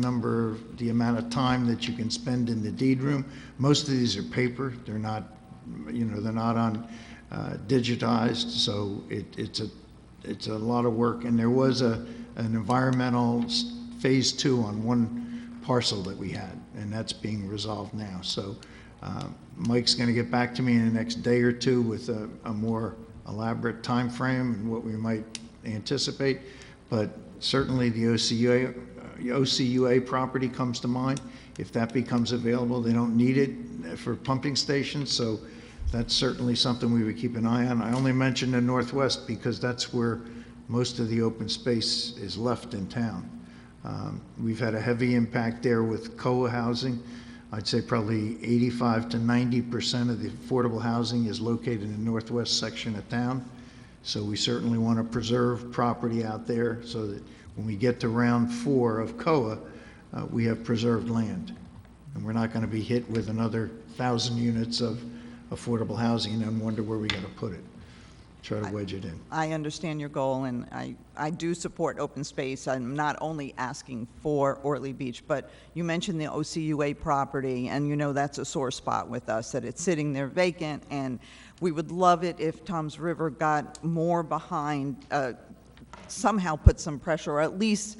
amount of time that you can spend in the deed room. Most of these are paper. They're not, they're not on digitized. So it's a lot of work. And there was an environmental phase 2 on one parcel that we had, and that's being resolved now. So Mike's going to get back to me in the next day or two with a more elaborate time frame and what we might anticipate. But certainly the OCUA property comes to mind. If that becomes available, they don't need it for pumping stations, so that's certainly something we would keep an eye on. I only mentioned the Northwest because that's where most of the open space is left in town. We've had a heavy impact there with COA housing. I'd say probably 85 to 90% of the affordable housing is located in the northwest section of town. So we certainly want to preserve property out there so that when we get to round 4 of COA, we have preserved land. And we're not going to be hit with another 1,000 units of affordable housing and wonder where we got to put it. Try to wedge it in. I understand your goal, and I do support open space. I'm not only asking for Ortley Beach, but you mentioned the OCUA property, and that's a sore spot with us, that it's sitting there vacant, and we would love it if Tom's River got more behind, somehow put some pressure, or at least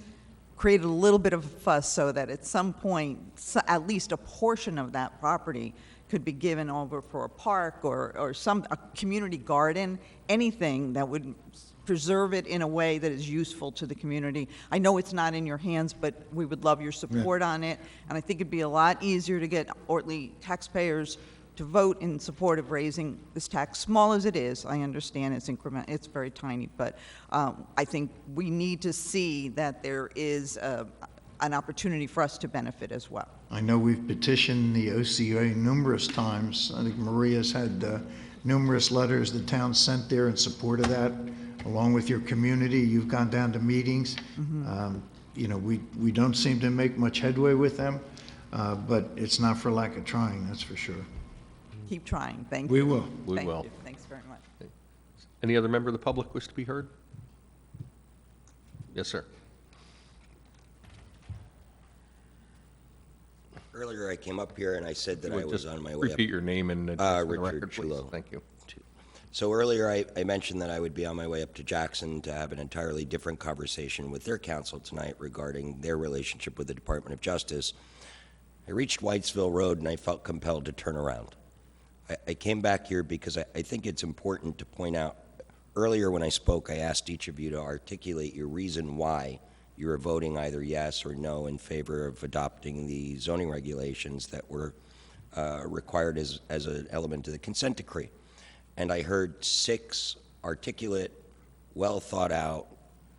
created a little bit of a fuss so that at some point, at least a portion of that property could be given over for a park or a community garden, anything that would preserve it in a way that is useful to the community. I know it's not in your hands, but we would love your support on it, and I think it'd be a lot easier to get Ortley taxpayers to vote in support of raising this tax, small as it is. I understand it's very tiny, but I think we need to see that there is an opportunity for us to benefit as well. I know we've petitioned the OCUA numerous times. I think Maria's had numerous letters the town sent there in support of that, along with your community. You've gone down to meetings. We don't seem to make much headway with them, but it's not for lack of trying, that's for sure. Keep trying. Thank We you. will. We will. You. Thanks very much. Any other member of the public wish to be heard? Yes, sir. Earlier, I came up here and I said that I was on my way up. Repeat your name and address for the Richard record, please. Chulo. Thank you. So earlier, I mentioned that I would be on my way up to Jackson to have an entirely different conversation with their council tonight regarding their relationship with the Department of Justice. I reached Whitesville Road and I felt compelled to turn around. I came back here because I think it's important to point out, earlier when I spoke, I asked each of you to articulate your reason why you were voting either yes or no in favor of adopting the zoning regulations that were required as an element of the consent decree. And I heard 6 articulate, well thought out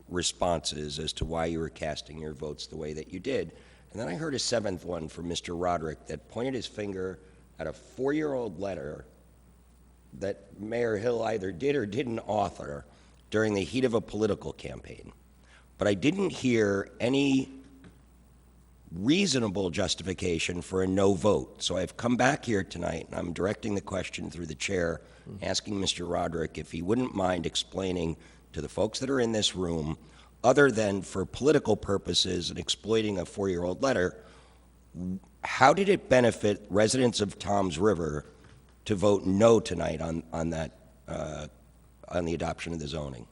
responses as to why you were casting your votes the way that you did. And then I heard a 7th one from Mr. Roderick that pointed his finger at a 4-year-old letter that Mayor Hill either did or didn't author during the heat of a political campaign. But I didn't hear any reasonable justification for a no vote. So I've come back here tonight, and I'm directing the question through the chair, asking Mr. Roderick if he wouldn't mind explaining to the folks that are in this room, other than for political purposes and exploiting a 4-year-old letter, how did it benefit residents of Toms River to vote no tonight on that, on the adoption of the zoning?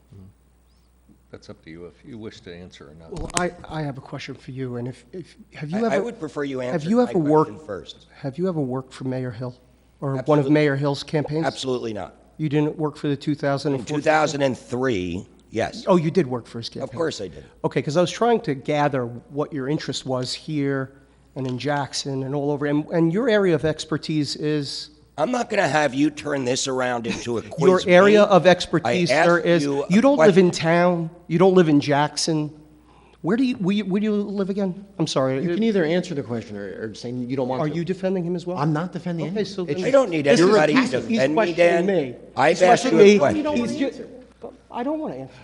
That's up to you if you wish to answer or not. Well, I have a question for you, and if have you I ever... would prefer you have answer you my ever question worked first. Have you ever worked for Mayor Hill? Or one of Absolutely. Mayor Hill's campaigns? Absolutely not. You didn't work for the 2004? In 2003, yes. Oh, you did work for his campaign? Of course I did. Okay, because I was trying to gather what your interest was here and in Jackson and all over, and your area of expertise is... I'm not going to have you turn this around into a quiz. Your area me. of expertise, I asked sir, is... you a You don't live in question. town, you don't live in Jackson. Where do you live again? I'm sorry. You can either answer the question or say you don't want to. Are you defending him as well? I'm not defending Okay, him. so It's- then- I don't need This is- anybody to he's defend me, questioning Dan. me. I've He's asked you questioning a me. question. I don't want to answer.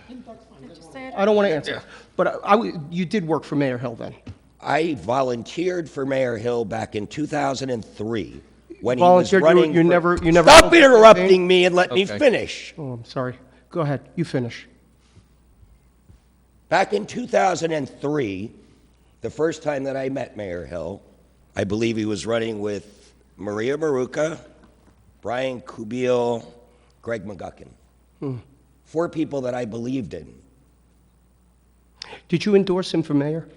I don't want to answer. But you did work for Mayor Hill then? I volunteered for Mayor Hill back in 2003 when he was Volunteered, running. you never held Stop the interrupting campaign? me and let me Okay. finish. Oh, I'm sorry. Go ahead, you finish. Back in 2003, the first time that I met Mayor Hill, I believe he was running with Maria Maruca, Brian Kubiel, Greg McGuckin. 4 people that I believed in. Did you endorse him for mayor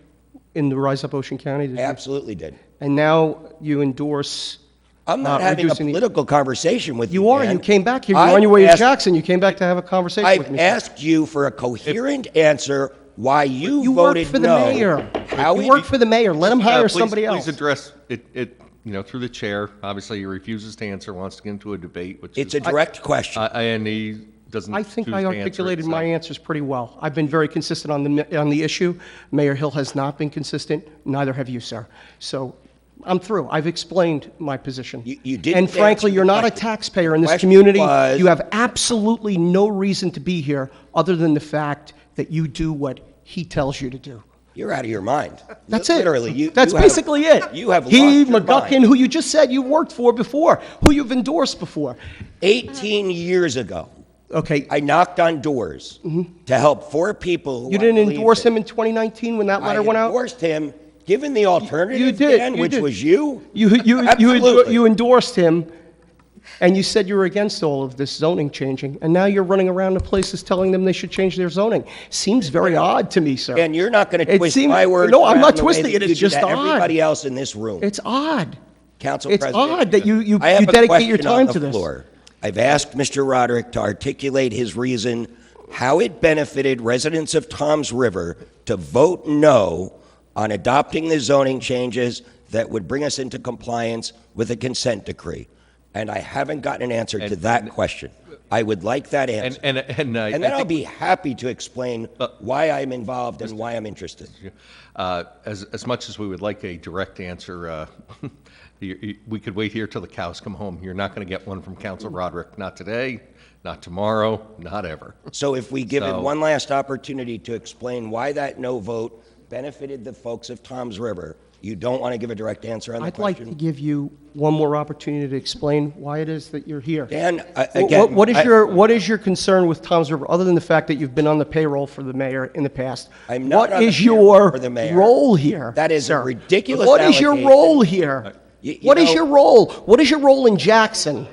in the Rise Up Ocean County? Did I you? absolutely did. And now you endorse... I'm not having a reducing the- political conversation with you. You are, Dan. you came back here, you're I've on your way to asked- Jackson, you came back to have a conversation with I've me. asked you for a coherent answer why you, You work voted for the no. mayor. How You it- work for the mayor, let him hire somebody else. Please address it, through the chair. Obviously, he refuses to answer, wants to get into a debate, which It's is... a direct question. And he doesn't I think choose I to answer it, articulated so- my answers pretty well. I've been very consistent on the issue. Mayor Hill has not been consistent, neither have you, sir. So I'm through. I've explained my position. You didn't And frankly, answer you're the not a question. taxpayer in this Question community. was- You have absolutely no reason to be here other than the fact that you do what he tells you to do. You're out of your mind. That's it. Literally, That's you have- basically it. You have He, lost your McGuckin, mind. who you just said you worked for before, who you've endorsed before. 18 years ago, Okay, I knocked on doors to help 4 people who you I didn't believed endorse in. him in 2019 when that letter I went out? endorsed him, given the alternative, You did, Dan, you which did. was you. You Absolutely. endorsed him, and you said you were against all of this zoning changing, and now you're running around to places telling them they should change their zoning. Seems very odd to me, sir. And you're not going to It twist seems- my words No, I'm around not the way twisting that it, you it's do just to odd. everybody else in this room. It's odd. Council It's President. odd that you I have a dedicate your question time on the to this. floor. I've asked Mr. Roderick to articulate his reason how it benefited residents of Toms River to vote no on adopting the zoning changes that would bring us into compliance with a consent decree. And I haven't gotten an answer to that question. I would like that answer. And And I then I'll think- be happy to explain why I'm involved and why I'm interested. As much as we would like a direct answer, we could wait here till the cows come home. You're not going to get one from Council Roderick, not today, not tomorrow, not ever. So if we give So- him one last opportunity to explain why that no vote benefited the folks of Toms River, you don't want to give a direct answer on the I'd like question? to give you one more opportunity to explain why it is that you're here. Dan, What- again, what is your concern with Toms River, other than the fact that you've been on the payroll for the mayor in the past? I'm not What on the is payroll your for the mayor. role here? That is a sir? ridiculous What is your allegation. role here? What is your role? What is your role in Jackson?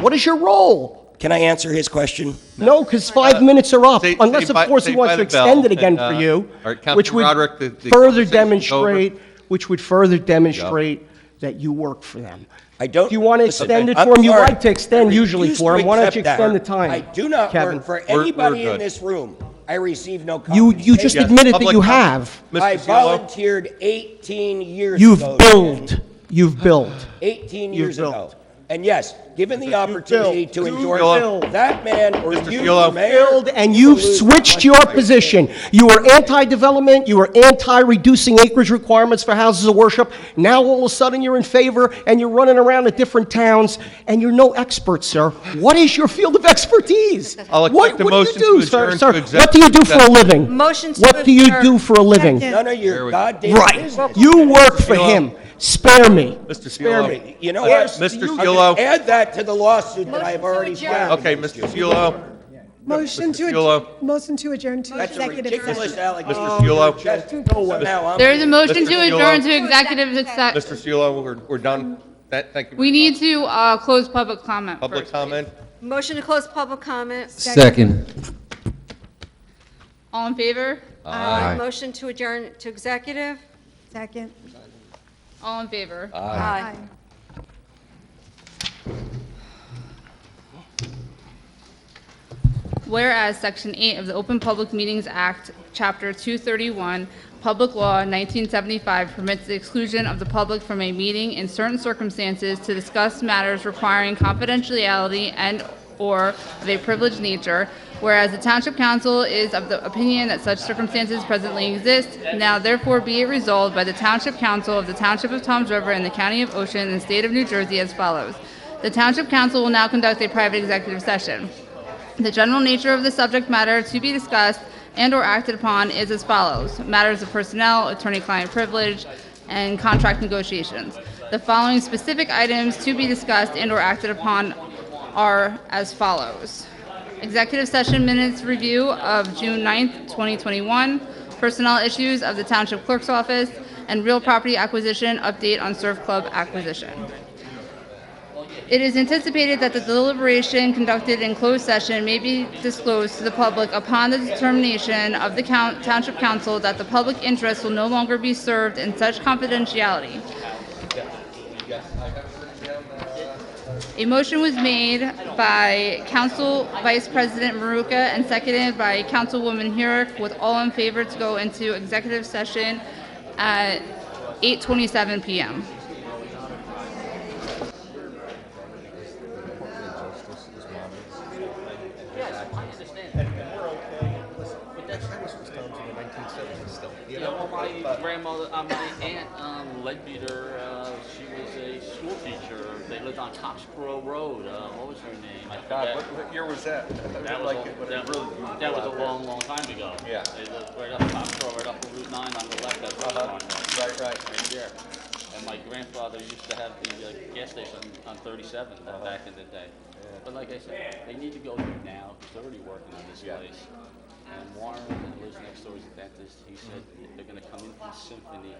What is your role? Can I answer his question? No, because 5 minutes are up, Say- unless, say of by- course, say he wants by to the bell, extend it again and, for you, all right, Councilman which would Roderick, the further conversation's over. demonstrate that you work for them. I don't. If you want to listen, extend it I'm for him, you sorry. like to extend I usually refuse for to him. Why don't you accept that. extend the time? I do not Kevin? work for We're anybody in good. this room. I receive no You compensation. just admitted that Public you comment. have. Mr. I Cielo? volunteered 18 years You've ago. billed. You've billed. 18 You've years built. ago. And yes, given the opportunity to endorse Fiello. that man or Mr. you, Fiello. Mayor, Failed, and you've switched your position. You were anti-development, you were anti-reducing acreage requirements for houses of worship. Now all of a sudden you're in favor, and you're running around to different towns, and you're no expert, sir. What is your field of expertise? I'll accept What the do motion you do, to sir? adjourn Sir, to what do you do for a executive living? Motion to What do you adjourn. do for a living? none of your goddamn Right. business. You work for him. Spare me. Mr. Spare Fiello. me. You know what? Mr. I'm Fiello. gonna add that to the lawsuit that I've already filed. Okay, Mr. Fiello. Motion to, Fiello. motion to adjourn to That's a executive ridiculous session. allegation. Mr. Fiello. Somehow I'm- There is a motion Mr. to Fiello. adjourn to executive Mr. Fiello, we're done. Thank you. We need to close public comment Public first. comment? Motion to close public comment. Second. All in favor? Aye. Motion to adjourn to executive. Second. All in favor? Aye. Whereas Section 8 of the Open Public Meetings Act, Chapter 231, Public Law 1975 permits the exclusion of the public from a meeting in certain circumstances to discuss matters requiring confidentiality and/or of a privileged nature, whereas the Township Council is of the opinion that such circumstances presently exist, now therefore be it resolved by the Township Council of the Township of Toms River and the County of Ocean and the State of New Jersey as follows. The Township Council will now conduct a private executive session. The general nature of the subject matter to be discussed and/or acted upon is as follows: matters of personnel, attorney-client privilege, and contract negotiations. The following specific items to be discussed and/or acted upon are as follows: executive session minutes review of June 9th, 2021, personnel issues of the Township Clerk's Office, and real property acquisition update on Surf Club acquisition. It is anticipated that the deliberation conducted in closed session may be disclosed to the public upon the determination of the Township Council that the public interest will no longer be served in such confidentiality. A motion was made by Council Vice President Maruka and seconded by Councilwoman Hurek, with all in favor to go into executive session at 8:27 p.m. My grandmother, my aunt, Leadbeater, she was a school teacher. They lived on Coxborough Road. What was her name? I forget. What year was that? That was a long, long time ago. Yeah. They lived right up Coxborough, right up Route 9 on the left. That's right there. And my grandfather used to have the gas station on 37 back in the day. But like I said, they need to go there now because they're already working on this place. And Warren, that lives next door, is a dentist. He said they're going to come in from Symphony,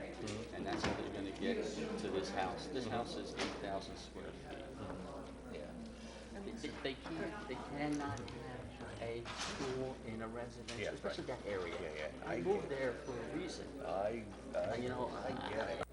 and that's how they're going to get to this house. This house is 8,000 square feet. They cannot have a school in a residential, especially that area. I moved there for a reason. I get it.